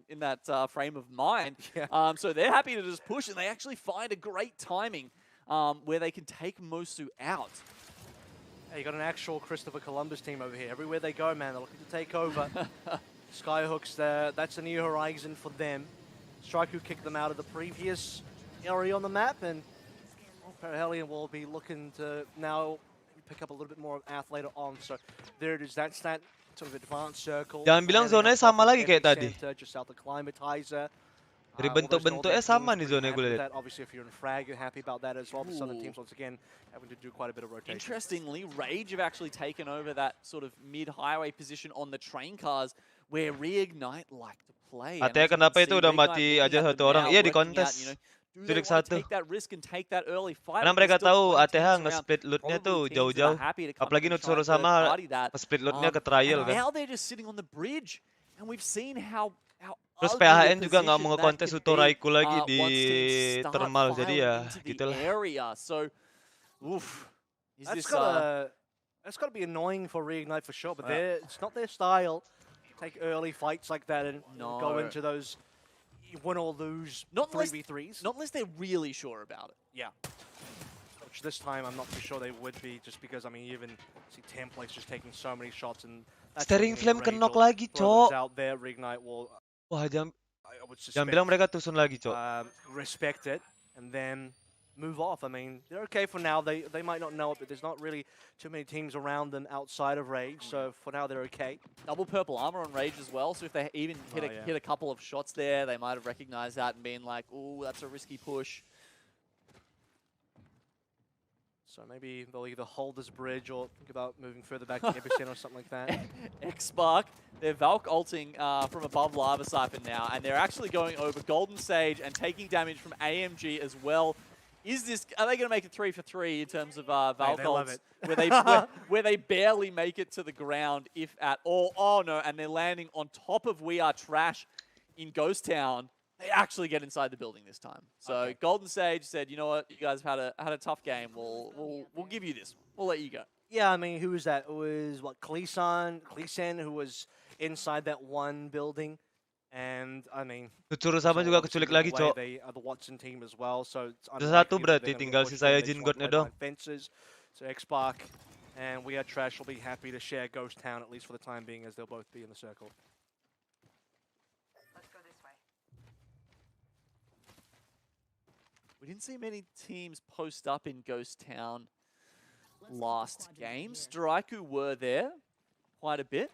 in that frame of mind. Yeah. So they're happy to just push, and they actually find a great timing where they can take Mosu out. Hey, you got an actual Christopher Columbus team over here. Everywhere they go, man, they're looking to take over. Skyhook's there. That's a new horizon for them. Striku kicked them out of the previous area on the map, and Perihelion will be looking to now pick up a little bit more of Ath later on. So there it is. That's that sort of advanced circle. Jangan bilang zonanya sama lagi kayak tadi. Just out the climatizer. Dari bentuk-bentuknya sama nih zona gue lihat. Obviously, if you're in frag, you're happy about that as well. The southern teams, once again, having to do quite a bit of rotation. Interestingly, Rage have actually taken over that sort of mid-highway position on the train cars where Reignite like to play. Artinya kenapa itu udah mati aja satu orang? Iya di kontes. Sudik satu. Karena mereka tahu ATH nge-split lootnya tuh jauh-jauh. Apalagi Tsurusama nge-split lootnya ke trial kan. Now they're just sitting on the bridge, and we've seen how Terus PHN juga nggak mau nge-kontes Utoraiku lagi di thermal, jadi ya gitulah. So, that's got to be annoying for Reignite for sure, but it's not their style. Take early fights like that and go into those win or lose 3v3s. Not unless they're really sure about it. Yeah. Which this time I'm not too sure they would be, just because, I mean, you even see Template's just taking so many shots and... Staring Flame knock lagi, cok. Out there, Reignite will... Wah, jam would Jangan suspect bilang mereka tusun lagi, Cok. respect it and then move off. I mean, they're okay for now. They might not know it, but there's not really too many teams around them outside of Rage. So for now, they're okay. Double purple armor on Rage as well, so if they even hit a couple of shots there, they might have recognized that and been like, ooh, that's a risky push. So maybe they'll either hold this bridge or think about moving further back to Epicenter or something like that. X-Spark, they're Valk ulting from above Lava Siphon now, and they're actually going over Golden Sage and taking damage from AMG as well. Are they going to make it 3 for 3 in terms of Valk ults? Where they barely make it to the ground, if at all. Oh no, and they're landing on top of We Are Trash in Ghost Town. They actually get inside the building this time. So Golden Sage said, you know what, you guys have had a tough game. We'll give you this. We'll let you go. Yeah, I mean, who was that? It was, what, Kleesan, who was inside that one building. And, I mean... Kecuru sama juga keculik lagi, Cok. They are the Watson team as well, so it's Ada satu unlikely that berarti they're gonna tinggal push si saya in. They Jin just wanna Godnya play dong. by fences. So X-Spark and We Are Trash will be happy to share Ghost Town, at least for the time being, as they'll both be in the circle. We didn't see many teams post up in Ghost Town last game. Straiku were there quite a bit.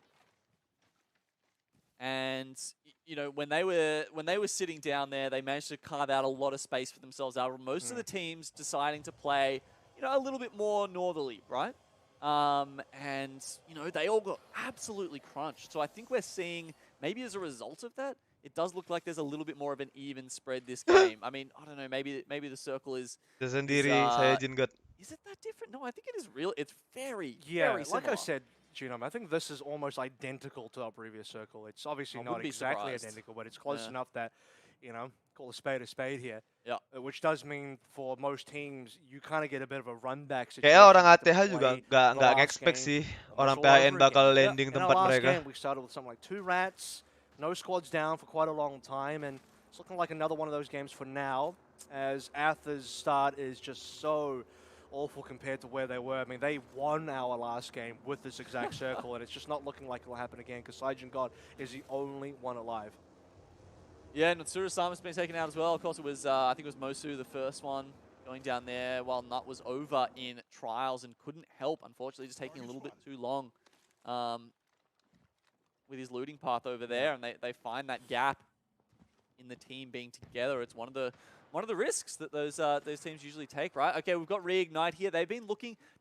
And you know, when they were sitting down there, they managed to carve out a lot of space for themselves out of most of the teams deciding to play, you know, a little bit more northerly, right? And you know, they all got absolutely crunched. So I think we're seeing, maybe as a result of that, it does look like there's a little bit more of an even spread this game. I mean, I don't know, maybe the circle is Sendiri, saya Jin God. Is it that different? No, I think it is real. It's very Yeah, similar. like I said, Genome, I think this is almost identical to our previous circle. It's obviously not exactly identical, but it's close enough that, you know, call a spade here. Yeah. Which does mean for most teams, you kind of get a bit of a run back Kayak situation. orang ATH juga nggak expect sih orang PHN bakal landing In our tempat last mereka. game, we started with something like 2 rats, no squads down for quite a long time, and it's looking like another one of those games for now, as Atha's start is just so awful compared to where they were. I mean, they won our last game with this exact circle, and it's just not looking like it'll happen again, because Saijin God is the only one alive. Yeah, Natsuru Sama's been taken out as well. Of course, it was I think it was Mosu, the first one, going down there while Nut was over in trials and couldn't help, unfortunately, just taking a little bit too long with his looting path over there, and they find that gap in the team being together. It's one of the risks that those teams usually take, right? Okay, we've got Reignite here. They've been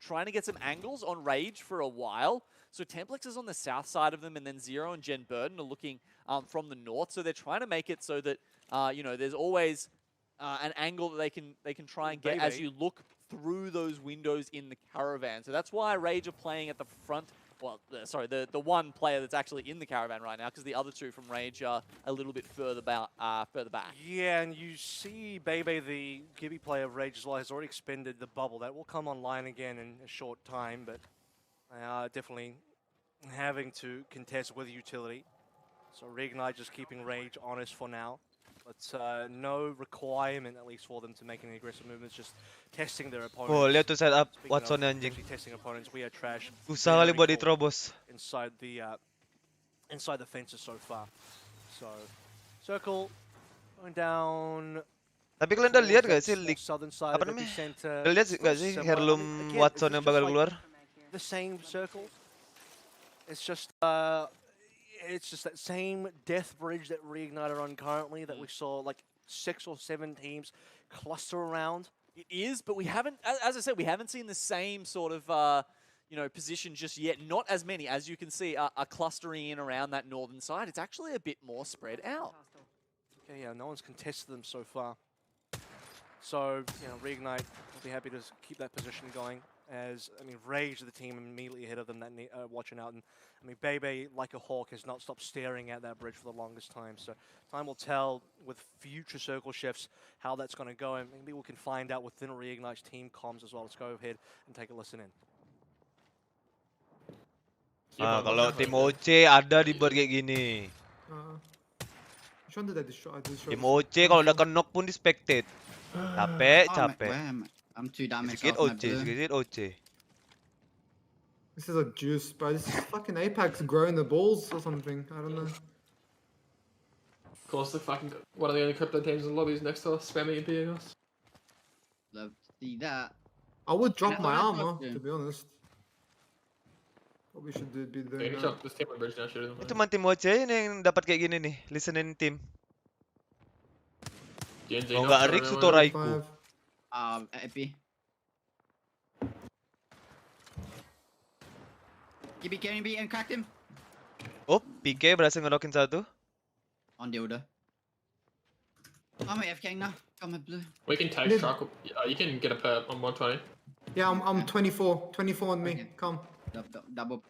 trying to get some angles on Rage for a while. So Templex is on the south side of them, and then Zero and Jen Burden are looking from the north. So they're trying to make it so that you know, there's always an angle that they can try and get as you look through those windows in the caravan. So that's why Rage are playing at the front. Well, sorry, the one player that's actually in the caravan right now, because the other two from Rage are a little bit further back. Yeah, and you see Bebe, the Gibby player of Rage as well, has already expended the bubble. That will come online again in a short time, but they are definitely having to contest with utility. So Reignite just keeping Rage honest for now. But no requirement, at least, for them to make any aggressive movements, just testing their opponents. Oh, lihat tuh setup Speaking Watson of anjing. actually testing opponents, We Are Trash. Usaha kali very buat cool diterobos. inside the fences so far. So circle going down. Tapi kalian udah lihat gak sih Southern side apa of namanya? epicenter. Udah lihat gak sih heirloom Watson yang bakal keluar? The same circle. It's just that same death bridge that Reignite are on currently that we saw like 6 or 7 teams cluster around. It is, but we haven't, as I said, we haven't seen the same sort of you know, position just yet. Not as many, as you can see, are clustering in around that northern side. It's actually a bit more spread out. Okay, yeah, no one's contested them so far. So, you know, Reignite will be happy to keep that position going. As, I mean, Rage, the team immediately ahead of them, that watching out. And, I mean, Bebe, like a hawk, has not stopped staring at that bridge for the longest time. So, time will tell with future circle shifts how that's going to go. And maybe we can find out within Reignite's team comms as well. Let's go ahead and take a listen in. Ah, kalau tim OC ada di board kayak gini. Which one did I destroy? Tim OC kalau udah knock pun di spectate. Capek. I'm 2 damage Sedikit off my OC, blue. sedikit OC. This is a juice, bro. This is fucking Apex growing the balls or something. I don't know. Of course, the fucking one of the only crypto teams in the lobby is next to us, spamming and beating us. Love to see that. I would drop Now, my what I armor, thought, to be honest. Probably should be Yeah, doing he that. shot this team on bridge now, shooting them. Itu man Team Moche, yun yung dapat kayak gini nih. Listening team. DNZ Kalau knocked nggak out Rick, everyone. Sutoraiku. 5. Epi. Can be and cracked him. Oh, PK berhasil ngelokin satu. On dia udah. May FK na. Come blue. We can take Mid. truck. You can get a perp on 120. Yeah, I'm 24. 24 on me. Okay. Come. Double.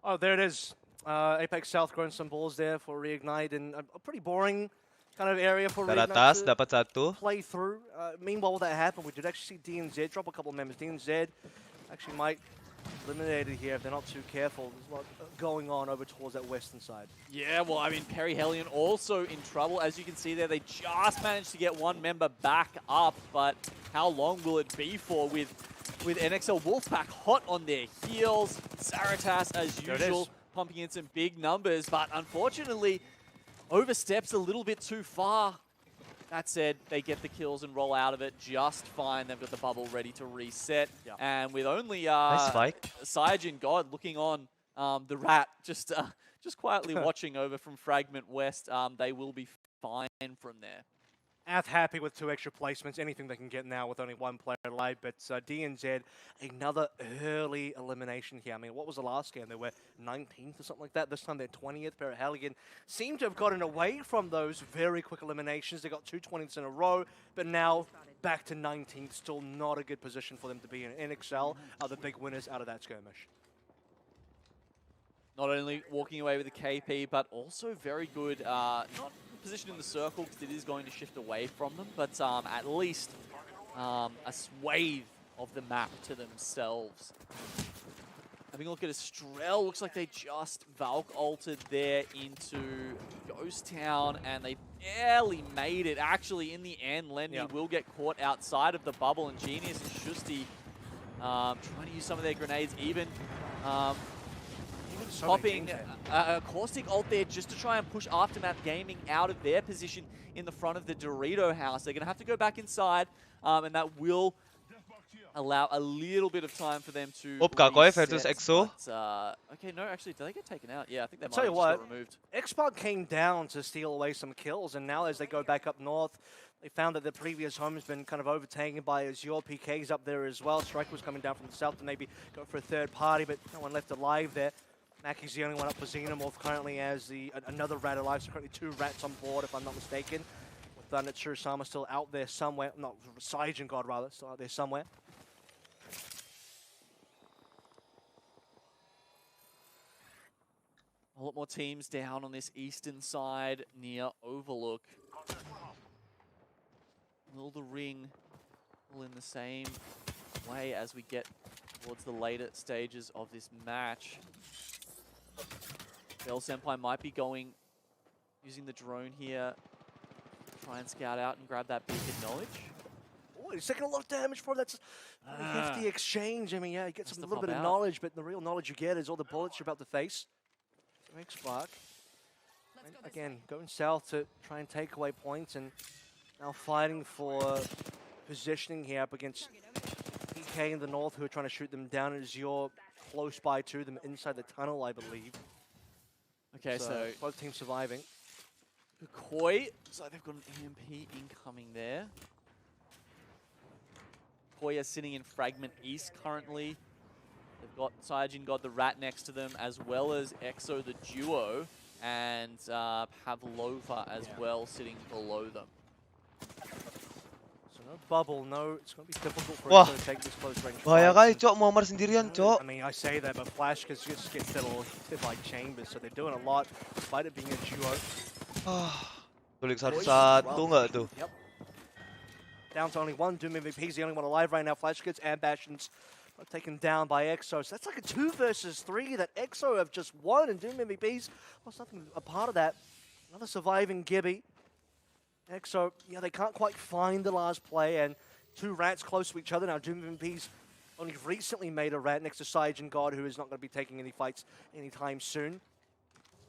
Oh, there it is. APAC South growing some balls there for Reignite in a pretty boring kind of area for Dari Reignite atas to dapat satu. play through. Meanwhile, while that happened, we did actually see DNZ drop a couple of members. DNZ actually might eliminated here if they're not too careful. There's a lot going on over towards that western side. Yeah, well, I mean, Perry Hellion also in trouble. As you can see there, they just managed to get one member back up, but how long will it be for with NXL Wolfpack hot on their heels? Zaratas, as usual, pumping in some big numbers, but unfortunately, oversteps a little bit too far. That said, they get the kills and roll out of it just fine. They've got the bubble ready to reset. Yep. And with only Nice fight. Saiyajin God looking on the Rat, just quietly watching over from Fragment West, they will be fine from there. Ath happy with 2 extra placements, anything they can get now with only 1 player alive, but DNZ, another early elimination here. I mean, what was the last game? They were 19th or something like that. This time they're 20th. Hellion seem to have gotten away from those very quick eliminations. They got 2 20ths in a row, but now back to 19th. Still not a good position for them to be in. NXL are the big winners out of that skirmish. Not only walking away with the KP, but also very good, not position in the circle because it is going to shift away from them, but at least a swathe of the map to themselves. Having a look at Estrell, looks like they just Valk altered there into Ghost Town, and they barely made it. Actually, in the end, Lenny will get caught outside of the bubble, and Genius and Shusti trying to use some of their grenades, even popping a caustic ult there just to try and push Aftermath Gaming out of their position in the front of the Dorito house. They're going to have to go back inside, and that will allow a little bit of time for them to Kakoi versus EXO. Okay, no, actually, did they get taken out? Yeah, I think they might Tell have you just what, got removed. Xbox came down to steal away some kills, and now as they go back up north, they found that their previous home has been kind of overtaken by Azure. PK's up there as well. Strike was coming down from the south to maybe go for a third party, but no one left alive there. Mackey's the only one up for Xenomorph currently as another rat alive, so currently 2 rats on board if I'm not mistaken. With Thunder Churusama still out there somewhere, not Saiyajin God rather, still out there somewhere. A lot more teams down on this eastern side near Overlook. Will the ring all in the same way as we get towards the later stages of this match? Bell Senpai might be using the drone here, try and scout out and grab that beacon knowledge. Oh, he's taking a lot of damage for that. That's a hefty exchange. I mean, yeah, he gets a little bit of out. knowledge, but the real knowledge you get is all the bullets you're about to face. So X-Spark, again, going south to try and take away points, and now fighting for positioning here up against PK in the north, who are trying to shoot them down as you're close by to them inside the tunnel, I believe. Okay, so both teams surviving. Koi, looks like they've got an EMP incoming there. Koya sitting in Fragment East currently. They've got Saiyajin God the Rat next to them, as well as EXO the Duo, and Pavlova as well sitting below them. So no bubble, no, it's going to be difficult for Wah. EXO to take this close range Bahaya fights, kali, Cok. Muammar sendirian, Cok. I mean, I say that, but Flash just gets little hit by Chambers, so they're doing a lot, despite it being a duo. Tulik satu-satu nggak tuh? Yep. Down to only 1. Doom MVP's the only one alive right now. Flash Kids and Bastions are taken down by EXO. So that's like a 2 versus 3 that EXO have just won, and Doom MVP's lost nothing a part of that. Another surviving Gibby. EXO, yeah, they can't quite find the last play, and 2 rats close to each other now. Doom MVP's only recently made a rat next to Saiyajin God, who is not going to be taking any fights anytime soon.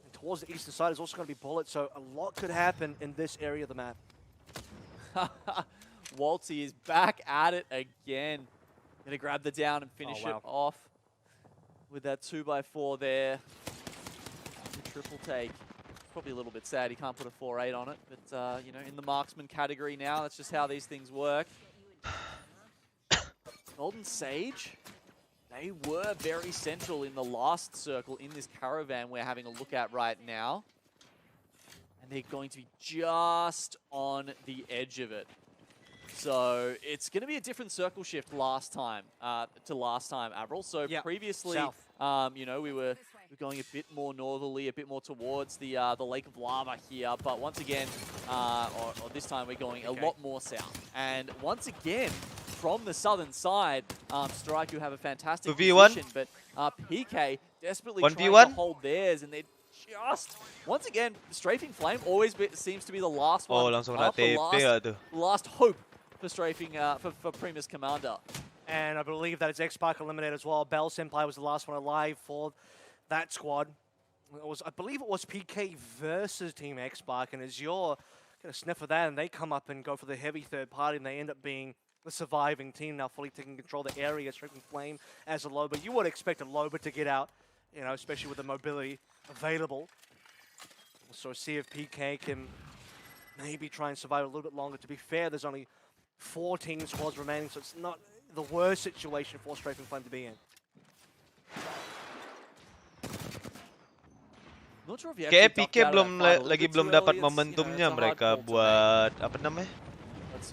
And towards the eastern side is also going to be bullets, so a lot could happen in this area of the map. Waltzy is back at it again. Gonna grab the down and finish it off with that 2x4 there. The triple take. Probably a little bit sad he can't put a 4-8 on it, but you know, in the marksman category now, that's just how these things work. Golden Sage, they were very central in the last circle in this caravan we're having a look at right now. And they're going to be just on the edge of it. So it's going to be a different circle shift last time to last time, Avril. So previously, you know, we were going a bit more northerly, a bit more towards the Lake of Lava here. But once again, or this time we're going a lot more south. And once again, from the southern side, Strike, who have a fantastic position, but PK desperately trying to hold theirs, and they're just, once again, Strafing Flame always seems to be the last one up, the last hope for Strafing, for Primus Commander. And I believe that it's X-Pac eliminated as well. Bell Senpai was the last one alive for that squad. It was, I believe it was PK versus Team X-Pac, and Azure get a sniff of that, and they come up and go for the heavy third party, and they end up being the surviving team, now fully taking control of the area, Strafing Flame as a Loba. You would expect a Loba to get out, you know, especially with the mobility available. So see if PK can maybe try and survive a little bit longer. To be fair, there's only 14 squads remaining, so it's not the worst situation for Strafing Flame to be in. Kayak PK belum dapat momentumnya mereka buat apa namanya?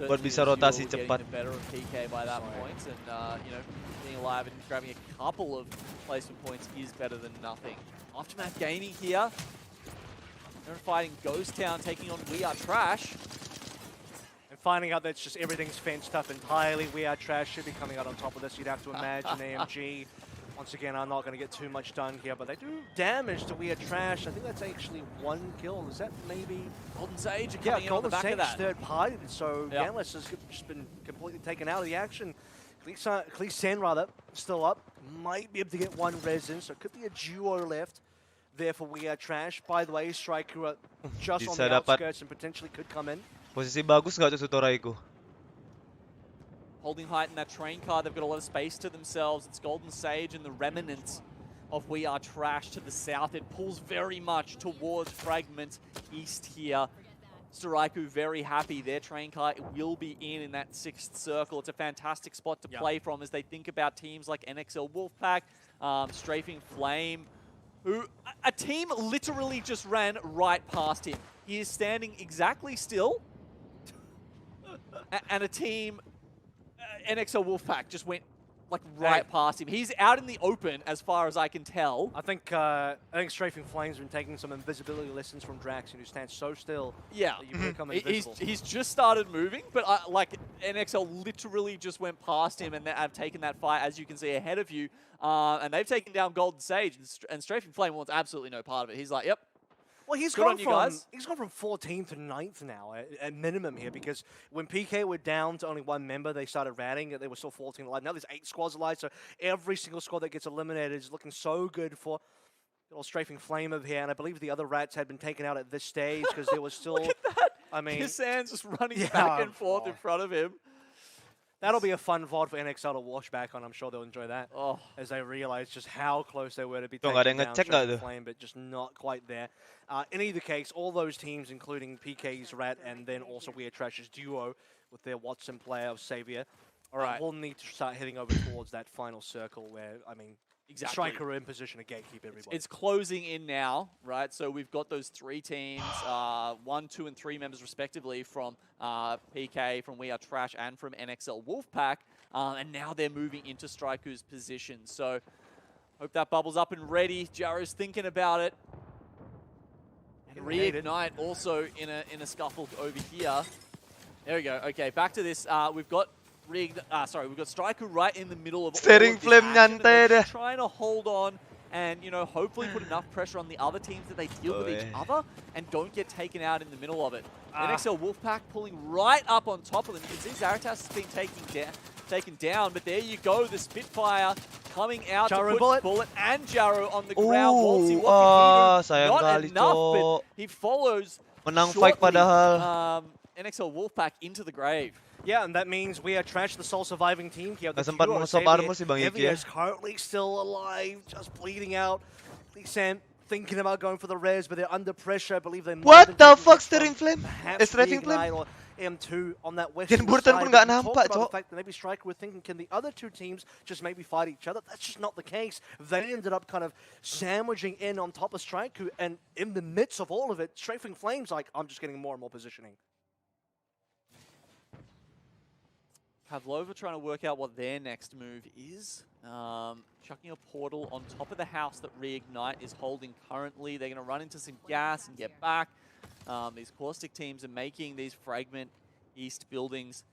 Buat bisa rotasi cepat. PK by that point, and you know, being alive and grabbing a couple of placement points is better than nothing. Aftermath gaining here. They're fighting Ghost Town, taking on We Are Trash. And finding out that it's just everything's fenced up entirely. We Are Trash should be coming out on top of this. You'd have to imagine AMG. Once again, I'm not going to get too much done here, but they do damage to We Are Trash. I think that's actually one kill. Is that maybe Golden Sage coming in on the back of that. Third party, so Ganless has just been completely taken out of the action. Cleesan rather, still up. Might be able to get one res in, so it could be a duo left there for We Are Trash. By the way, Striker just on the outskirts and potentially could come in. Posisi bagus nggak tuh Sutoraiku? Holding height in that train car, they've got a lot of space to themselves. It's Golden Sage and the remnants of We Are Trash to the south. It pulls very much towards Fragment East here. Storaiku very happy. Their train car will be in that 6th circle. It's a fantastic spot to play from as they think about teams like NXL Wolfpack, Strafing Flame, who a team literally just ran right past him. He is standing exactly still, and a team, NXL Wolfpack, just went like right past him. He's out in the open as far as I can tell. I think Strafing Flame's been taking some invisibility lessons from Drax, who stands so still. Yeah, that you become invisible. He's just started moving, but like NXL literally just went past him and have taken that fight, as you can see ahead of you. And they've taken down Golden Sage, and Strafing Flame wants absolutely no part of it. He's like, yep. Well, he's gone from 14th to 9th now at minimum here, because when PK were down to only one member, they started ratting. They were still 14 alive. Now there's 8 squads alive, so every single squad that gets eliminated is looking so good for little Strafing Flame over here. And I believe the other rats had been taken out at this stage because there was still. Look at that! I mean, his Sans just running back and forth in front of him. That'll be a fun VOD for NXL to watch back on. I'm sure they'll enjoy that as they realize just how close they were to be taking down Strafing Flame, but just not quite there. In either case, all those teams, including PK's Rat and then also We Are Trash's duo with their Watson player of Savior, will need to start heading over towards that final circle where, I mean, Striker in position to gatekeep everybody. It's closing in now, right? So we've got those 3 teams, 1, 2, and 3 members respectively from PK, from We Are Trash, and from NXL Wolfpack. And now they're moving into Striker's position. So hope that bubble's up and ready. Jaro's thinking about it. And Reignite also in a scuffle over here. There we go. Okay, back to this. We've got we've got Striker right in the middle of all of this action, and trying to hold on and, you know, hopefully put enough pressure on the other teams that they deal with each other and don't get taken out in the middle of it. NXL Wolfpack pulling right up on top of them. You can see Zaratas has been taken down, but there you go. The Spitfire coming out Jaro to put bullet. Bullet and Jaro on the ground. Waltzy, what can he do? Sayang Not kali, enough, but Cok. he follows Menang fight shortly padahal. NXL Wolfpack into the grave. Yeah, and that means we are trash the sole surviving team here. The Nggak sempat duo, mengusap Xavier, armor sih Bang Iki Xavier ya. is currently still alive, just bleeding out. Sam thinking about going for the res, but they're under pressure. I believe they might What have the been fuck, taken Steering from Flame? perhaps Strafing Flame? Reignite or M2 on that western Jen Burton side. pun But nggak we talked nampak, about Cok. the fact that maybe Striker were thinking, can the other two teams just maybe fight each other? That's just not the case. They ended up kind of sandwiching in on top of Striker, and in the midst of all of it, Strafing Flames like, I'm just getting more and more positioning. Pavlova trying to work out what their next move is. Chucking a portal on top of the house that Reignite is holding currently. They're going to run into some gas and get back. These caustic teams are making these fragment east buildings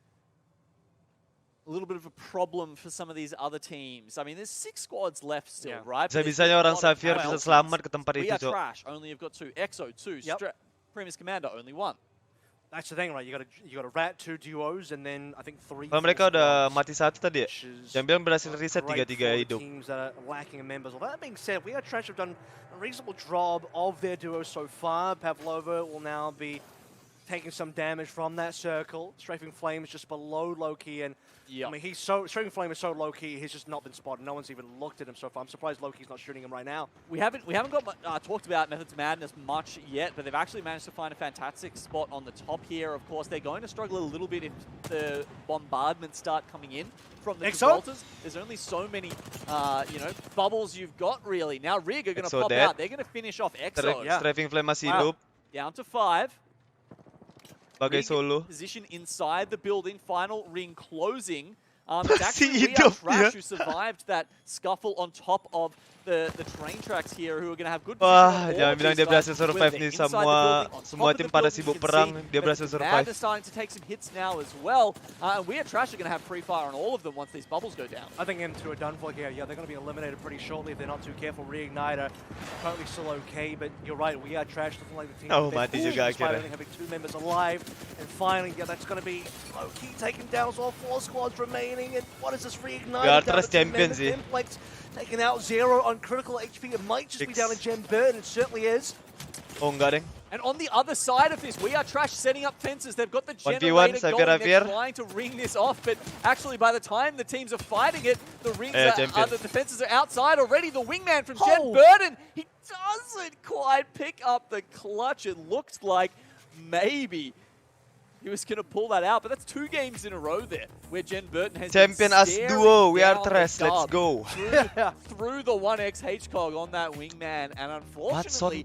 a little bit of a problem for some of these other teams. I mean, there's 6 squads left still, right? But there's Bisa-bisanya a orang lot of Xavier bisa casualties. selamat ke tempat We itu, are Cok. trash. Only have got 2. EXO 2. Yep. Premise Commander only 1. That's the thing, right? You got a rat, 2 duos, and then I think 3. Kalau mereka full udah squads, mati satu tadi ya. which is Champion berhasil not reset great 3-3 for the hidup. teams that are lacking in members. Well, that being said, we are Trash have done a reasonable job of their duo so far. Pavlova will now be taking some damage from that circle. Strafing Flame is just below Loki, and I mean, Strafing Flame is so low-key, he's just not been spotted. No one's even looked at him so far. I'm surprised Loki's not shooting him right now. We haven't got talked about Methods of Madness much yet, but they've actually managed to find a fantastic spot on the top here. Of course, they're going to struggle a little bit if the bombardments start coming in from the Gibraltars. There's only so many, bubbles you've got, really. Now Rig are going to pop out. They're going to finish off EXO. Strafing Flame masih hidup. Down to 5. Sebagai solo. Position inside the building. Final ring closing. It's actually We Are Trash who survived that scuffle on top of the train tracks here, who are going to have good position. Wah, jangan bilang dia berhasil survive nih. Semua tim pada sibuk perang, dia berhasil survive. They're starting to take some hits now as well. And We Are Trash are going to have free fire on all of them once these bubbles go down. I think M2 are done for here. Yeah, they're going to be eliminated pretty shortly if they're not too careful. Reignite are currently still okay, but you're right. We Are Trash looking like the team. Oh, mati juga akhirnya. Only having 2 members alive, and finally, yeah, that's going to be low-key taken down as well. 4 squads remaining, and what is this Reignite? We Are Trash champion sih. Taking out 0 on critical HP. It might just be down to Jen Bird. It certainly is. Oh, enggak, deng. And on the other side of this, We Are Trash setting up fences. They've got the 1v1, generator going. They're Xavier. trying to ring this off, but actually by the time the teams are fighting it, the rings the defenses are outside already. The wingman from Jen Burden, he doesn't quite pick up the clutch. It looked like maybe he was going to pull that out, but that's 2 games in a row there where Jen Burton has Champion as duo, We Are Trash, let's go. Through the 1x HCOG on that wingman, and unfortunately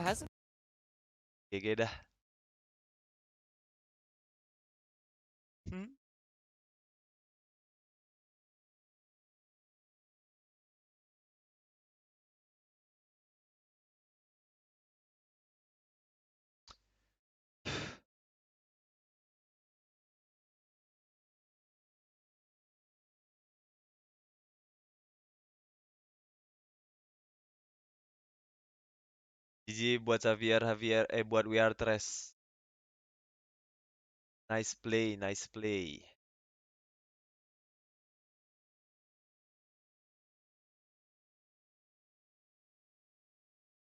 hasn't. GG dah. GG buat Xavier, buat We Are Trash. Nice play, nice play.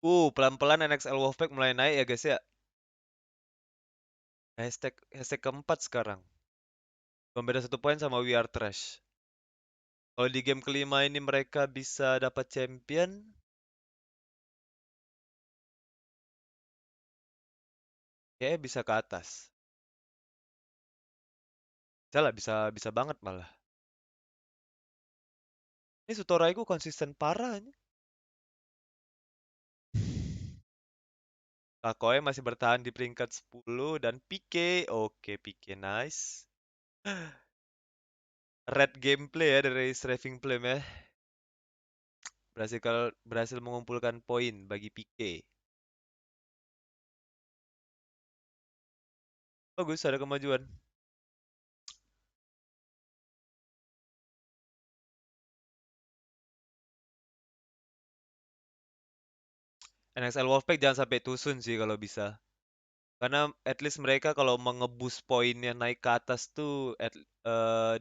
Pelan-pelan NXL Wolfpack mulai naik ya guys ya. Hashtag keempat sekarang. Cuma beda 1 poin sama We Are Trash. Kalau di game kelima ini mereka bisa dapat champion, kayaknya bisa ke atas. Bisa lah, bisa banget malah. Ini Sutoraiku konsisten parah ini. Kakoe masih bertahan di peringkat 10 dan PK. Oke, PK nice. Red gameplay ya dari Strafing Flame ya. Berhasil mengumpulkan poin bagi PK. Bagus, ada kemajuan. NXL Wolfpack jangan sampai tusun sih kalau bisa. Karena at least mereka kalau mengebus poinnya naik ke atas tuh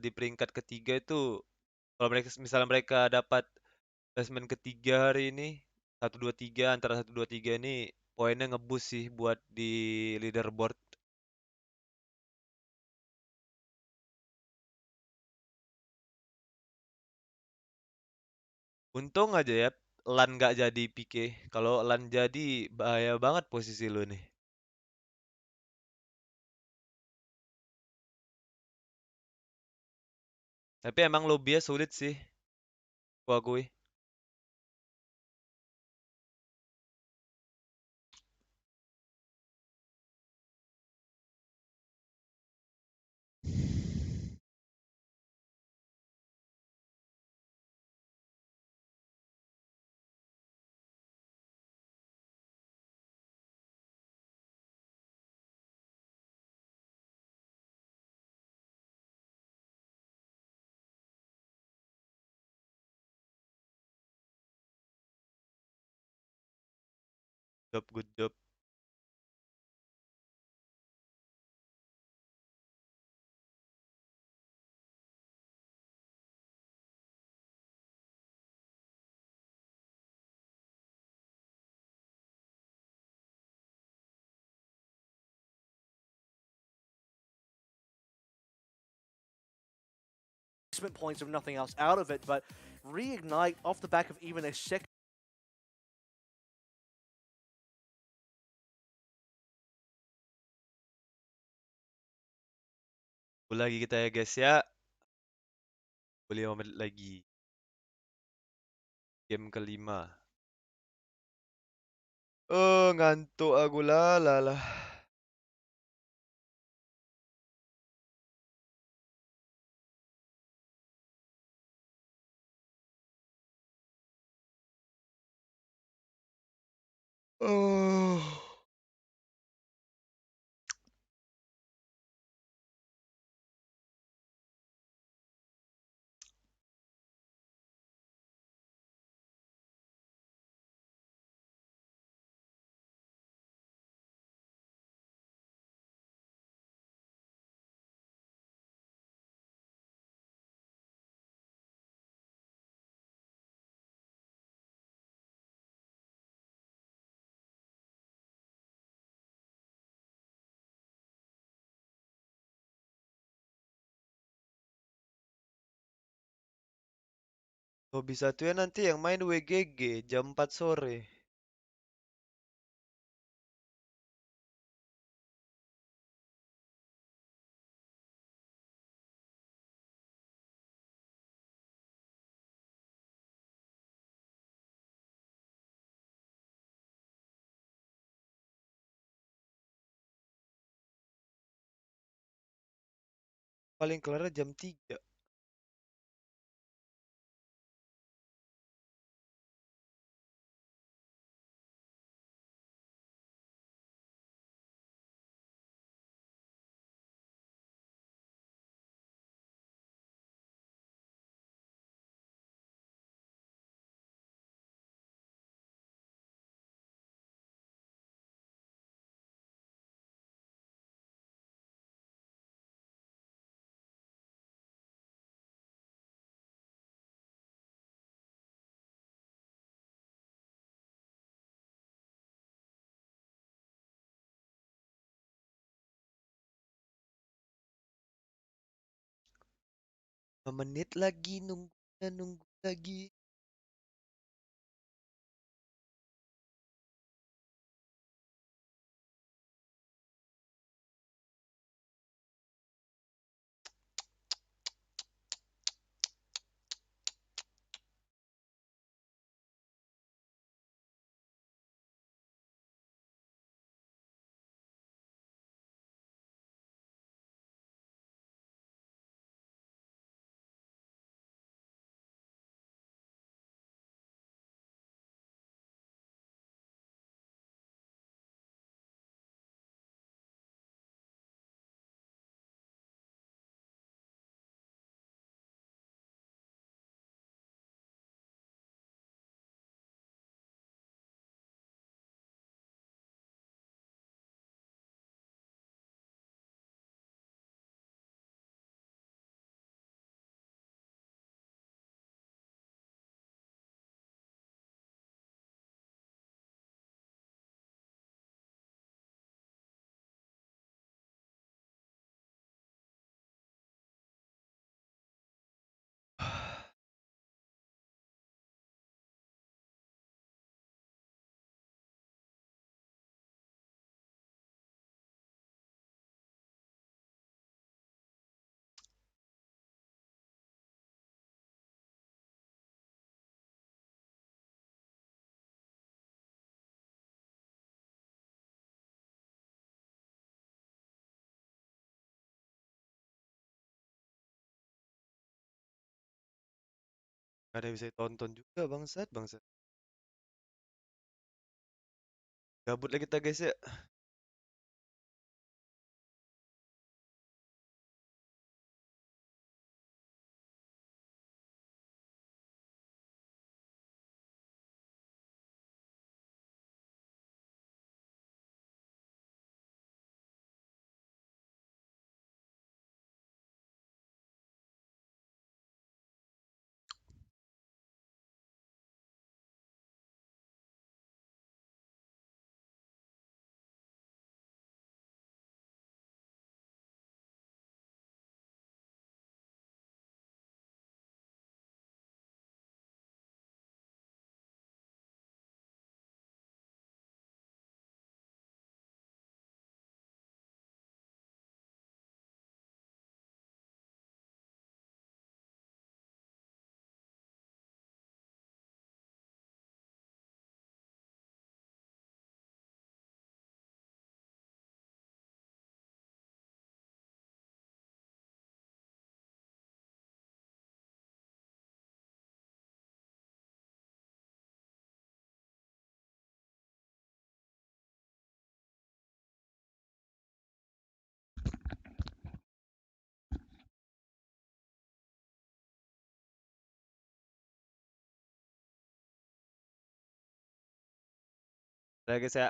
di peringkat ketiga itu Kalau misalnya mereka dapat placement ketiga hari ini, 1 2 3 antara 1 2 3 ini poinnya ngebus sih buat di leaderboard. Untung aja ya LAN nggak jadi PK. Kalau LAN jadi bahaya banget posisi lu nih. Tapi emang lobbynya sulit sih, gua akui. Good job. Points of nothing else out of it, but reignite off the back of even a second. Lagi kita ya guys ya. 5 menit lagi. Game kelima. Oh, ngantuk aku lah. Oh. Hobi satu ya nanti yang main WGG jam 4 sore. Paling kelar jam 3. Menit lagi nunggu lagi. Gak ada yang bisa tonton juga bangsat, bangsat. Gabut lah kita guys ya. Udah guys ya.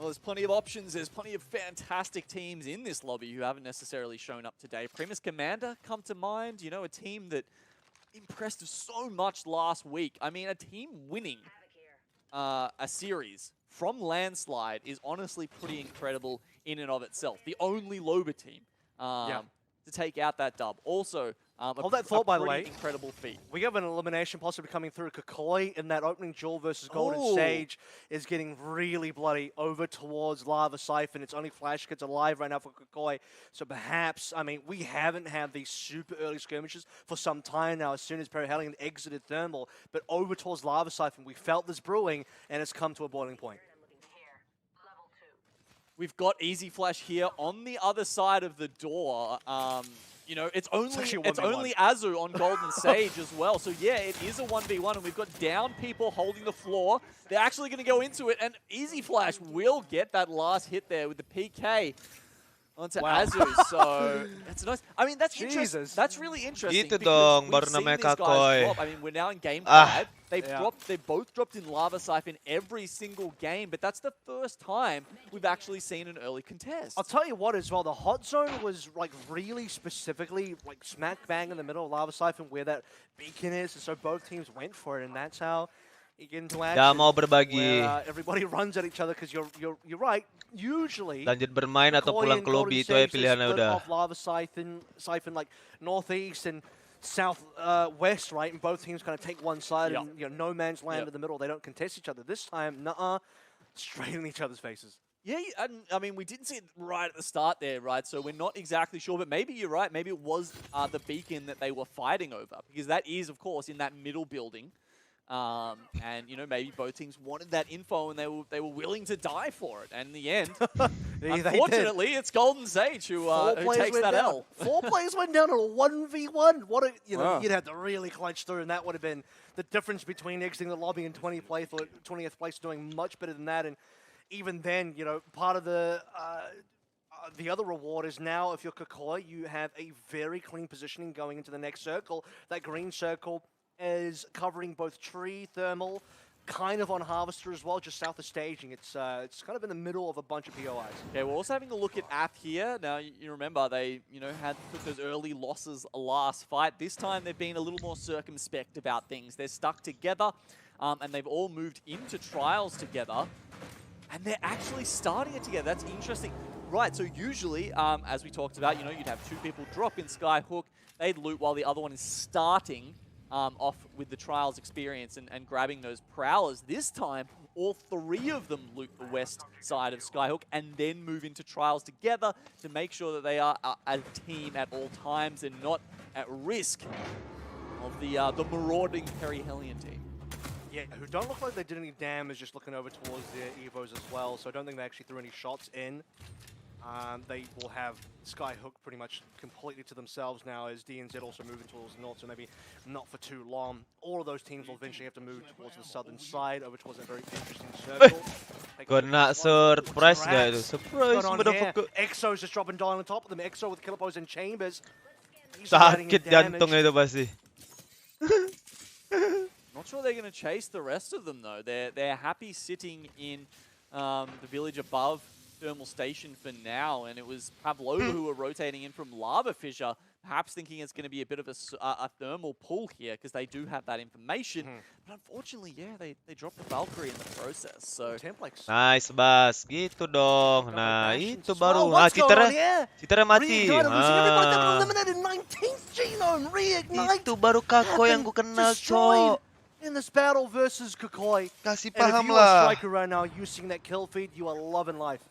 Well, there's plenty of options. There's plenty of fantastic teams in this lobby who haven't necessarily shown up today. Primus Commander come to mind. You know, a team that impressed us so much last week. I mean, a team winning a series from Landslide is honestly pretty incredible in and of itself. The only Loba team to take out that dub. Also, Hold that thought, by the way. Incredible feat. We have an elimination possibly coming through. Kakoi in that opening duel versus Golden Sage is getting really bloody over towards Lava Siphon. It's only Flash Kids alive right now for Kakoi. So perhaps, I mean, we haven't had these super early skirmishes for some time now as soon as Perihelion exited Thermal. But over towards Lava Siphon, we felt this brewing and it's come to a boiling point. We've got Easy Flash here on the other side of the door. You know, it's only Azu on Golden Sage as well. So yeah, it is a 1v1, and we've got down people holding the floor. They're actually going to go into it, and Easy Flash will get that last hit there with the PK onto Azu. So that's nice. I mean, that's interesting. That's really interesting. Gitu dong, baru namanya Kakoi. I mean, we're now in game 5. They both dropped in Lava Siphon every single game, but that's the first time we've actually seen an early contest. I'll tell you what as well, the hot zone was like really specifically like smack bang in the middle of Lava Siphon where that beacon is, and so both teams went for it, and that's how you get into action. Dah mau berbagi. Where, everybody runs at each other because you're right. Usually, lanjut bermain atau pulang ke lobby itu aja pilihannya udah. Off Lava Siphon like northeast and southwest, right? And both teams kind of take one side, and you know, no man's land in the middle. They don't contest each other. This time, straight in each other's faces. Yeah, and I mean, we didn't see it right at the start there, right? So we're not exactly sure, but maybe you're right. Maybe it was the beacon that they were fighting over, because that is, of course, in that middle building. And you know, maybe both teams wanted that info, and they were willing to die for it. And in the end, unfortunately, it's Golden Sage who takes that L. 4 players went down on a 1v1. What you'd have to really clutch through, and that would have been the difference between exiting the lobby and 20th place, doing much better than that. And even then, you know, part of the other reward is now, if you're Kakoi, you have a very clean positioning going into the next circle. That green circle is covering both tree, thermal, kind of on Harvester as well, just south of staging. It's kind of in the middle of a bunch of POIs. Okay, we're also having a look at App here. Now, you remember they, took those early losses last fight. This time they've been a little more circumspect about things. They're stuck together, and they've all moved into trials together, and they're actually starting it together. That's interesting. Right, so usually, as we talked about, you'd have 2 people drop in Skyhook, they'd loot while the other one is starting off with the Trials experience and grabbing those Prowlers. This time, all 3 of them loot the west side of Skyhook and then move into Trials together to make sure that they are a team at all times and not at risk of the marauding Perihelion team. Yeah, who don't look like they did any damage, just looking over towards their Evos as well, so I don't think they actually threw any shots in. They will have Skyhook pretty much completely to themselves now as DNZ also moving towards the north, so maybe not for too long. All of those teams will eventually have to move towards the southern side, which was a very interesting circle. Kena surprise gak itu? Surprise, motherfucker. Exo's just dropping down on top of them. Exo with killer pose and chambers. Sakit jantung itu pasti. Not sure they're going to chase the rest of them though. They're happy sitting in the village above Thermal Station for now, and it was Pavlova who were rotating in from Lava Fissure, perhaps thinking it's going to be a bit of a thermal pull here because they do have that information. But unfortunately, yeah, they dropped the Valkyrie in the process. So nice, Bas. Gitu dong. Nah, itu baru. Ah, Citra mati. Ah. Eliminated 19th genome reignite. Itu baru Kakoi yang gue kenal, cok. In this battle versus Kakoi. Kasih And if paham you are a lah. striker right now using that kill feed, you are loving life.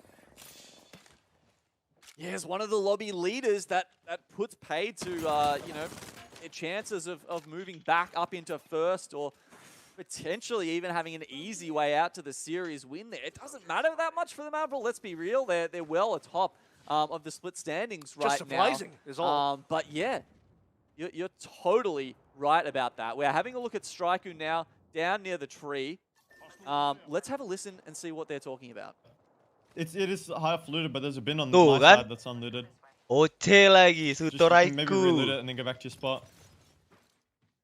Yeah, as one of the lobby leaders, that puts paid to, their chances of moving back up into first or potentially even having an easy way out to the series win there. It doesn't matter that much for them, Avril. Let's be real. They're well atop of the split standings right now. Just surprising is all. But yeah, you're totally right about that. We're having a look at Straiku now down near the tree. Let's have a listen and see what they're talking about. It is half looted, but there's a bin on my side that's unlooted. Oce lagi, Maybe reloot Sutoraiku. it and then go back to your spot.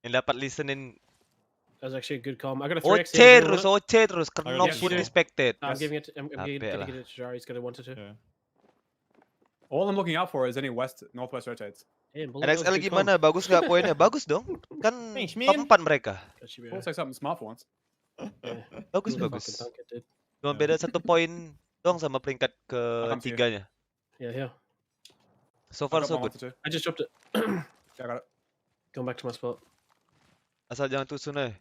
Yang dapat listenin That was actually a good calm. I got a 3x. Oce terus, kenop get pun you. respected. I'm giving it. I'm Capek giving lah. it to Jar. He's got a 1 to 2. Yeah. All I'm looking out for is any northwest rotates. Damn, Bullet, that was a NXL good calm. gimana? Bagus nggak poinnya? Bagus dong. Kan Thanks, top man. 4 mereka. Got you, Looks like something smart for once. Yeah. Bagus, Really bagus. fucking dunk it, dude. Cuma beda 1 poin dong sama peringkat come to you. ketiganya. Yeah. So I far got so my good. 1 to 2. I just dropped it. Yeah, I got it. Going back to my spot. Asal jangan tusun aja.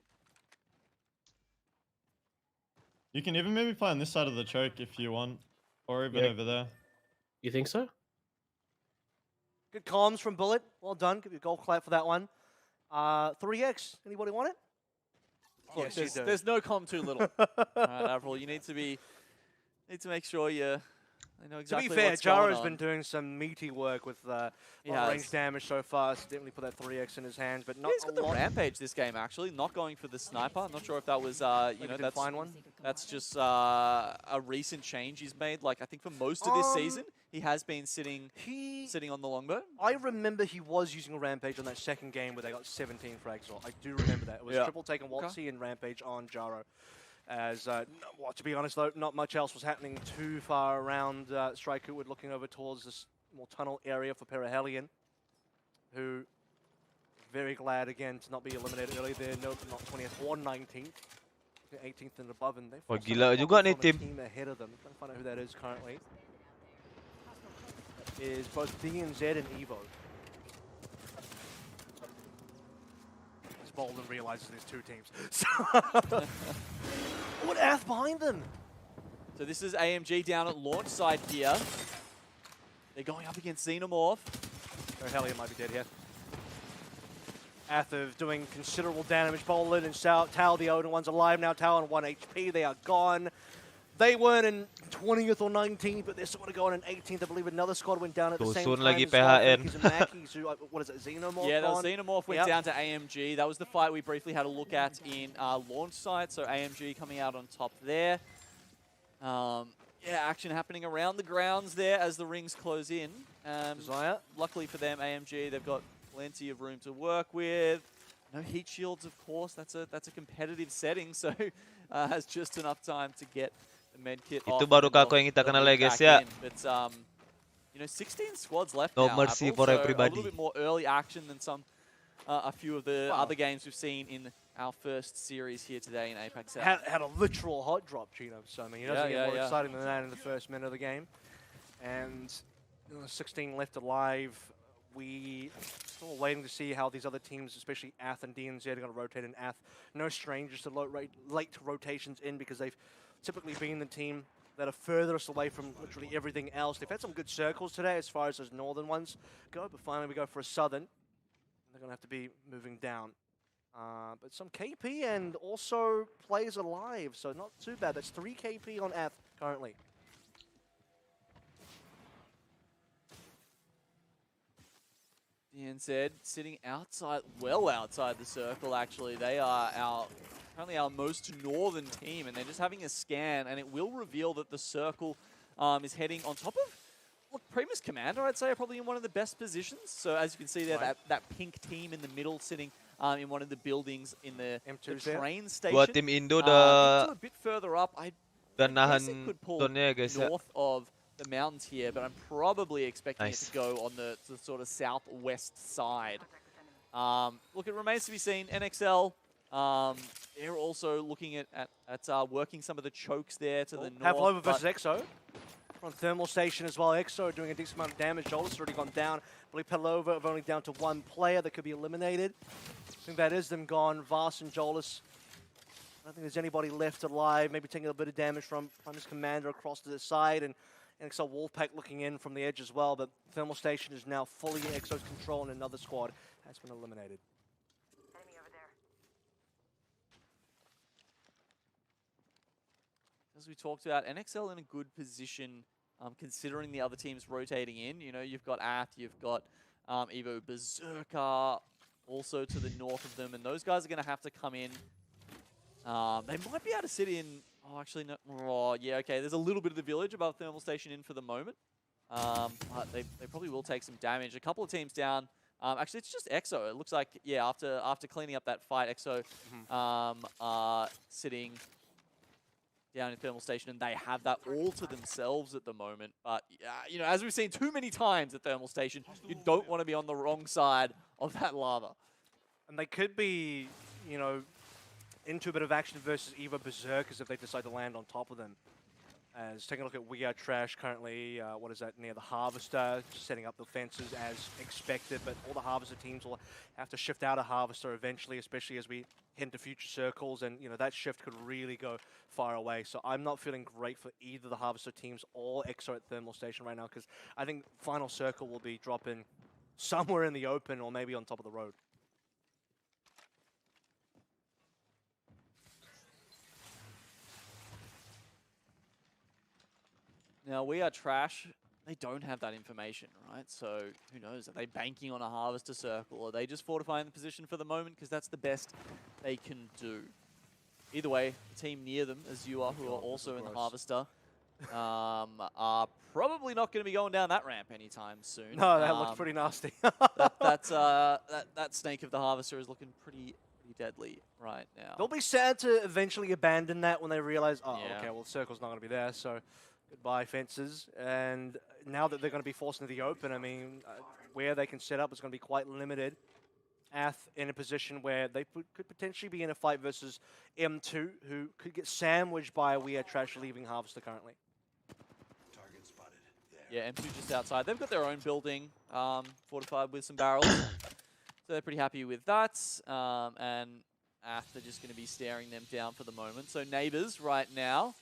You can even maybe play on this side of the choke if you want, or even Yeah. over there. You think so? Good comms from Bullet. Well done. Give you a gold clap for that one. 3x. Anybody want it? Look, Yes, you do. there's no com too little. Alright, Avril, you need to make sure you know exactly to be fair, what's going Jaro's on. been doing some meaty work with He range has. damage so far. So definitely put that 3x in his hands, but not He's a got the lot. rampage this game actually, not going for the sniper. I'm not sure if that was Maybe you know didn't find one. that's just a recent change he's made. Like I think for most of this season, he has been sitting on the longbow. I remember he was using a rampage on that second game where they got 17 frags. Or I do remember that. It was Yeah. triple take and Waltzy and rampage on Jaro. As well, to be honest though, not much else was happening too far around Striker. Wood looking over towards this more tunnel area for Perihelion, who very glad again to not be eliminated early there. No, not 20th or 19th. 18th and above, and they've Wah, got gila some juga problems nih on the tim. team ahead of them. Trying to find out who that is currently. That is both DNZ and Evo. As Bolden realizes there's 2 teams. So what Ath behind them? So this is AMG down at launch side here. They're going up against Xenomorph. Hellion might be dead here. Ath doing considerable damage. Bolden and Tao, the older ones, alive now. Tao on 1 HP. They are gone. They weren't in 20th or 19th, but they're still going to go on in 18th. I believe another squad went down at the same Tusun time lagi as well. PHN. Mackies and Mackies, who, what is it, Xenomorph? Yeah, that was gone? Xenomorph went Yep. down to AMG. That was the fight we briefly had a look at in launch site. So AMG coming out on top there. Yeah, action happening around the grounds there as the rings close in. Desire. Luckily for them, AMG, they've got plenty of room to work with. No heat shields, of course. That's a competitive setting, so has just enough time to get the med kit off. Itu baru and then kako yang kita they'll kenal move ya guys back ya. in. But you know, 16 squads left No now. mercy Avril, for so everybody. A little bit more early action than a few of the other games we've seen in our first series here today in APAC South. Had a literal hot drop, Gino. So, I mean, it doesn't get more exciting than that in the first minute of the game. And 16 left alive. We still waiting to see how these other teams, especially Ath and DNZ, are going to rotate in Ath. No strangers to late rotations in because they've typically been the team that are furthest away from literally everything else. They've had some good circles today as far as those northern ones go, but finally we go for a southern. They're going to have to be moving down. But some KP and also players alive, so not too bad. That's 3 KP on Ath currently. DNZ sitting outside, well outside the circle actually. They are currently our most northern team, and they're just having a scan, and it will reveal that the circle is heading on top of, look, Primus Commander, I'd say, are probably in one of the best positions. So as you can see there, that pink team in the middle sitting in one of the buildings in the train station. Buat tim Indo Into udah a bit further up, I dan guess it nahan could pull tonnya ya guys ya. north of the mountains here, but I'm probably expecting it to go on the sort of southwest side. Look, it remains to be seen. NXL, they're also looking at working some of the chokes there to the north. Pavlova versus Exo. On thermal station as well. Exo doing a decent amount of damage. Jolas already gone down. I believe Pavlova have only down to 1 player that could be eliminated. I think that is them gone. Vast and Jolas. I don't think there's anybody left alive. Maybe taking a bit of damage from Primus Commander across to the side. And NXL Wolfpack looking in from the edge as well. But thermal station is now fully in Exo's control, and another squad has been eliminated. As we talked about, NXL in a good position, considering the other teams rotating in. You know, you've got Ath, you've got Evo Berserker, also to the north of them, and those guys are going to have to come in. They might be able to sit in. Oh, actually, no. Oh, yeah, okay. There's a little bit of the village above thermal station in for the moment, but they probably will take some damage. A couple of teams down Actually, it's just EXO. It looks like, yeah, after cleaning up that fight, EXO are sitting down in thermal station, and they have that all to themselves at the moment. But you know, as we've seen too many times at thermal station, you don't want to be on the wrong side of that lava. And they could be, you know, into a bit of action versus Evo Berserkers if they decide to land on top of them. As taking a look at We Are Trash currently, what is that, near the Harvester, just setting up the fences as expected, but all the Harvester teams will have to shift out of Harvester eventually, especially as we head into future circles, and you know that shift could really go far away. So I'm not feeling great for either the Harvester teams or EXO at Thermal Station right now, because I think final circle will be dropping somewhere in the open or maybe on top of the road. Now, We Are Trash, they don't have that information, right? So, who knows? Are they banking on a Harvester circle? Or are they just fortifying the position for the moment? Because that's the best they can do. Either way, the team near them, Azure, who are also in the Harvester, are probably not going to be going down that ramp anytime soon. No, that looks pretty nasty. that snake of the Harvester is looking pretty deadly right now. They'll be sad to eventually abandon that when they realize, oh, Yeah. okay, well, the circle's not going to be there, so goodbye, fences. And now that they're going to be forced into the open, I mean, where they can set up is going to be quite limited. Ath in a position where they could potentially be in a fight versus M2, who could get sandwiched by We Are Trash leaving Harvester currently. Yeah, M2 just outside. They've got their own building, fortified with some barrels. So they're pretty happy with that. And Ath are just going to be staring them down for the moment. So Neighbors right now.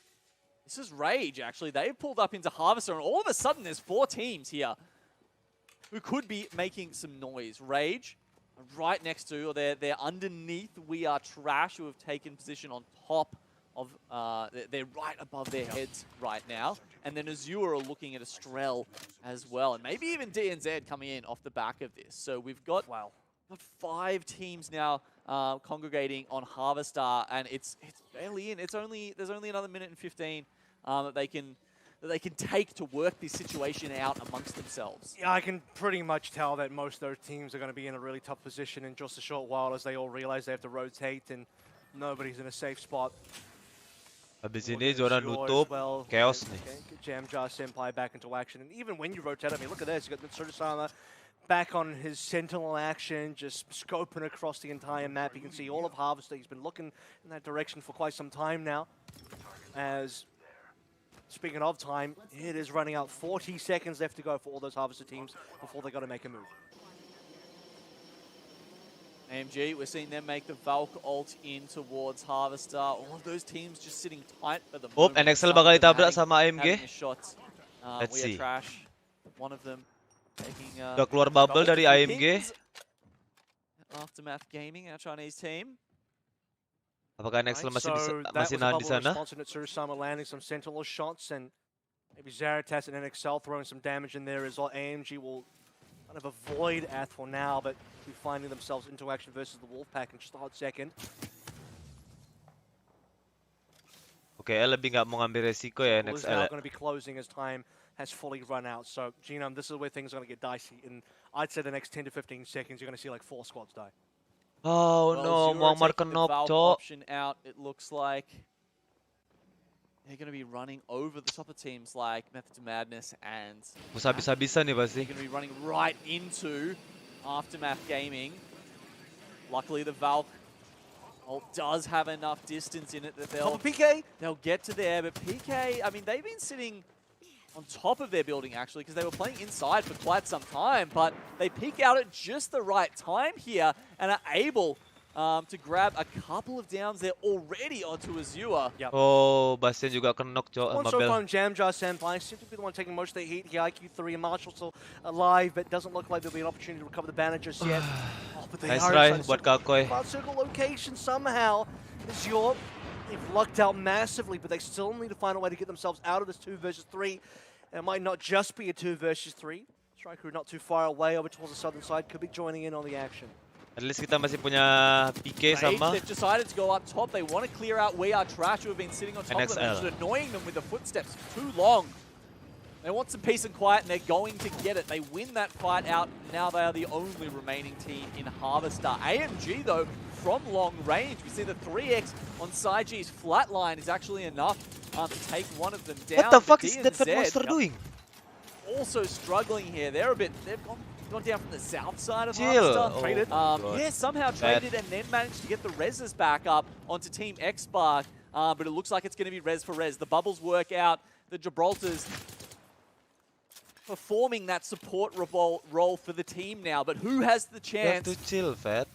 This is Rage, actually. They've pulled up into Harvester, and all of a sudden there's 4 teams here who could be making some noise. Rage, right next to, or they're underneath We Are Trash, who have taken position on top of, they're right above their heads right now. And then Azure are looking at Estrel as well, and maybe even DNZ coming in off the back of this. So we've got, got 5 teams now congregating on Harvester, and it's barely in. There's only another minute and 15 that they can take to work this situation out amongst themselves. Yeah, I can pretty much tell that most of those teams are going to be in a really tough position in just a short while as they all realize they have to rotate and nobody's in a safe spot. Habis ini zona nutup, chaos nih. Get Jamjar Senpai back into action, and even when you rotate, I mean, look at this. You got Mitsurasama back on his Sentinel action, just scoping across the entire map. You can see all of Harvester. He's been looking in that direction for quite some time now. As, speaking of time, it is running out. 40 seconds left to go for all those Harvester teams before they got to make a move. AMG, we're seeing them make the Valk ult in towards Harvester. All of those teams just sitting tight for the moment. NXL bakal ditabrak sama AMG. Having a shot. Let's We Are see. Trash. One of them taking Udah keluar bubble dari AMG. Aftermath Gaming, our Chinese team. Apakah NXL masih nahan di sana? Mitsurasama landing some Sentinel shots, and maybe Zaratas and NXL throwing some damage in there as well. AMG will kind of avoid Ath for now, but be finding themselves into action versus the Wolfpack in just a hot second. Oke, lebih nggak mau ngambil resiko ya Is NXL. now going to be closing as time has fully run out. So, Genome, this is where things are going to get dicey. And I'd say the next 10 to 15 seconds, you're going to see like 4 squads die. Oh Well, no, Zero mau taking marker the knob, Valk cok. option out, it looks like. They're going to be running over the top of teams like Method to Madness and Musa habis-habisan nih pasti. they're going to be running right into Aftermath Gaming. Luckily, the Valk ult does have enough distance in it that they'll get to there. But PK, I mean, they've been sitting on top of their building, actually, because they were playing inside for quite some time. But they peek out at just the right time here and are able to grab a couple of downs there already onto Azure. Oh, Bastian juga kenok, cok. One so far, Jamjar Senpai seems to be the one taking most of the heat here. IQ3 and Marshall still alive, but doesn't look like there'll be an opportunity to recover the banner just yet. But they Nice are try inside buat Kakoi. circle location somehow. Azure, they've lucked out massively, but they still need to find a way to get themselves out of this 2 versus 3. It might not just be a 2 versus 3. Striker not too far away over towards the southern side could be joining in on the action. At least kita masih punya PK sama They've decided to go up top. They want to clear out We Are Trash, who have been sitting on top of them, NXL. just annoying them with the footsteps for too long. They want some peace and quiet, and they're going to get it. They win that fight out. Now they are the only remaining team in Harvester. AMG, though, from long range, we see the 3x on Saiji's flatline is actually enough to take one of them down. What the fuck But is that fat DNZ monster doing? also struggling here. They're a bit, they've gone down from the south side of Chill. Harvester. Oh, Traded. God. Yeah, somehow traded and then managed to get the reses back up onto Team X-Spark. But it looks like it's going to be res for res. The bubbles work out. The Gibraltars performing that support role for the team now. But who has the You have chance to chill, Fat.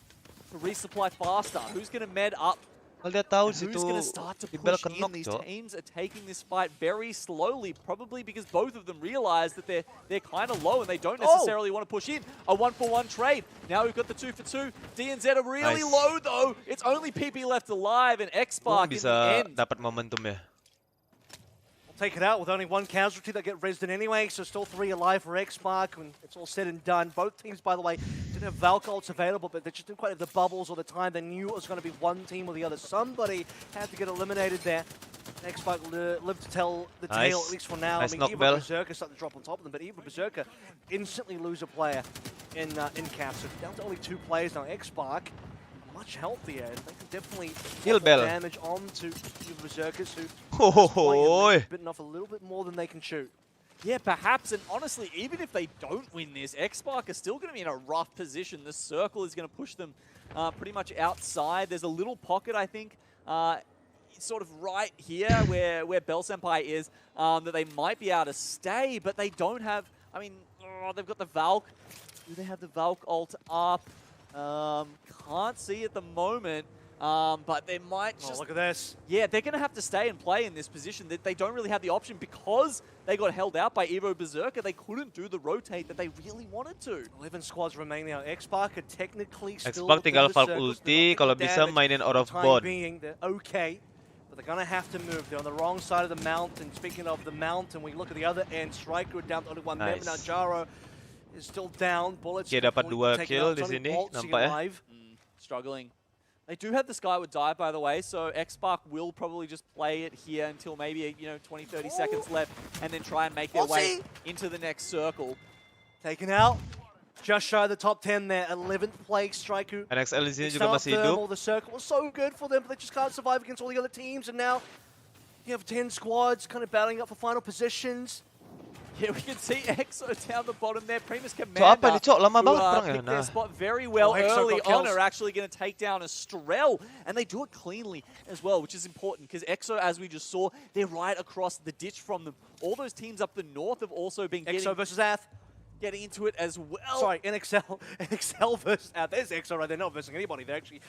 to resupply faster? Who's going to med up? Kalau dia tahu And situ who's going to start to Iqbal push in? knock, These Cok. teams are taking this fight very slowly, probably because both of them realize that they're kind of low and they don't necessarily want to push in. A 1-for-1 trade. Now we've got the 2-for-2. DNZ are really Nice. low though. It's only PP left alive and X-Spark in the Bisa end. dapat momentum ya. We'll take it out with only one casualty that get rezzed in anyway, so still 3 alive for X-Spark when it's all said and done. Both teams, by the way, didn't have Valk ults available, but they just didn't quite have the bubbles or the time. They knew it was going to be one team or the other. Somebody had to get eliminated there. X-Spark lived to tell the tale, Nice. at least for now. Nice I mean, knock, Evo Bell. Berserker started to drop on top of them, but Evo Berserker instantly lose a player in cap. So down to only 2 players now. X-Spark much healthier. They can definitely Heal get more Bell. damage onto Evo Berserkers who Hohohoy. bitten off a little bit more than they can shoot. Yeah, perhaps, and honestly, even if they don't win this, X-Spark are still going to be in a rough position. The circle is going to push them pretty much outside. There's a little pocket, I think, sort of right here where Bell Senpai is, that they might be able to stay, but they don't have, I mean, they've got the Valk. Do they have the Valk ult up? Can't see at the moment. But they might just... look at this. Yeah, they're going to have to stay and play in this position. They don't really have the option because they got held out by Evo Berserker. They couldn't do the rotate that they really wanted to. 11 squads remain now. X-Spark are technically still X-Spark within tinggal the Valk circles. ulti, kalau bisa mainin out of board. They're okay, but they're going to have to move. They're on the wrong side of the mountain. Speaking of the mountain, we look at the other end. Striker down to only 1 member. Now Nice. Jaro is still down. Bullets Dia dapat completely 2 taken kill out. di It's only sini, Boltzy nampak ya. alive. Struggling. They do have the Skyward Dive, by the way, so X-Spark will probably just play it here until maybe, 20, 30 seconds left, and then try and make their way into the next circle. Taken out. Just shy of the top 10 there. 11th place, Striker. NXL di sini It's juga not masih thermal. hidup. The circle was so good for them, but they just can't survive against all the other teams. And now you have 10 squads kind of battling up for final positions. Yeah, we can see EXO down the bottom there. Primus Commander, Cok, apa ini, Cok? Lama who, banget perangnya. picked their Nah. spot very well EXO early got on, kills. are actually going to take down a Strel, and they do it cleanly as well, which is important, because EXO, as we just saw, they're right across the ditch from them. All those teams up the north have also been EXO versus Ath. getting into it as well. Sorry, NXL versus Ath. There's EXO right there, not versus anybody. They're actually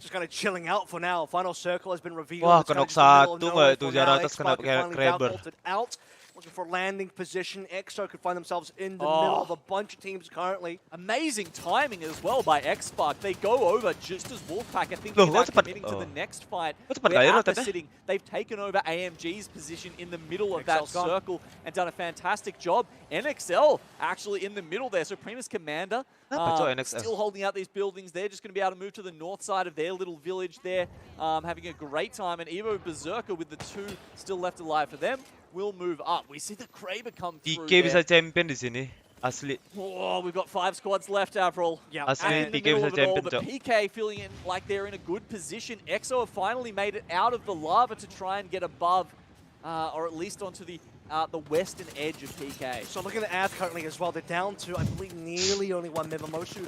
just kind of chilling out for now. Final circle has been revealed. Wah, It's kinda kenok just in the middle of satu nowhere nggak itu for Jaro now. atas kena X-Spark can finally Kraber. vault out. Looking for landing position. EXO could find themselves in the middle of a bunch of teams currently. Amazing timing as well by X-Spark. They go over just as Wolfpack are thinking Loh, about kok cepat? committing to the Oh. next fight. Kok cepat Where kayak Ath are rotatnya? sitting, they've taken over AMG's position in the middle of that NXL's gone. circle and done a fantastic job. NXL actually in the middle there. So Primus Commander Kenapa, Cok, NXL? still holding out these buildings. They're just going to be able to move to the north side of their little village there, having a great time. And Evo Berserker with the 2 still left alive for them will move up. We see the Kraber come through DK there. bisa champion di sini. Asli. Oh, we've got 5 squads left, Avril. Yeah. Asli In the PK middle bisa of it all, champion, but Cok. PK feeling like they're in a good position. EXO have finally made it out of the lava to try and get above, or at least onto the western edge of PK. So looking at Ath currently as well, they're down to, I believe, nearly only 1 member. Mosu,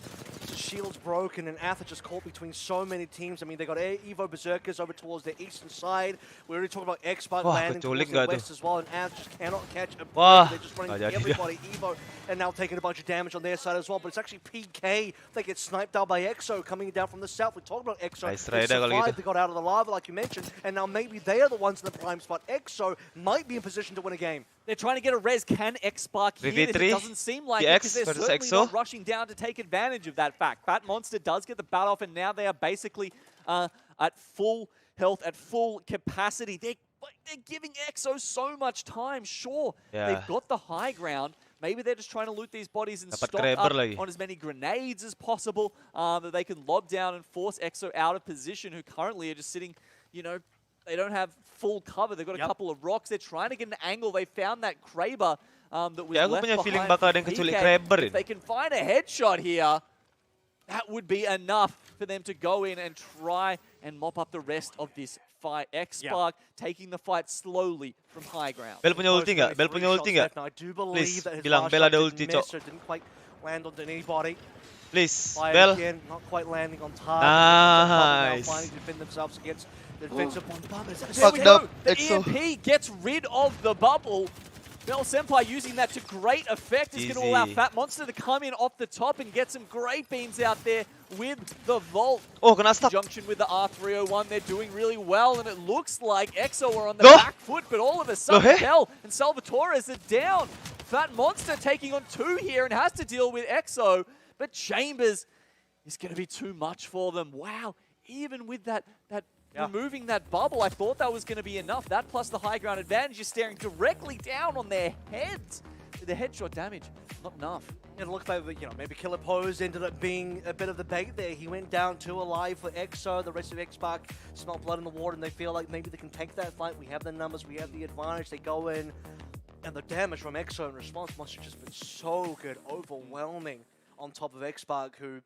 shield's broken, and Ath are just caught between so many teams. I mean, they got Evo Berserkers over towards their eastern side. We already talked about X-Spark Wah, landing towards keculik the nggak west tuh? as well, and Ath just cannot catch a break. Wah, They're just running nggak jadi everybody. Evo, and now taking a bunch of damage on their side as well. But it's actually PK. They get sniped out by EXO coming down from the south. We talked about EXO. Nice They try dah kalau survived, gitu. they got out of the lava, like you mentioned, and now maybe they are the ones in the prime spot. EXO might be in position to win a game. They're trying to get a res. Can X-Spark hear this? 3v3, It doesn't seem like it PX because they're versus certainly EXO. not rushing down to take advantage of that fact. Fat Monster does get the bat off, and now they are basically at full health, at full capacity. They're giving EXO so much time. Sure, Yeah. they've got the high ground. Maybe they're just trying to loot these bodies and Dapat stock Kraber up lagi. on as many grenades as possible that they can lob down and force EXO out of position, who currently are just sitting, they don't have full cover. They've got a couple of rocks. They're trying to get an angle. They found that Kraber that was Ya, aku left punya feeling behind bakal from ada yang keculik PK. Kraber If ini. they can find a headshot here, that would be enough for them to go in and try and mop up the rest of this fight. X-Spark taking the fight slowly from high ground. Bel punya ulti nggak? Bel punya ulti nggak? I do believe Please, that his bilang last Bel shot ada did ulti, miss, Cok. or didn't quite land on anybody. Please, Fire Bel. again, not quite landing on target. Now Nice. finally defend themselves against the defensive one. There we Fucked go. up, The EXO. EMP gets rid of the bubble. Bell Senpai using that to great effect is going to allow Easy. Fat Monster to come in off the top and get some great beams out there with the Vault. Oh, kena In stuck. conjunction with the R301, they're doing really well, and it looks like EXO are on the Loh. back foot, but all of a sudden, Loh, Bell and Salvatores are down. Fat Monster taking on 2 here and has to deal with EXO, but Chambers is going to be too much for them. Wow, even with that removing that bubble, I thought that was going to be enough. That plus the high ground advantage is staring directly down on their heads. The headshot damage, not enough. It looked like, maybe Killer Pose ended up being a bit of the bait there. He went down 2 alive for EXO. The rest of X-Spark smell blood in the water, and they feel like maybe they can take that fight. We have the numbers, we have the advantage. They go in, and the damage from EXO in response must have just been so good, overwhelming on top of X-Spark, who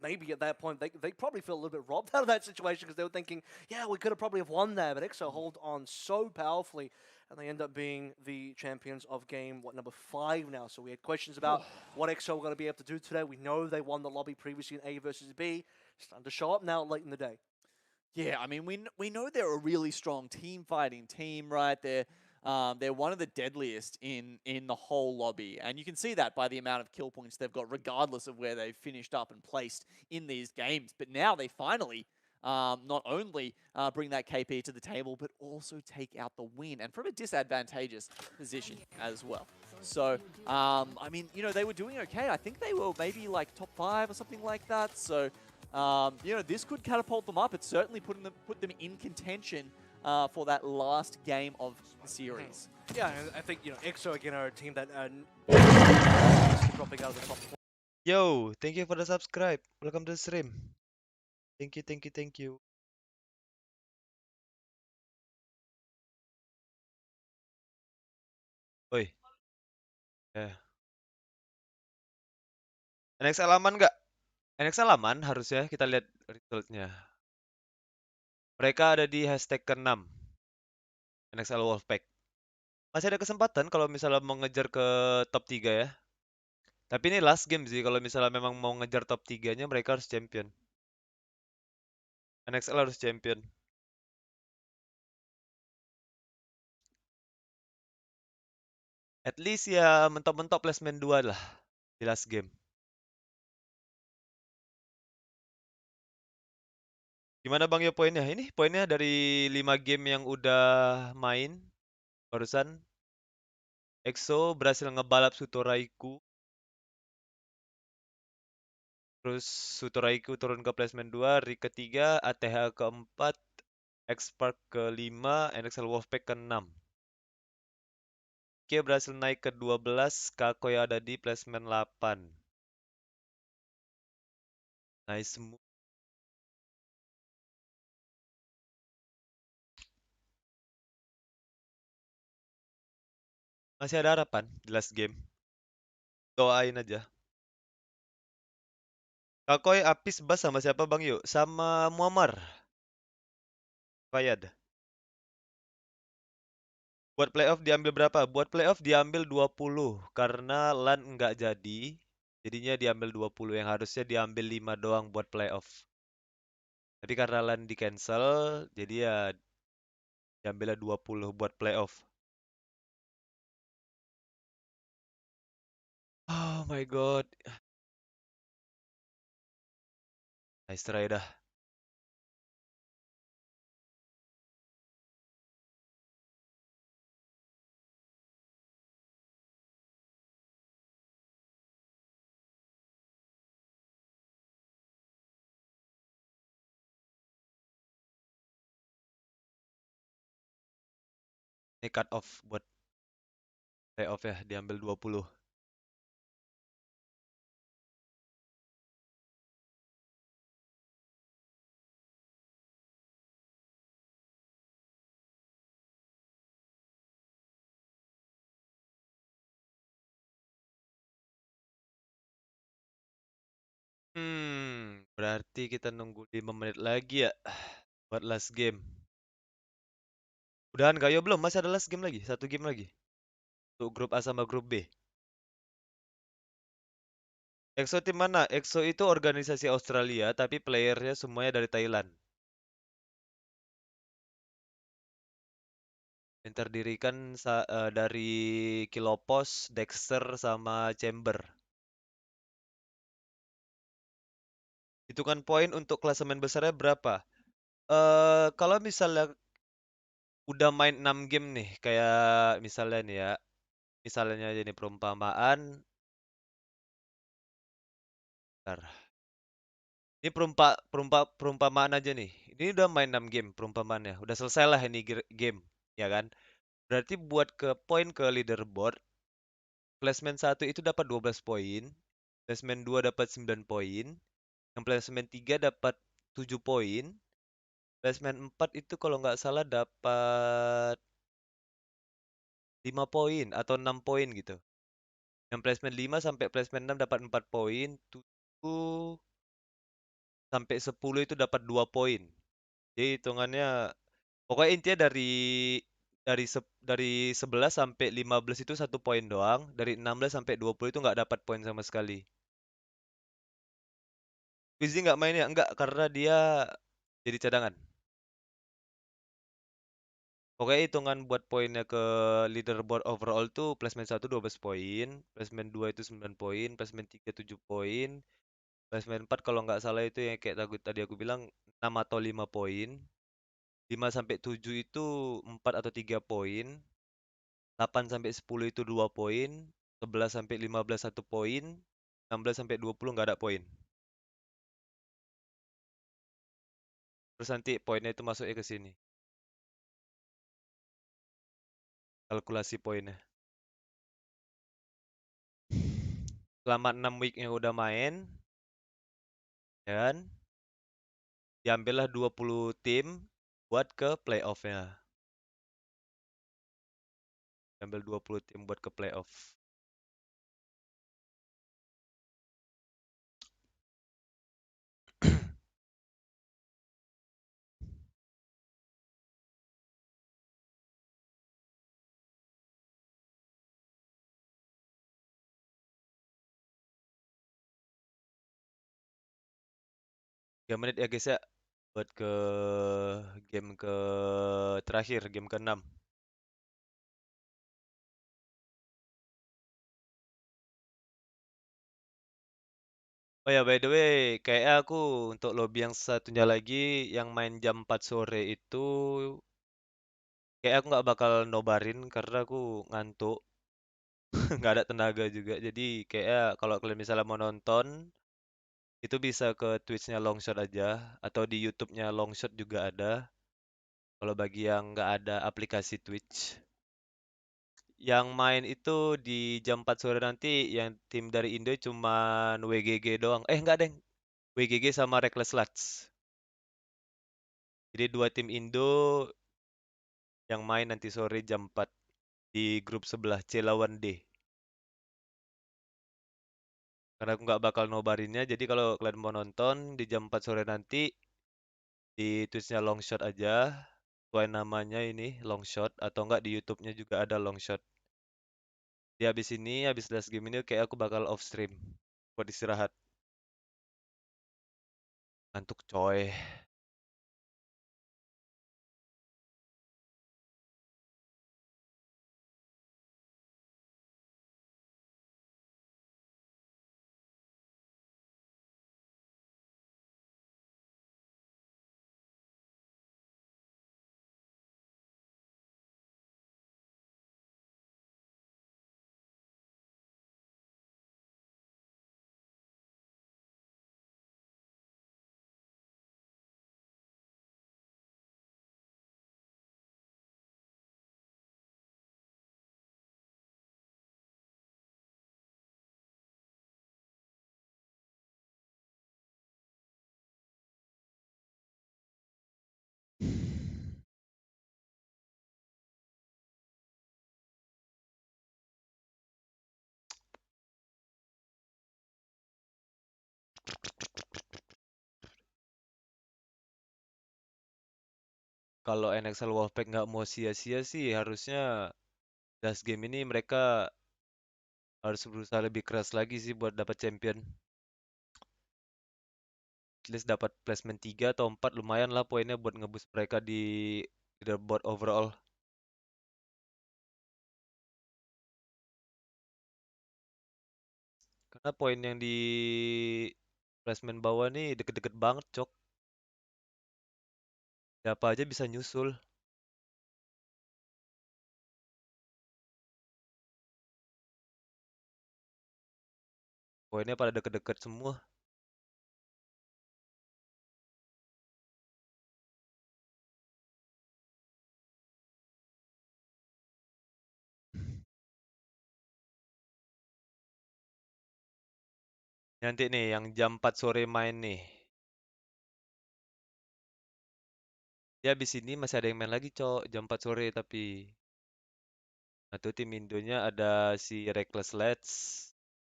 maybe at that point, they probably feel a little bit robbed out of that situation because they were thinking, yeah, we could have probably have won there, but EXO hold on so powerfully, and they end up being the champions of game, number 5 now. So we had questions about what EXO were going to be able to do today. We know they won the lobby previously in A versus B. It's starting to show up now late in the day. Yeah, I mean, we know they're a really strong team fighting team, right? They're one of the deadliest in the whole lobby, and you can see that by the amount of kill points they've got, regardless of where they've finished up and placed in these games. But now they finally not only bring that KP to the table, but also take out the win, and from a disadvantageous position as well. So, I mean, they were doing okay. I think they were maybe like top 5 or something like that. So, this could catapult them up. It's certainly put them in contention for that last game of the series. Yeah, and I think, EXO again are a team that dropping out of the top 4. Yo, thank you for the subscribe. Welcome to the stream. Thank you, thank you, thank you. Oi. NXL aman nggak? NXL aman harusnya, kita lihat resultnya. Mereka ada di hashtag ke-6. NXL Wolfpack. Masih ada kesempatan kalau misalnya mau ngejar ke top 3 ya. Tapi ini last game sih, kalau misalnya memang mau ngejar top 3-nya mereka harus champion. NXL harus champion. At least ya mentok-mentok placement 2 lah di last game. Gimana Bang ya poinnya? Ini poinnya dari 5 game yang udah main barusan. EXO berhasil ngebalap Sutoraiku. Terus Sutoraiku turun ke placement 2, Ri ketiga, ATH keempat, X-Spark ke-5, NXL Wolfpack ke-6. Oke berhasil naik ke 12, Kakoi ada di placement 8. Nice move. Masih ada harapan di last game. Doain aja. Kakoi Apis Bas sama siapa Bang Yuk? Sama Muammar. Fayad. Buat playoff diambil berapa? Buat playoff diambil 20 karena LAN nggak jadi. Jadinya diambil 20 yang harusnya diambil 5 doang buat playoff. Tapi karena LAN di cancel, jadi ya diambilnya 20 buat playoff. Oh my god. Nice try dah. Ini cut off buat playoff ya, diambil 20. Berarti kita nunggu 5 menit lagi ya buat last game. Udahan Gayo belum? Masih ada last game lagi, satu game lagi. Untuk grup A sama grup B. EXO tim mana? EXO itu organisasi Australia, tapi playernya semuanya dari Thailand. Yang terdirikan dari Kilopos, Dexter, sama Chamber. Hitungan poin untuk klasemen besarnya berapa? Kalau misalnya udah main 6 game nih, kayak misalnya nih ya, misalnya ini perumpamaan, bentar. Ini perumpamaan aja nih. Ini udah main 6 game perumpamaannya. Udah selesai lah ini game, ya kan? Berarti buat ke poin ke leaderboard, placement 1 itu dapat 12 poin, placement 2 dapat 9 poin, yang placement 3 dapat 7 poin, placement 4 itu kalau nggak salah dapat 5 poin atau 6 poin gitu. Yang placement 5 sampai placement 6 dapat 4 poin, 7 sampai 10 itu dapat 2 poin. Jadi hitungannya pokoknya intinya dari 11 sampai 15 itu 1 poin doang, dari 16 sampai 20 itu nggak dapat poin sama sekali. Wizzy nggak main ya? Enggak, karena dia jadi cadangan. Pokoknya hitungan buat poinnya ke leaderboard overall tuh placement 1 12 poin, placement 2 itu 9 poin, placement 3 7 poin, placement 4 kalau nggak salah itu yang kayak tadi aku bilang 6 atau 5 poin. 5 sampai 7 itu 4 atau 3 poin. 8 sampai 10 itu 2 poin. 11 sampai 15 1 poin. 16 sampai 20 nggak ada poin. Terus nanti poinnya itu masuknya ke sini. Kalkulasi poinnya. Selama 6 week yang udah main, ya kan? Diambillah 20 tim buat ke playoff-nya. Ambil 20 tim buat ke playoff. Tiga menit ya guys ya. Buat ke game ke terakhir, game ke-6. Oh ya, by the way, kayaknya aku untuk lobby yang satunya lagi yang main jam 4 sore itu kayak aku nggak bakal nobarin karena aku ngantuk, nggak ada tenaga juga. Jadi kayaknya kalau kalian misalnya mau nonton, itu bisa ke Twitch-nya Longshot aja atau di YouTube-nya Longshot juga ada. Kalau bagi yang nggak ada aplikasi Twitch, yang main itu di jam 4 sore nanti yang tim dari Indo cuman WGG doang. Nggak deng, WGG sama Reckless Lats. Jadi dua tim Indo yang main nanti sore jam 4 di grup sebelah C lawan D. Karena aku nggak bakal nobarinnya, jadi kalau kalian mau nonton di jam 4 sore nanti di Twitch-nya Longshot aja, sesuai namanya ini Longshot, atau enggak di YouTube-nya juga ada Longshot. Di habis ini, habis last game ini kayak aku bakal off stream buat istirahat. Ngantuk coy. kalau NXL Wolfpack nggak mau sia-sia sih, harusnya last game ini mereka harus berusaha lebih keras lagi sih buat dapat champion. At least dapat placement 3 atau 4 lumayan lah poinnya buat ngeboost mereka di leaderboard overall. Karena poin yang di placement bawah nih deket-deket banget, Cok. Siapa aja bisa nyusul. Poinnya pada deket-deket semua. Nanti nih yang jam 4 sore main nih. Ya abis ini masih ada yang main lagi, Cok. Jam 4 sore tapi. Nah tuh tim Indonya ada si Reckless Let's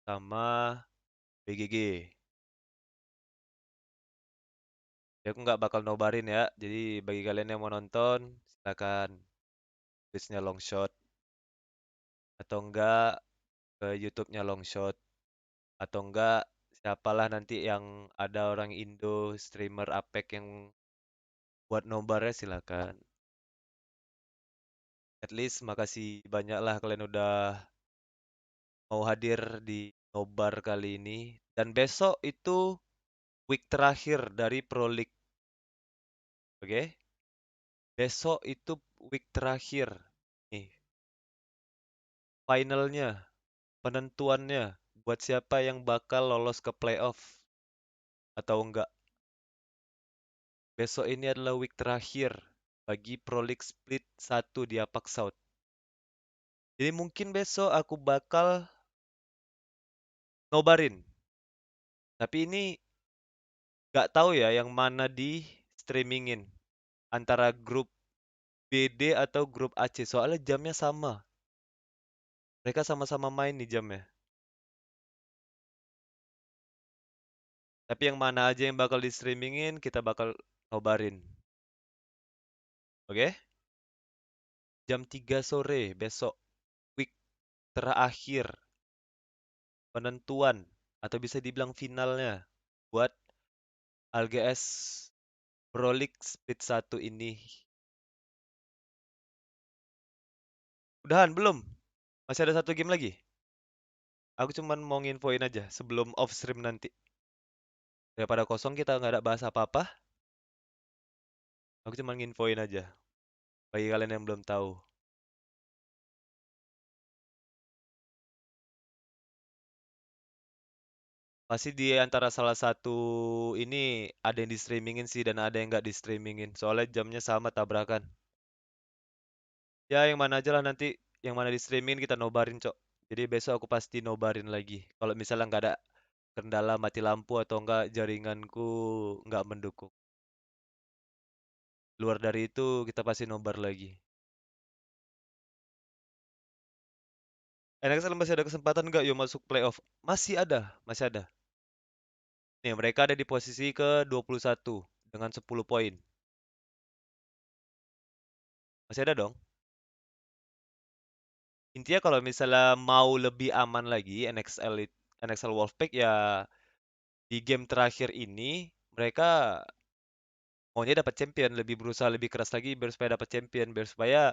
sama BGG. Ya aku nggak bakal nobarin ya. Jadi bagi kalian yang mau nonton, silakan tulisnya long shot. Atau enggak ke YouTube-nya long shot. Atau enggak siapalah nanti yang ada orang Indo streamer APAC yang buat nobarnya silakan. At least makasih banyak lah kalian udah mau hadir di nobar kali ini. Dan besok itu week terakhir dari Pro League. Oke? Besok itu week terakhir. Nih, finalnya, penentuannya buat siapa yang bakal lolos ke playoff atau enggak. Besok ini adalah week terakhir bagi Pro League Split 1 di APAC South. Jadi mungkin besok aku bakal nobarin. Tapi ini nggak tahu ya yang mana di streamingin. Antara grup BD atau grup AC. Soalnya jamnya sama. Mereka sama-sama main nih jamnya. Tapi yang mana aja yang bakal di streamingin, kita bakal nobarin. Oke? Jam 3 sore besok. Week terakhir. Penentuan. Atau bisa dibilang finalnya. Buat ALGS Pro League Split 1 ini. Udahan belum? Masih ada 1 game lagi? Aku cuman mau nginfoin aja sebelum off stream nanti. Daripada kosong kita nggak ada bahas apa-apa. Aku cuman nginfoin aja. Bagi kalian yang belum tahu. Pasti di antara salah satu ini ada yang di streamingin sih dan ada yang nggak di streamingin. Soalnya jamnya sama tabrakan. Ya yang mana aja lah nanti. Yang mana di streamingin kita nobarin, Cok. Jadi besok aku pasti nobarin lagi. Kalau misalnya nggak ada kendala mati lampu atau enggak jaringanku nggak mendukung. Luar dari itu kita pasti nobar lagi. NXL masih ada kesempatan nggak yuk masuk playoff? Masih ada, masih ada. Nih, mereka ada di posisi ke-21 dengan 10 poin. Masih ada dong. Intinya kalau misalnya mau lebih aman lagi NXL Wolfpack ya di game terakhir ini mereka maunya dapat champion, lebih berusaha lebih keras lagi biar supaya dapat champion, biar supaya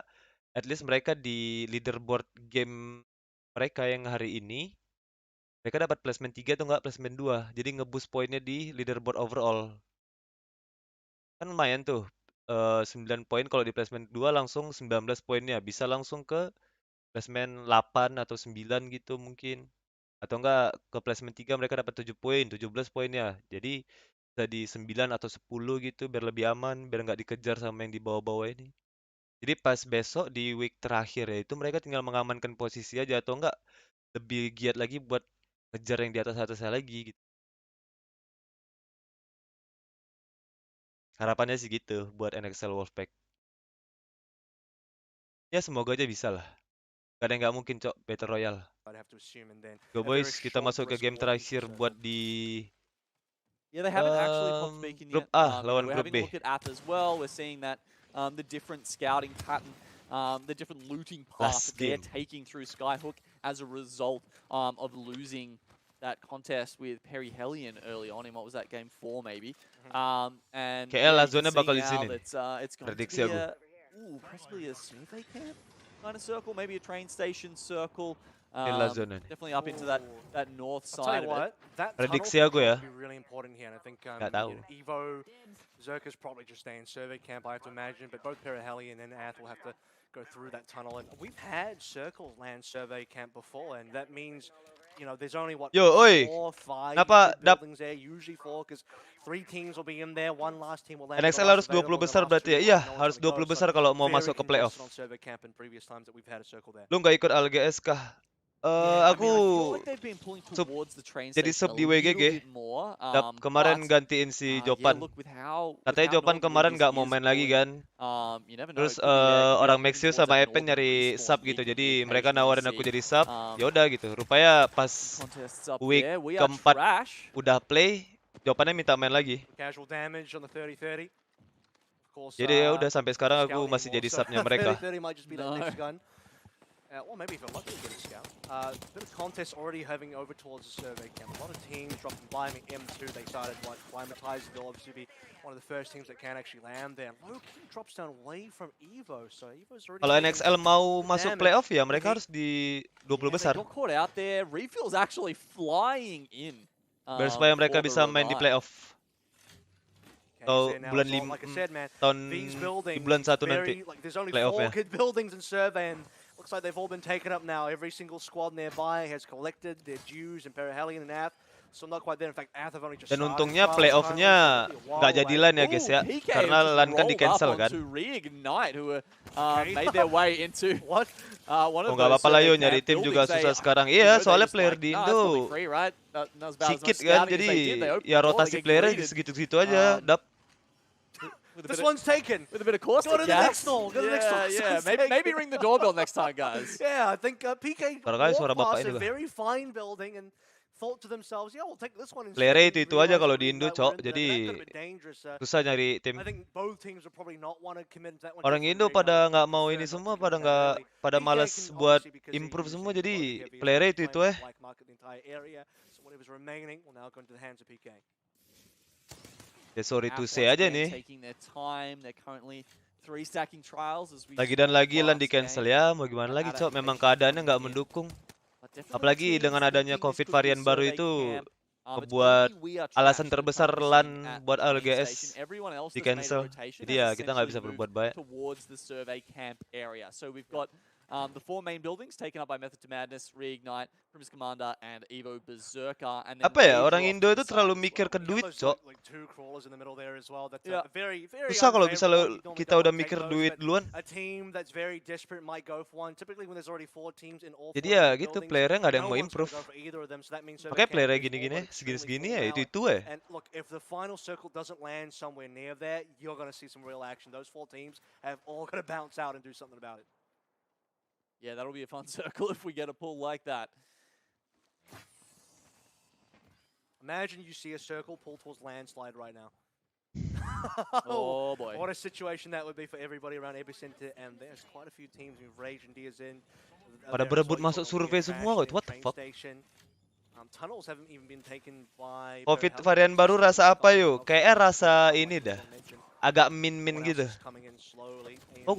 at least mereka di leaderboard game mereka yang hari ini mereka dapat placement 3 atau enggak placement 2. Jadi ngeboost poinnya di leaderboard overall. Kan lumayan tuh. 9 poin kalau di placement 2 langsung 19 poinnya. Bisa langsung ke placement 8 atau 9 gitu mungkin. Atau enggak ke placement 3 mereka dapat 7 poin, 17 poinnya. Jadi bisa di 9 atau 10 gitu biar lebih aman, biar nggak dikejar sama yang di bawah-bawah ini. Jadi pas besok di week terakhir ya itu mereka tinggal mengamankan posisi aja atau enggak lebih giat lagi buat ngejar yang di atasnya lagi gitu. Harapannya sih gitu buat NXL Wolfpack. Ya semoga aja bisa lah. Gak ada yang nggak mungkin, Cok, Battle Royale. Go boys, kita masuk ke game terakhir buat di Yeah, they haven't actually popped beacon grup yet. A lawan We're grup having a B. look at app as well. We're seeing that the different scouting pattern, the different looting path Last that they're game. taking through Skyhook as a result of losing that contest with Perihelion early on in what was that, game 4 maybe. And KL yeah, you can Lazonnya see bakal di now sini nih. that it's going to Prediksi be aku. possibly a survey camp kind of circle, maybe a train station circle. Inilah zona nih. Definitely up into that north I'll tell side you of it. what, that Prediksi tunnel aku ya. could be really important here, and I think Nggak tahu. you know, Evo, Zerka's probably just stay in survey camp, I have to imagine, but both Perihelion and Ath will have to go through that tunnel, and we've had Circle land survey camp before, and that means, you know, there's only, what, Yo, oi. 4, 5 Kenapa good buildings there, usually 4, because 3 teams will be in there, one last team will land NXL the last harus 20 available, and the besar last berarti 2 ya? will Iya, know harus what's gonna 20 go, besar so kalau mau very masuk ke contested playoff. on survey camp in previous times that we've had a circle there. Lu nggak ikut ALGS kah? Yeah, I Aku mean, I feel like they've been pulling sub, towards the train jadi station sub a di little WGG. bit more. Kemarin But gantiin si yeah, Jopan. look with how Katanya Jopan Nordleague kemarin nggak mau is main lagi pulling, kan. you never know. Terus It could be there, could be orang moving Maxius towards sama that Epen Nordleague nyari respawn sub peak gitu. that we Jadi mereka occasionally nawarin aku see. jadi sub. Ya udah gitu. Rupanya pas Contests up week there. We are keempat trash. udah play, Jopannya minta main lagi. Casual damage on the 30-30. Of course, Jadi ya udah sampai sekarang aku scout masih anymore, jadi so subnya mereka. 30-30 might just be that No. next gun. Or maybe if you're lucky to get a scout. Bit of contest already having over towards the survey camp. A lot of teams dropping by. I mean, M2, they started what, climatizing. They'll obviously be one of the first teams that can actually land there. Low-key drops down away from Evo, so Evo's already Kalau taking NXL mau the masuk damage. playoff ya But mereka harus di 20 Yeah, besar. they got caught out there. Refill's actually flying in. Biar supaya mereka for the bisa main di revive. playoff. Atau now bulan as well, like I said, man, tahun these di buildings, bulan 1 nanti very, like, there's only 4 playoff-nya. good buildings in survey, and looks like they've all been taken up now. Every single squad nearby has collected their dues, and Perihelion and Ath, so not quite there. In fact, Ath have only just Dan started untungnya trials playoff-nya currently, so it'll be a while nggak jadi away. LAN ya guys ya, PK karena just LAN kan di rolled cancel up kan. onto Reignite, who Okay. made their way into What? one Oh of nggak those apa-apa lah yo, survey nyari camp tim juga buildings. susah They, sekarang. you Iya, know, they soalnya just player like, di nah, it's probably Indo free, right? That was about as much sikit kan, scouting as jadi they did. They opened ya the door, rotasi they get playernya greeted, segitu-segitu aja. Dap. with a This bit of- one's taken. with a bit of course. Go to the next door. Go to the next door. Yeah, Sounds maybe like- ring the doorbell next time, guys. Yeah, I think PK Suara guys, suara walked bapak past a itu. very fine building and thought to themselves, yeah, we'll take this one instead. Playernya Didn't itu aja realize kalau the di Indo, Reignite Cok. were in there. Jadi That could have been dangerous. susah nyari tim. I think both teams would probably not want to commit to that one. Orang just Indo from Reignite. pada nggak mau Fair ini enough semua, to pada commit nggak that early. pada PK malas can buat obviously, because he improve was semua, taking jadi quite heavy, playernya playing itu the black market the entire area. So whatever's remaining will now go into the hands of PK. Ya sorry to App say once aja again nih. taking their time. They're currently 3 stacking trials as we Lagi saw dan lagi LAN last di cancel game. ya, mau gimana lagi Cok, memang keadaannya nggak mendukung. But definitely Apalagi teams dengan adanya thinking this COVID could be varian baru survey itu camp. It's ngebuat only We Are alasan Trash that are terbesar currently LAN sitting at buat the main ALGS station. Everyone else di that's made a cancel. rotation Jadi has ya kita nggak bisa essentially berbuat moved banyak. towards the survey camp area. So we've got the 4 main buildings taken up by Method to Madness, Reignite, Primus Commander, and Evo Berserker. And then Apa ya, Waves orang are off Indo to itu the terlalu side as mikir well. ke duit, Cok. Like 2 crawlers in the middle there as well. That's Yeah. very, very Susah kalau bisa unfavorable. You normally kita don't udah want to mikir take those, duit but duluan. a team that's very desperate might go for one. Typically when there's already 4 teams in all 4 Jadi ya main gitu, buildings, playernya nggak ada yang no mau one's gonna improve. go for either of them, so that means survey Makanya camp playernya is all gini-gini, but extremely segini-segini full ya now. itu ya. And look, if the final circle doesn't land somewhere near there, you're going to see some real action. Those 4 teams have all got to bounce out and do something about it. Yeah, that'll be a fun circle if we get a pull like that. Imagine you see a circle pull towards landslide right now. Oh boy. What a situation that would be for everybody around Epicenter, and there's quite a few teams with Rage and Diaz in. Pada berebut masuk survei semua, what the fuck? Tunnels haven't even been taken by COVID varian baru rasa apa yuk? Kayaknya rasa ini dah, agak min-min gitu. Oh,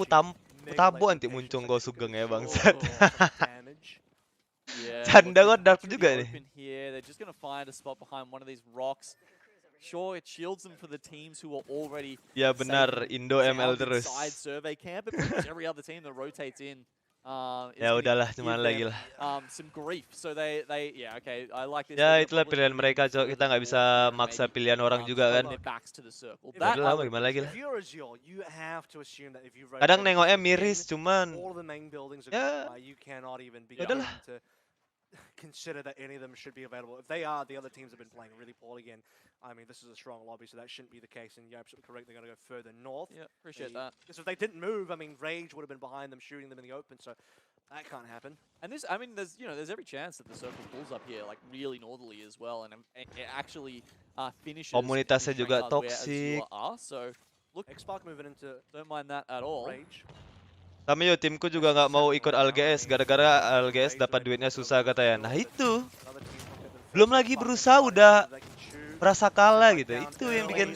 tabu anti muncung kau sugeng ya bangsat. Yeah, Canda kok dark pretty juga nih. open here. They're just gonna find a spot behind one of these rocks. Sure, it shields them for the teams who are already Ya benar, safe Indo and ML sound terus. inside survey camp, but pretty much every other team that rotates in. Is Ya gonna udahlah, give cuman them, lagi lah. some grief. So they yeah, okay, I like this. Ya They're itulah probably pilihan gonna mereka, move Cok. Kita nggak bisa forward maksa maybe, pilihan orang juga turn kan. their backs to the circle. Ya That udahlah, I would gimana lagi lah. If you're Azure, you have to assume that if you Kadang rotate nengoknya in, miris, cuman all of the main buildings are ya, gone, you cannot even ya begin udahlah. to consider that any of them should be available. If they are, the other teams have been playing really poorly again. I mean, this is a strong lobby, so that shouldn't be the case. And you're absolutely correct. They're going to go further north. Yeah, appreciate that. Because if they didn't move, I mean, Rage would have been behind them, shooting them in the open. So that can't happen. And this, I mean, there's there's every chance that the circle pulls up here, like really northerly as well, and it actually finishes. in the Komunitasnya juga train yard where toxic. Azure are. So look, X-Spark moving into don't mind that at all. Rage. Sama yo, timku juga nggak mau ikut ALGS gara-gara ALGS dapat duitnya susah katanya. Nah itu, belum lagi berusaha udah merasa kalah gitu. Itu yang bikin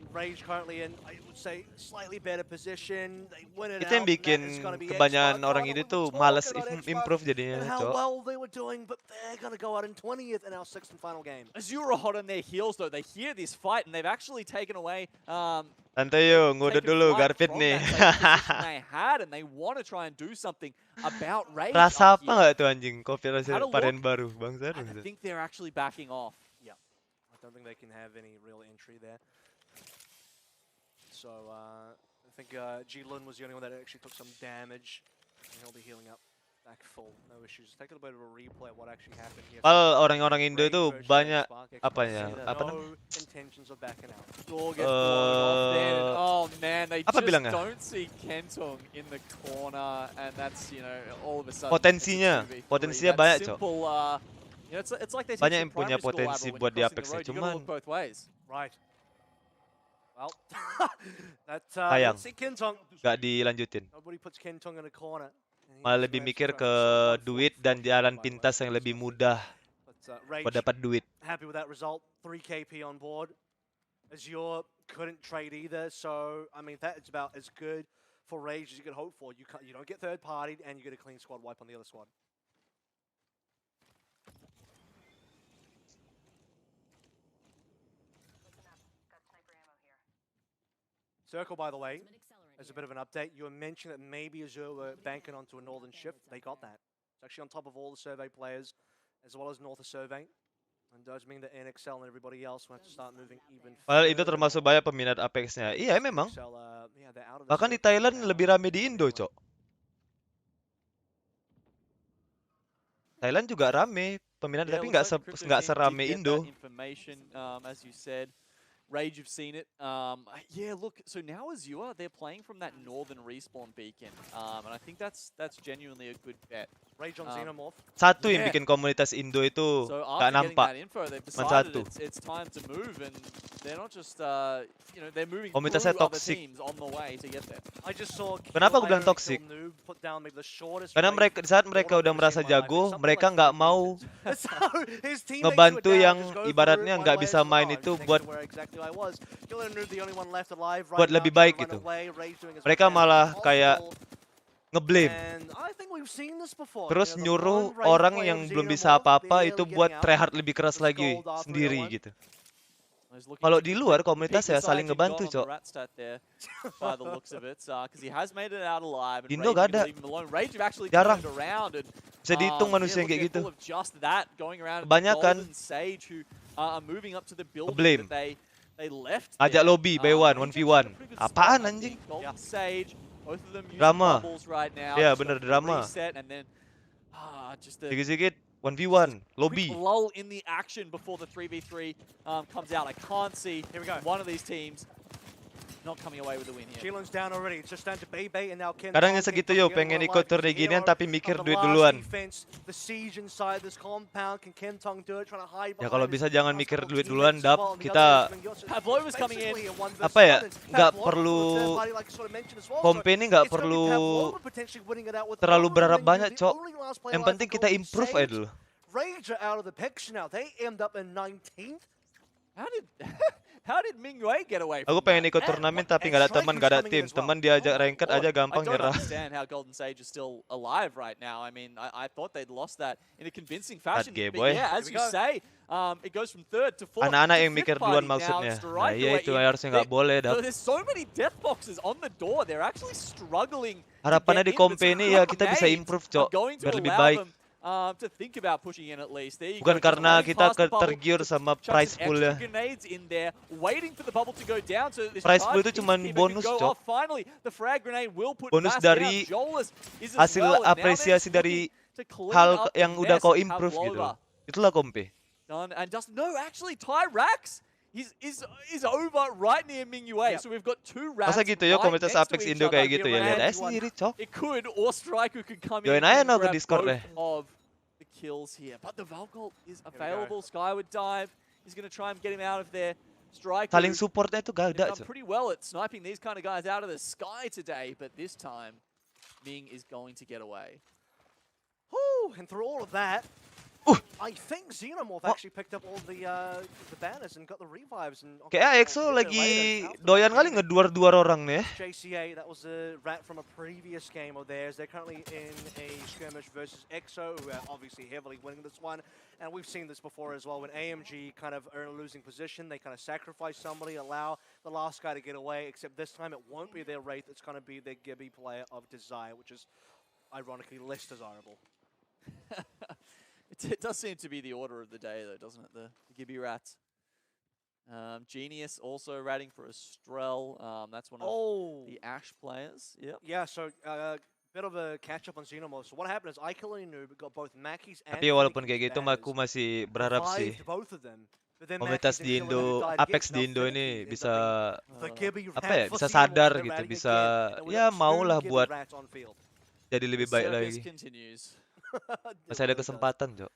Rage currently in, I would say, slightly better position. They win it itu yang out, and bikin that is gonna be kebanyakan X-Spark. orang Oh, itu we tuh were males talking about improve X-Spark jadinya, and how Cok. well they were doing, but they're gonna go out in 20th in our 6th and final game. Azure are hot on their heels though. They hear this fight and they've actually taken away Santai yo, ngudut taken dulu flight Garfit from nih. that safe position they had, and they want to try and do something about Rage Rasa up apa here. nggak tuh anjing? Kopi rasa Had a varian look, baru, bangsat. I bangsat. think they're actually backing off. Yeah, I don't think they can have any real entry there. So I think G-Lun was the only one that actually took some damage, and he'll be healing up back full, no issues. Take a little bit of a replay of what actually happened here. Padahal orang-orang Indo Rage itu versus banyak X-Spark. apanya? X-Spark Apa no namanya? intentions of backing out. Door gets blown off there, and oh man, they Apa just bilangnya? don't see Kentung in the corner, and that's, you know, all of a sudden Potensinya, it's a 2v3. potensinya That banyak, Cok. simple, you know, it's like they teach Banyak you yang punya primary school, potensi Admiral, when buat di you're crossing Apex the nya, road, you gotta cuman look both ways. Right. Well, sayang let's see Kentong. nggak dilanjutin. Nobody puts Kentong in a corner. Malah lebih mikir ke duit dan jalan pintas yang lebih mudah buat Rage dapat duit. happy with that result. 3 KP on board. Azure couldn't trade either, so I mean that's about as good for Rage as you could hope for. You don't get third partied, and you get a clean squad wipe on the other squad. Circle, by the way, as a bit of an update, you were mentioning that maybe Azure were banking onto a northern shift. They got that. It's actually on top of all the survey players, as well as north of survey. And does mean that NXL and everybody else will have to start moving even Padahal Indo further termasuk north. banyak peminat Apex-nya. Iya memang. NXL, yeah, they're out of the Bahkan di circle Thailand now. lebih rame di Indo, Cok. Thailand juga rame peminat, Yeah, tapi looks like nggak Crypto serame did get Indo. that information, as you said. Rage, you've seen it. Yeah, look, so now Azure, they're playing from that northern respawn beacon. And I think that's genuinely a good bet. Rage on Xenomorph. Satu yang Yeah. bikin komunitas Indo itu So nggak after getting nampak. that info, they've Cuma decided satu. it's time to move, and they're not just, you know, they're moving Komunitasnya through other toxic. teams on the way to get there. I just saw Kenapa aku bilang toxic? Karena mereka di saat mereka udah merasa jago, mereka nggak mau ngebantu yang ibaratnya nggak bisa main itu buat lebih baik gitu. Mereka malah kayak ngeblame. Terus nyuruh orang yang belum bisa apa-apa itu buat tryhard lebih keras lagi sendiri gitu. Kalau di luar komunitas ya saling ngebantu, Cok. Indo gak ada. Jarang. Bisa dihitung manusia yang kayak gitu. Kebanyakan ngeblame. Ajak lobby by one, 1v1. Apaan anjing? Drama. Ya bener drama. Sedikit-sedikit 1v1, lobby. Quick lull in the action before the 3v3 comes out. I can't see one of these teams not coming away with the win here. down already. It's just down to Bebe and now Ken. Kadangnya segitu yo, pengen ikut turnamen ginian tapi mikir duit duluan. The siege inside this compound, can Kentong do it, trying to hide Ya kalau behind bisa his jangan mikir duit duluan, Dap. Kita Pavlov is coming in. apa ya? Nggak perlu kompe ini nggak perlu terlalu berharap banyak, Cok. Yang penting kita improve aja dulu. Rage are out of the picture now. They end up in 19th. How did Mingyue get away from Aku pengen that? ikut turnamen tapi nggak ada teman, nggak ada tim. Teman diajak ranked aja gampang I don't nyerah. understand how Golden Sage is still alive right now. I mean, I thought they'd lost that in a convincing fashion. gay, But boy. yeah, as you say, it goes from third to fourth. Anak-anak to yang fifth mikir party duluan now. maksudnya. It's Nah iya right itu away in. harusnya nggak boleh, Dap. There's so many death boxes on the door. They're actually struggling. Harapannya di kompe ini ya kita bisa improve, Cok. Biar lebih baik. To think about pushing in at least. There you Bukan go, karena just kita past the bubble, tergiur sama chucks price some pool-nya. extra grenades in there, waiting for the bubble to go down. So this Price pool charge itu cuman peacekeeper can bonus, go Cok. off. Finally, the frag grenade will put Bonus Bass dari down. Jolas is as hasil well, and now they're apresiasi just dari looking to clean hal up the yang udah mess kau of improve gitu. Pavlova. Itulah kompe. Done and just no, actually, Tyrax is over right near Mingyue. So we've got two rats. Masa gitu ya right komunitas next to Apex each Indo other. kayak gitu ya, lihat aja And sendiri, Cok. it could, or Striker could come in Join aja and no ke grab Discord deh. both of the kills here. But the Valgold is available. Skyward dive is going to try and get him out of there. Striker Saling supportnya itu gak has ada, done Cok. pretty well at sniping these kind of guys out of the sky today, but this time, Ming is going to get away. Whew, and through all of that, I think Xenomorph actually picked up all the banners and got the revives. And Kayak EXO lagi doyan kali ngeduar-duar orang nih ya. JCA, that was a rat from a previous game of theirs. They're currently in a skirmish versus EXO, who are obviously heavily winning this one. And we've seen this before as well. When AMG kind of are in a losing position, they kind of sacrifice somebody, allow the last guy to get away, except this time it won't be their Wraith, it's going to be their Gibby player of Desire, which is ironically less desirable. It does seem to be the order of the day, though, doesn't it? The Gibby rats. Genius also ratting for Estrel. That's one of the Ash players. Yep. Yeah, so bit of a catch up on Xenomorph. So what happened is I Kill Noob got both Mackey's and Tapi walaupun kayak gitu, aku masih berharap sih both of them. komunitas di Indo, Apex di Indo ini bisa apa ya, bisa sadar gitu, bisa ya maulah buat jadi lebih baik lagi. Masih ada kesempatan, Cok.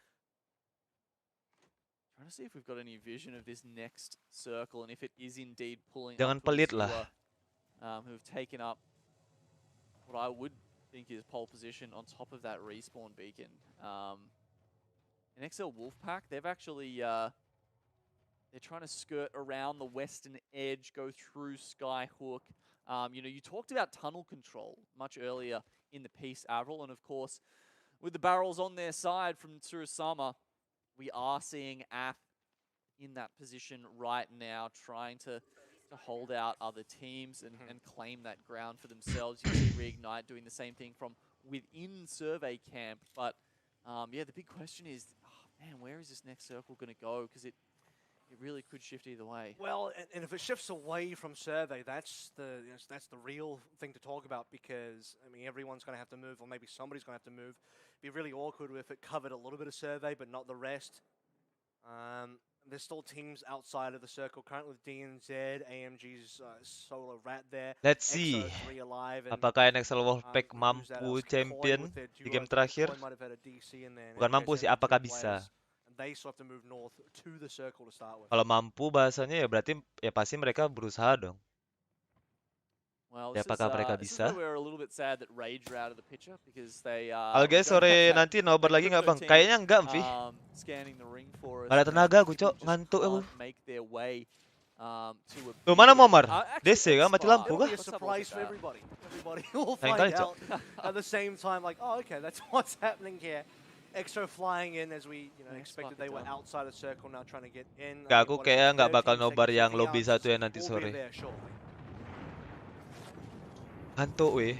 Trying to see if we've got any vision of this next circle and if it is indeed pulling. Jangan pelit lah. Who've taken up what I would think is pole position on top of that respawn beacon. In XL Wolfpack, they've actually they're trying to skirt around the western edge, go through Skyhook. You know, you talked about tunnel control much earlier in the piece, Avril, and of course, with the barrels on their side from Tsurusama, we are seeing Ath in that position right now, trying to hold out other teams and claim that ground for themselves. You see Reignite doing the same thing from within Survey Camp. But yeah, the big question is, oh, man, where is this next circle going to go? Because it really could shift either way. Well, and if it shifts away from Survey, that's the real thing to talk about, because I mean everyone's going to have to move, or maybe somebody's going to have to move. It'd be really awkward if it covered a little bit of Survey but not the rest. There's still teams outside of the circle currently with DNZ, AMG's solo rat there. Let's see, apakah NXL Wolfpack mampu champion di game terakhir? Bukan mampu sih, apakah bisa? Kalau mampu bahasanya ya berarti ya pasti mereka berusaha dong. Ya apakah mereka bisa? ALGS sore nanti nobar lagi nggak bang? Kayaknya enggak, Vi. Gak ada tenaga aku, Cok. Ngantuk aku. Tuh, mana Momar? DC kan? Mati lampu kah? Lain kali, Cok. At the same time, like, oh, okay, that's what's happening here. Extra flying in as we, expected they were outside the circle, now trying to get in. Gak, aku kayaknya nggak bakal nobar yang lobby satu ya nanti sore. Ngantuk, weh.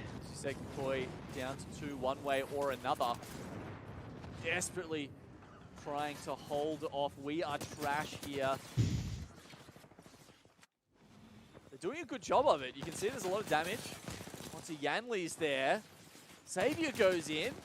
Koi down to 2 one way or another. Desperately trying to hold off. We are trash here. They're doing a good job of it. You can see there's a lot of damage. Once Yanli's there. Xavier goes in.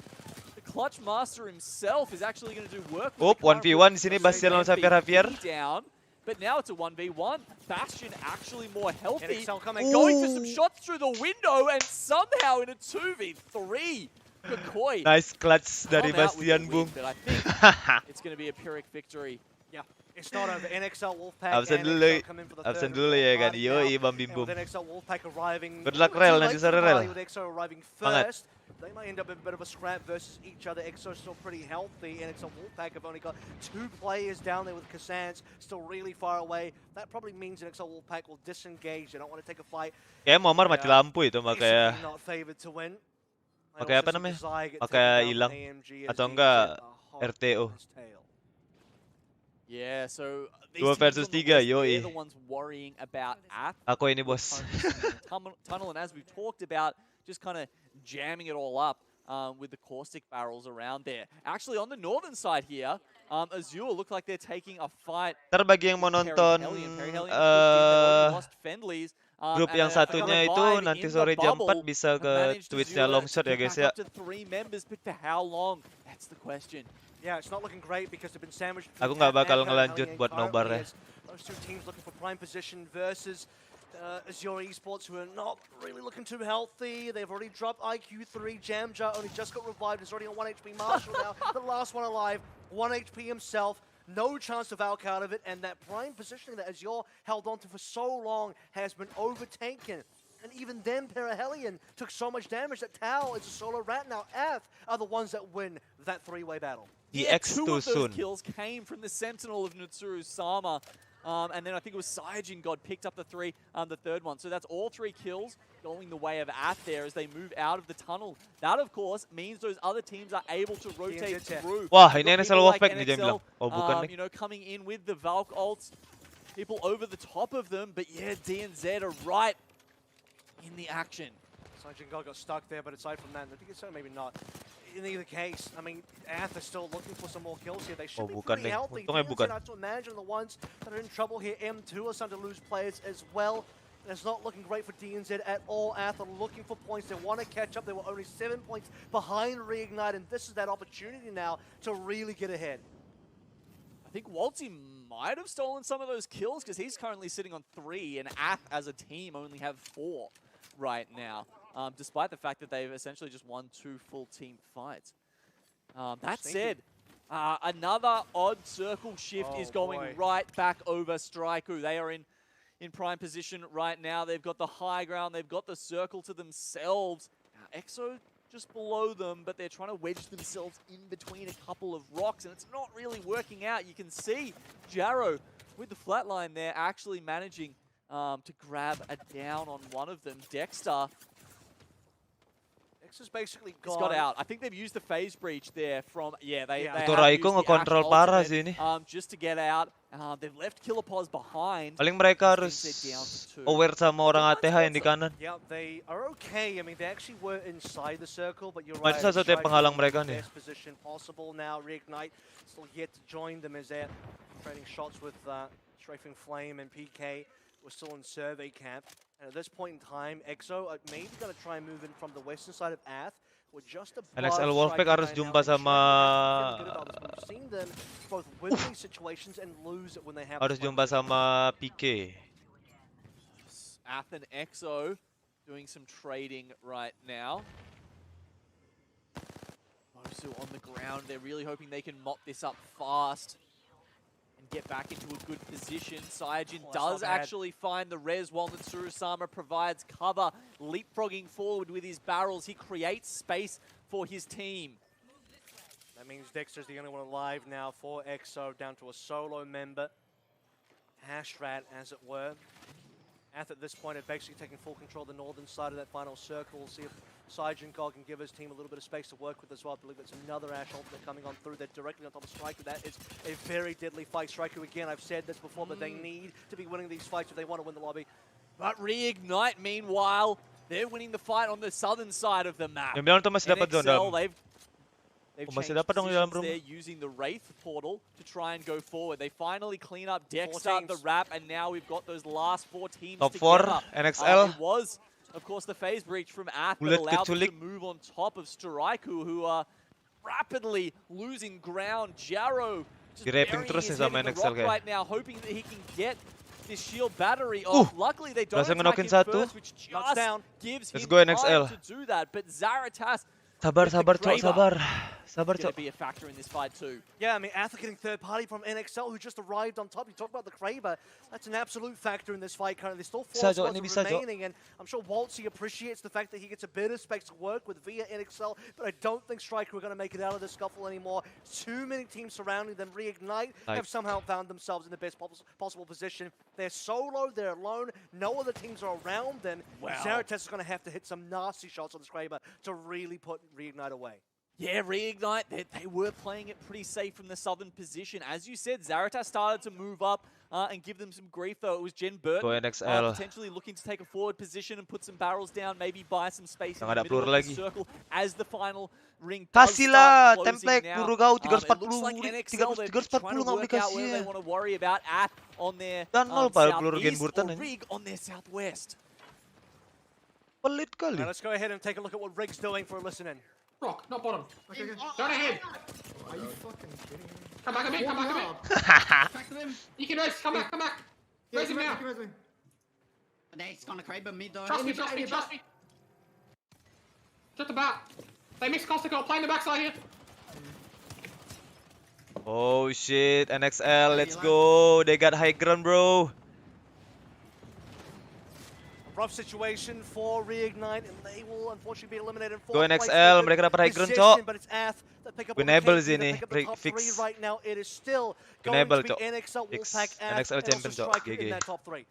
The Clutch Master himself is actually going to do work. 1v1 di sini Bastian lawan Xavier. Down. But now it's a 1v1. Bastion actually more healthy. Going for some shots through the window and somehow in a 2v3. Koi. Nice clutch dari Bastian, Bung. But I think it's going to be a Pyrrhic victory. Yeah, it's not over. NXL Wolfpack. Absen dulu ya kan. Yoi, Bam Bim Bum. NXL Wolfpack arriving. Good luck, Rel. Nanti sore, Rel. With EXO arriving first. They might end up in a bit of a scrap versus each other. EXO's still pretty healthy. NXL Wolfpack have only got 2 players down there with Cassans still really far away. That probably means NXL Wolfpack will disengage. They don't want to take a fight. Kayak Momar mati lampu itu makanya. Not favored to win. Makanya apa namanya? Makanya hilang atau enggak RTO. Yeah, so 2 versus 3, yoi. the ones worrying about Aku ini, bos. Tunnel, and as we've talked about, just kind of jamming it all up with the caustic barrels around there. Actually, on the northern side here, Azure look like they're taking a fight. Ntar bagi yang mau nonton grup yang satunya itu nanti sore jam 4 bisa ke Twitch-nya Longshot ya guys ya. Yeah, it's not looking great because they've been sandwiched. Aku nggak bakal ngelanjut buat nobar ya. Those two teams looking for prime position versus Azure Esports, who are not really looking too healthy. They've already dropped IQ3. Jamja only just got revived. He's already on 1 HP. Marshall now, the last one alive. 1 HP himself. No chance to Valk out of it, and that prime positioning that Azure held onto for so long has been overtaken. And even then, Perihelion took so much damage that Tau is a solo rat. Now Ath are the ones that win that three-way battle. Yeah, two too of those soon. kills came from the Sentinel of Nutsuru Sama. And then I think it was Saiyajin God picked up the third one. So that's all 3 kills going the way of Ath there as they move out of the tunnel. That, of course, means those other teams are able to rotate through. Wah, You've ini got NSL people like Wolfpack nih dia bilang. NXL, Oh, bukan nih. you know, coming in with the Valk ults, people over the top of them. But yeah, DNZ are right in the action. Saiyajin God got stuck there, but aside from that, I think it's so maybe not. In either case, I mean, Ath are still looking for some more kills here. They should be bukan pretty nih. healthy. Untungnya DNZ, bukan. I have to imagine the ones that are in trouble here. M2 are starting to lose players as well. And it's not looking great for DNZ at all. Ath are looking for points. They want to catch up. They were only 7 points behind Reignite, and this is that opportunity now to really get ahead. I think Waltzy might have stolen some of those kills because he's currently sitting on 3, and Ath as a team only have 4 right now, despite the fact that they've essentially just won 2 full team fights. That said, another odd circle shift is going right back over Straiku. They are in prime position right now. They've got the high ground. They've got the circle to themselves. Now, Exo just below them, but they're trying to wedge themselves in between a couple of rocks, and it's not really working out. You can see Jarrow with the flatline there actually managing to grab a down on one of them. Dexter Dexter's basically gone. He's got out. I think they've used the phase breach there from, they Itu have Raiko used the ngekontrol Ash parah ultimate, sih ini. just to get out. They've left Killerpaws behind. Paling mereka This harus means they're down to 2. aware sama orang ATH yang di kanan. Yeah, they are okay. I mean, they actually were inside the circle, but you're Nah, right. itu satu-satunya penghalang mereka nih. Best position possible now. Reignite still yet to join them as they're trading shots with Strafing Flame and PK. We're still in survey camp. And at this point in time, Exo are maybe going to try and move in from the western side of Ath. We're just above NXL Wolfpack Striker harus right now. jumpa They're sama trying to get about this, but we've seen them both win these situations and lose it when they have harus this jumpa one. sama PK. Ath and Exo doing some trading right now. Mosu on the ground. They're really hoping they can mop this up fast and get back into a good position. Saiyajin does actually find the res while Nutsuru-sama provides cover, leapfrogging forward with his barrels. He creates space for his team. That means Dexter's the only one alive now for Exo, down to a solo member. Hashrat, as it were. Ath at this point have basically taken full control of the northern side of that final circle. We'll see if Saiyajin God can give his team a little bit of space to work with as well. I believe it's another Ash ultimate coming on through there directly on top of Striker. That is a very deadly fight. Striker, again, I've said this before, but they need to be winning these fights if they want to win the lobby. But Reignite, meanwhile, they're winning the fight on the southern side of the map. Yang bilang tuh masih dapat zone dalam. They've masih changed dapat dong di dalam positions rumah. there using the Wraith portal to try and go forward. They finally clean up Dexter, the Wrap, and now we've got those last 4 teams Top together. 4 NXL. It was, of course, the phase breach from Ath that Bulat allowed them to keculik. move on top of Straiku, who are rapidly losing ground. Jarrow just Di-rapping burying terus his nih head sama in the NXL rock kayak. right now, hoping that he can get this shield battery off. Luckily, they don't berhasil attack ngenokin him satu. first, which just gives Let's him go, time NXL. to do that. But Zaratas Sabar, sabar, cok, sabar. Sabar, going to cok. be a factor in this fight too. Yeah, I mean, Ath are getting third party from NXL, who just arrived on top. You talk about the Kraber. That's an absolute factor in this fight currently. There's still 4 squads remaining, and I'm sure Waltzy appreciates the fact that he gets a bit of space to work with via NXL, but I don't think Striker are going to make it out of this scuffle anymore. Too many teams surrounding them. Reignite have somehow found themselves in the best possible position. They're solo, they're alone, no other teams are around them. Zaratas is going to have to hit some nasty shots on this Kraber to really put Reignite away. Yeah, Reignite, they were playing it pretty safe from the southern position. As you said, Zaratas started to move up and give them some grief, though. It was Jen Burton Go NXL. potentially looking to take a forward position and put some barrels down, maybe buy some space in Yang the ada middle peluru of the lagi. circle as the final ring does Kasihlah start closing template now. peluru kau It looks 340, like NXL, they're trying 340 to nggak boleh work out whether they kasih. want to worry about Ath on their Dan nol pada peluru Gen southeast Burton or ini. Rig on their southwest. Pelit kali. Now let's go ahead and take a look at what Rig's doing for a listen-in. Rock, not bottom. Okay, okay. Turn ahead. Are you fucking kidding me? Come back a bit, come back a bit. Back to them. You can raise, come back, come back. Yeah, Raise him now. They're gonna Kraber mid though. Trust me, trust me, trust me. Just about. They mix Costico, play in the backside here. Oh shit, NXL, let's go. They got high ground, bro. Rough situation for Reignite, and they will unfortunately be eliminated in Go fourth place. NXL, mereka dapat high ground, cok. But it's Ath that pick up on the Winnable KP, that sini, pick up the top fix. 3 right now. It is still going Winnable, to be cok. NXL, Fix. Wolfpack, Ath, NXL and also champion, cok. Striker in GG. that top 3.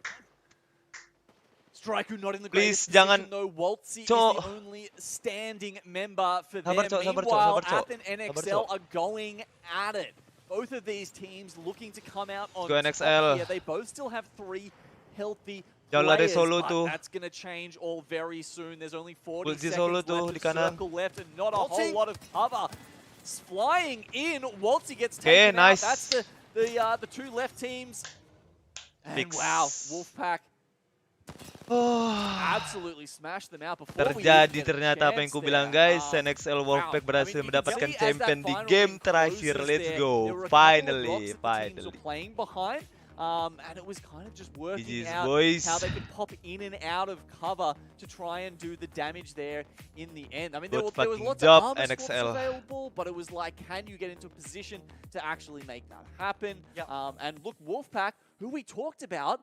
Striker not in the Please, greatest position jangan. though. Waltzy is Cok. the only standing member for Sabar, them. cok, sabar, cok, Meanwhile, sabar, cok. Ath and Sabar, NXL cok. are going at it. Both of these teams looking to come out on Go top NXL. here. They both still have 3 healthy Jauh lari players, solo but tuh. that's going to change all very soon. There's only 40 Ulti seconds solo left tuh of di kanan. circle left and not a Waltzy. whole lot of cover. Flying in, Waltzy gets Okay, taken out. nice. That's the 2 left teams. And Fix. wow, Wolfpack Oh. absolutely smashed them out before we even Terjadi get a ternyata apa yang chance ku bilang there. guys, NXL Wolfpack Wow. berhasil I mean, you can mendapatkan see as champion that di final game ring terakhir. closes Let's there, go, there were a couple of finally, blocks that the teams were finally. playing behind. And it was kind of just working GG's out boys. how they could pop in and out of cover to try and do the damage there in the end. I mean, there Good was fucking lots job, of armor swaps NXL. available, but it was like, can you get into a position to actually make that happen? Yep. And look, Wolfpack, who we talked about,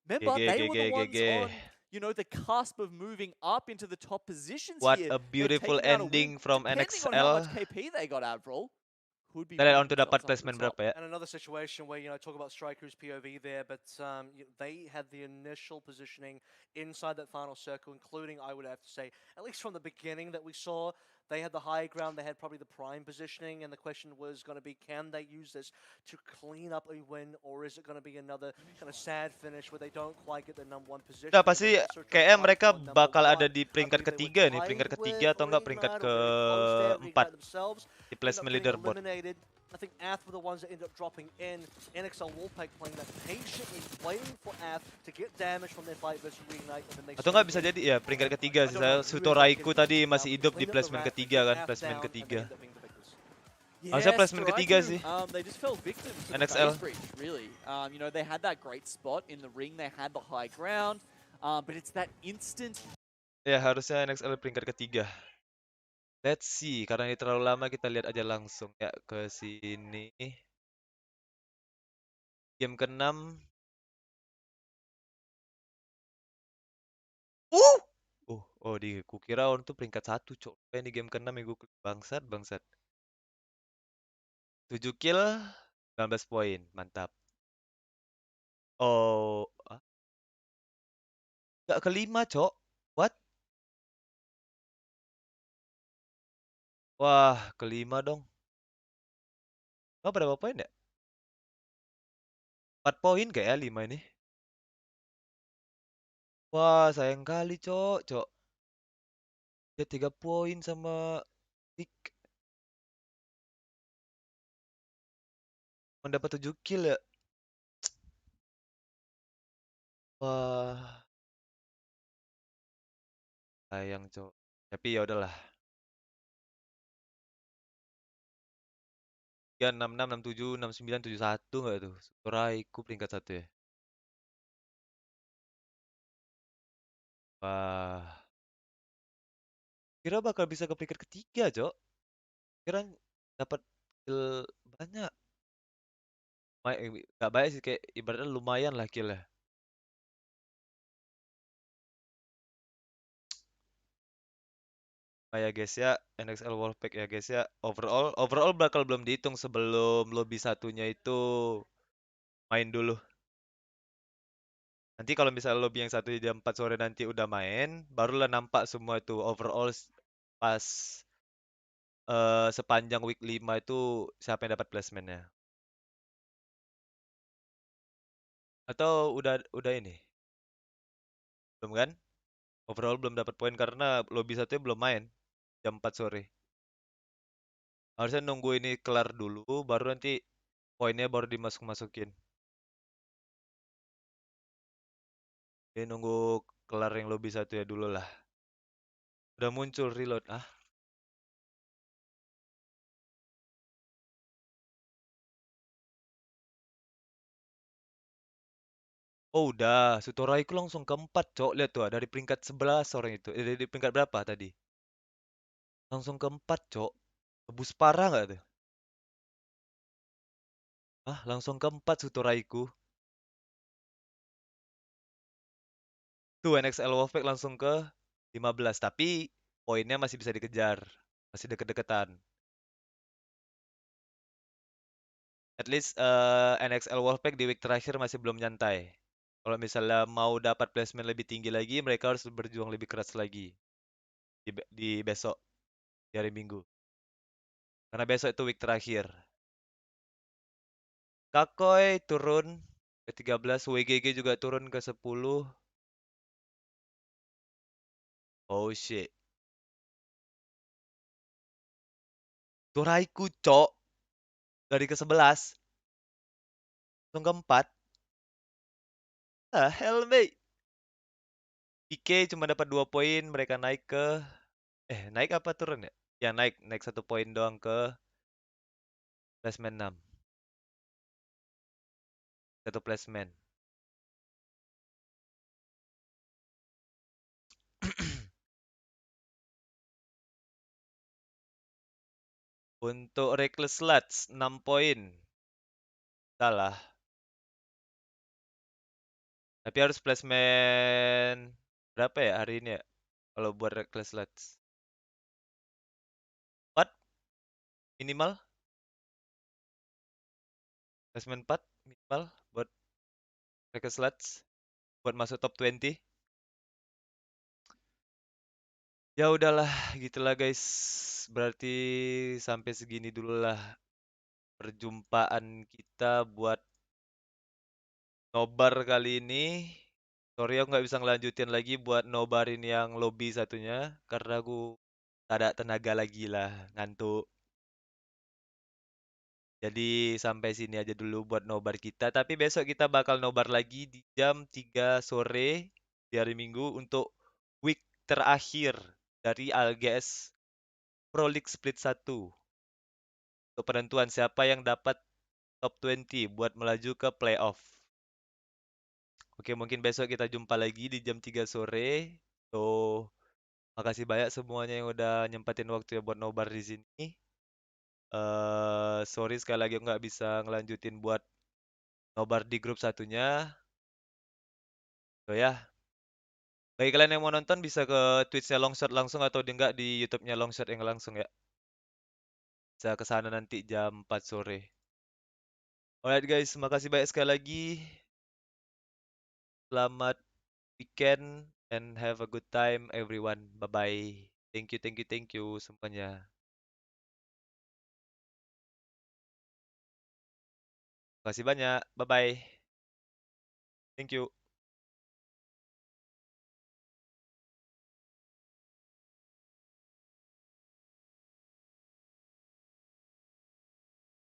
remember, GG, they were the GG, ones GG. on, you know, the cusp of moving up into the top positions What here. a They've beautiful taken out a ending win, from depending on how much NXL. KP they got out, bro. Could be Kita lihat putting untuk dapat themselves up at the placement top. berapa ya. And another situation where, talk about Striker's POV there, but they had the initial positioning inside that final circle, including, I would have to say, at least from the beginning that we saw, they had the high ground, they had probably the prime positioning, and the question was going to be, can they use this to clean up a win, or is it going to be another kind of sad finish where they don't quite get the #1 position? Nah, pasti kayaknya mereka bakal ada di peringkat ketiga nih, peringkat ketiga atau enggak peringkat keempat di placement leaderboard. I think Ath were the ones that ended up dropping in. NXL Wolfpack playing that patiently, waiting for Ath to get damage from their fight versus Reignite. Atau nggak bisa jadi ya peringkat ketiga sih. Sutoraiku tadi masih hidup di placement ketiga kan, placement ketiga. Harusnya placement ketiga sih. They just fell victim to NXL. the breach, really. They had that great spot in the ring. They had the high ground, but it's that instant. Ya harusnya NXL peringkat ketiga. Let's see, karena ini terlalu lama kita lihat aja langsung ya ke sini. Game ke-6. Kukira on tuh peringkat 1, cok. Ini game ke-6 yang gue bangsat. 7 kill, 19 poin, mantap. Oh, nggak kelima, cok. What? Wah, kelima dong. Oh, berapa poin ya? 4 poin kayak ya 5 ini. Wah, sayang kali, cok. Dia 3 poin sama Tik. Mendapat 7 kill ya. Wah, sayang, cok. Tapi ya udahlah. 3, 66, 67, 69, 71 nggak tuh? Suraiku peringkat 1 ya. Wah. Kira bakal bisa ke peringkat ketiga, cok. Kira dapat kill banyak. Nggak banyak sih, kayak ibaratnya lumayan lah killnya. Ya guys ya, NXL Wolfpack ya guys ya. Overall bakal belum dihitung sebelum lobby satunya itu main dulu. Nanti kalau misalnya lobby yang satu jam 4 sore nanti udah main, barulah nampak semua itu overall pas sepanjang week 5 itu siapa yang dapat placementnya. Atau udah ini? Belum kan? Overall belum dapat poin karena lobby satunya belum main jam 4 sore. Harusnya nunggu ini kelar dulu, baru nanti poinnya baru dimasuk-masukin. Jadi nunggu kelar yang lobby satu ya dulu lah. Udah muncul reload. Oh udah, Sutoraiku langsung keempat, cok. Lihat tuh, dari peringkat 11 orang itu. Dari peringkat berapa tadi? Langsung keempat, cok. Tebus parah nggak tuh? Ah, langsung keempat Sutoraiku. Tuh NXL Wolfpack langsung ke 15, tapi poinnya masih bisa dikejar. Masih deket-deketan. At least NXL Wolfpack di week terakhir masih belum nyantai. Kalau misalnya mau dapat placement lebih tinggi lagi, mereka harus berjuang lebih keras lagi di besok, di hari Minggu. Karena besok itu week terakhir. Kakoi turun ke 13, WGG juga turun ke 10. Oh shit. Toraiku, cok. Dari ke 11. Langsung ke 4. Ah, hell, mate. PK cuma dapat 2 poin, mereka naik ke... naik apa turun ya? Ya, naik 1 poin doang ke placement 6. 1 placement. Untuk Reckless Sluts, 6 poin. Salah. Tapi harus placement... Berapa ya hari ini ya? Kalau buat Reckless Sluts. 4 minimal. Placement 4 minimal buat Reckless Sluts. Buat masuk top 20. Ya udahlah, gitulah guys. Berarti sampai segini dulu lah perjumpaan kita buat nobar kali ini. Sorry aku nggak bisa ngelanjutin lagi buat nobarin yang lobby satunya. Karena aku tak ada tenaga lagi lah, ngantuk. Jadi sampai sini aja dulu buat nobar kita. Tapi besok kita bakal nobar lagi di jam 3 sore di hari Minggu untuk week terakhir dari ALGS Pro League Split 1. Untuk penentuan siapa yang dapat top 20 buat melaju ke playoff. Oke, mungkin besok kita jumpa lagi di jam 3 sore. So, makasih banyak semuanya yang udah nyempatin waktu ya buat nobar di sini. Sorry sekali lagi nggak bisa ngelanjutin buat nobar di grup satunya. So ya, bagi kalian yang mau nonton bisa ke Twitch-nya Longshot langsung atau di enggak di YouTube-nya Longshot yang langsung ya. Bisa ke sana nanti jam 4 sore. Alright guys, makasih banyak sekali lagi. Selamat weekend and have a good time everyone. Bye-bye. Thank you semuanya. Makasih banyak. Bye-bye. Thank you.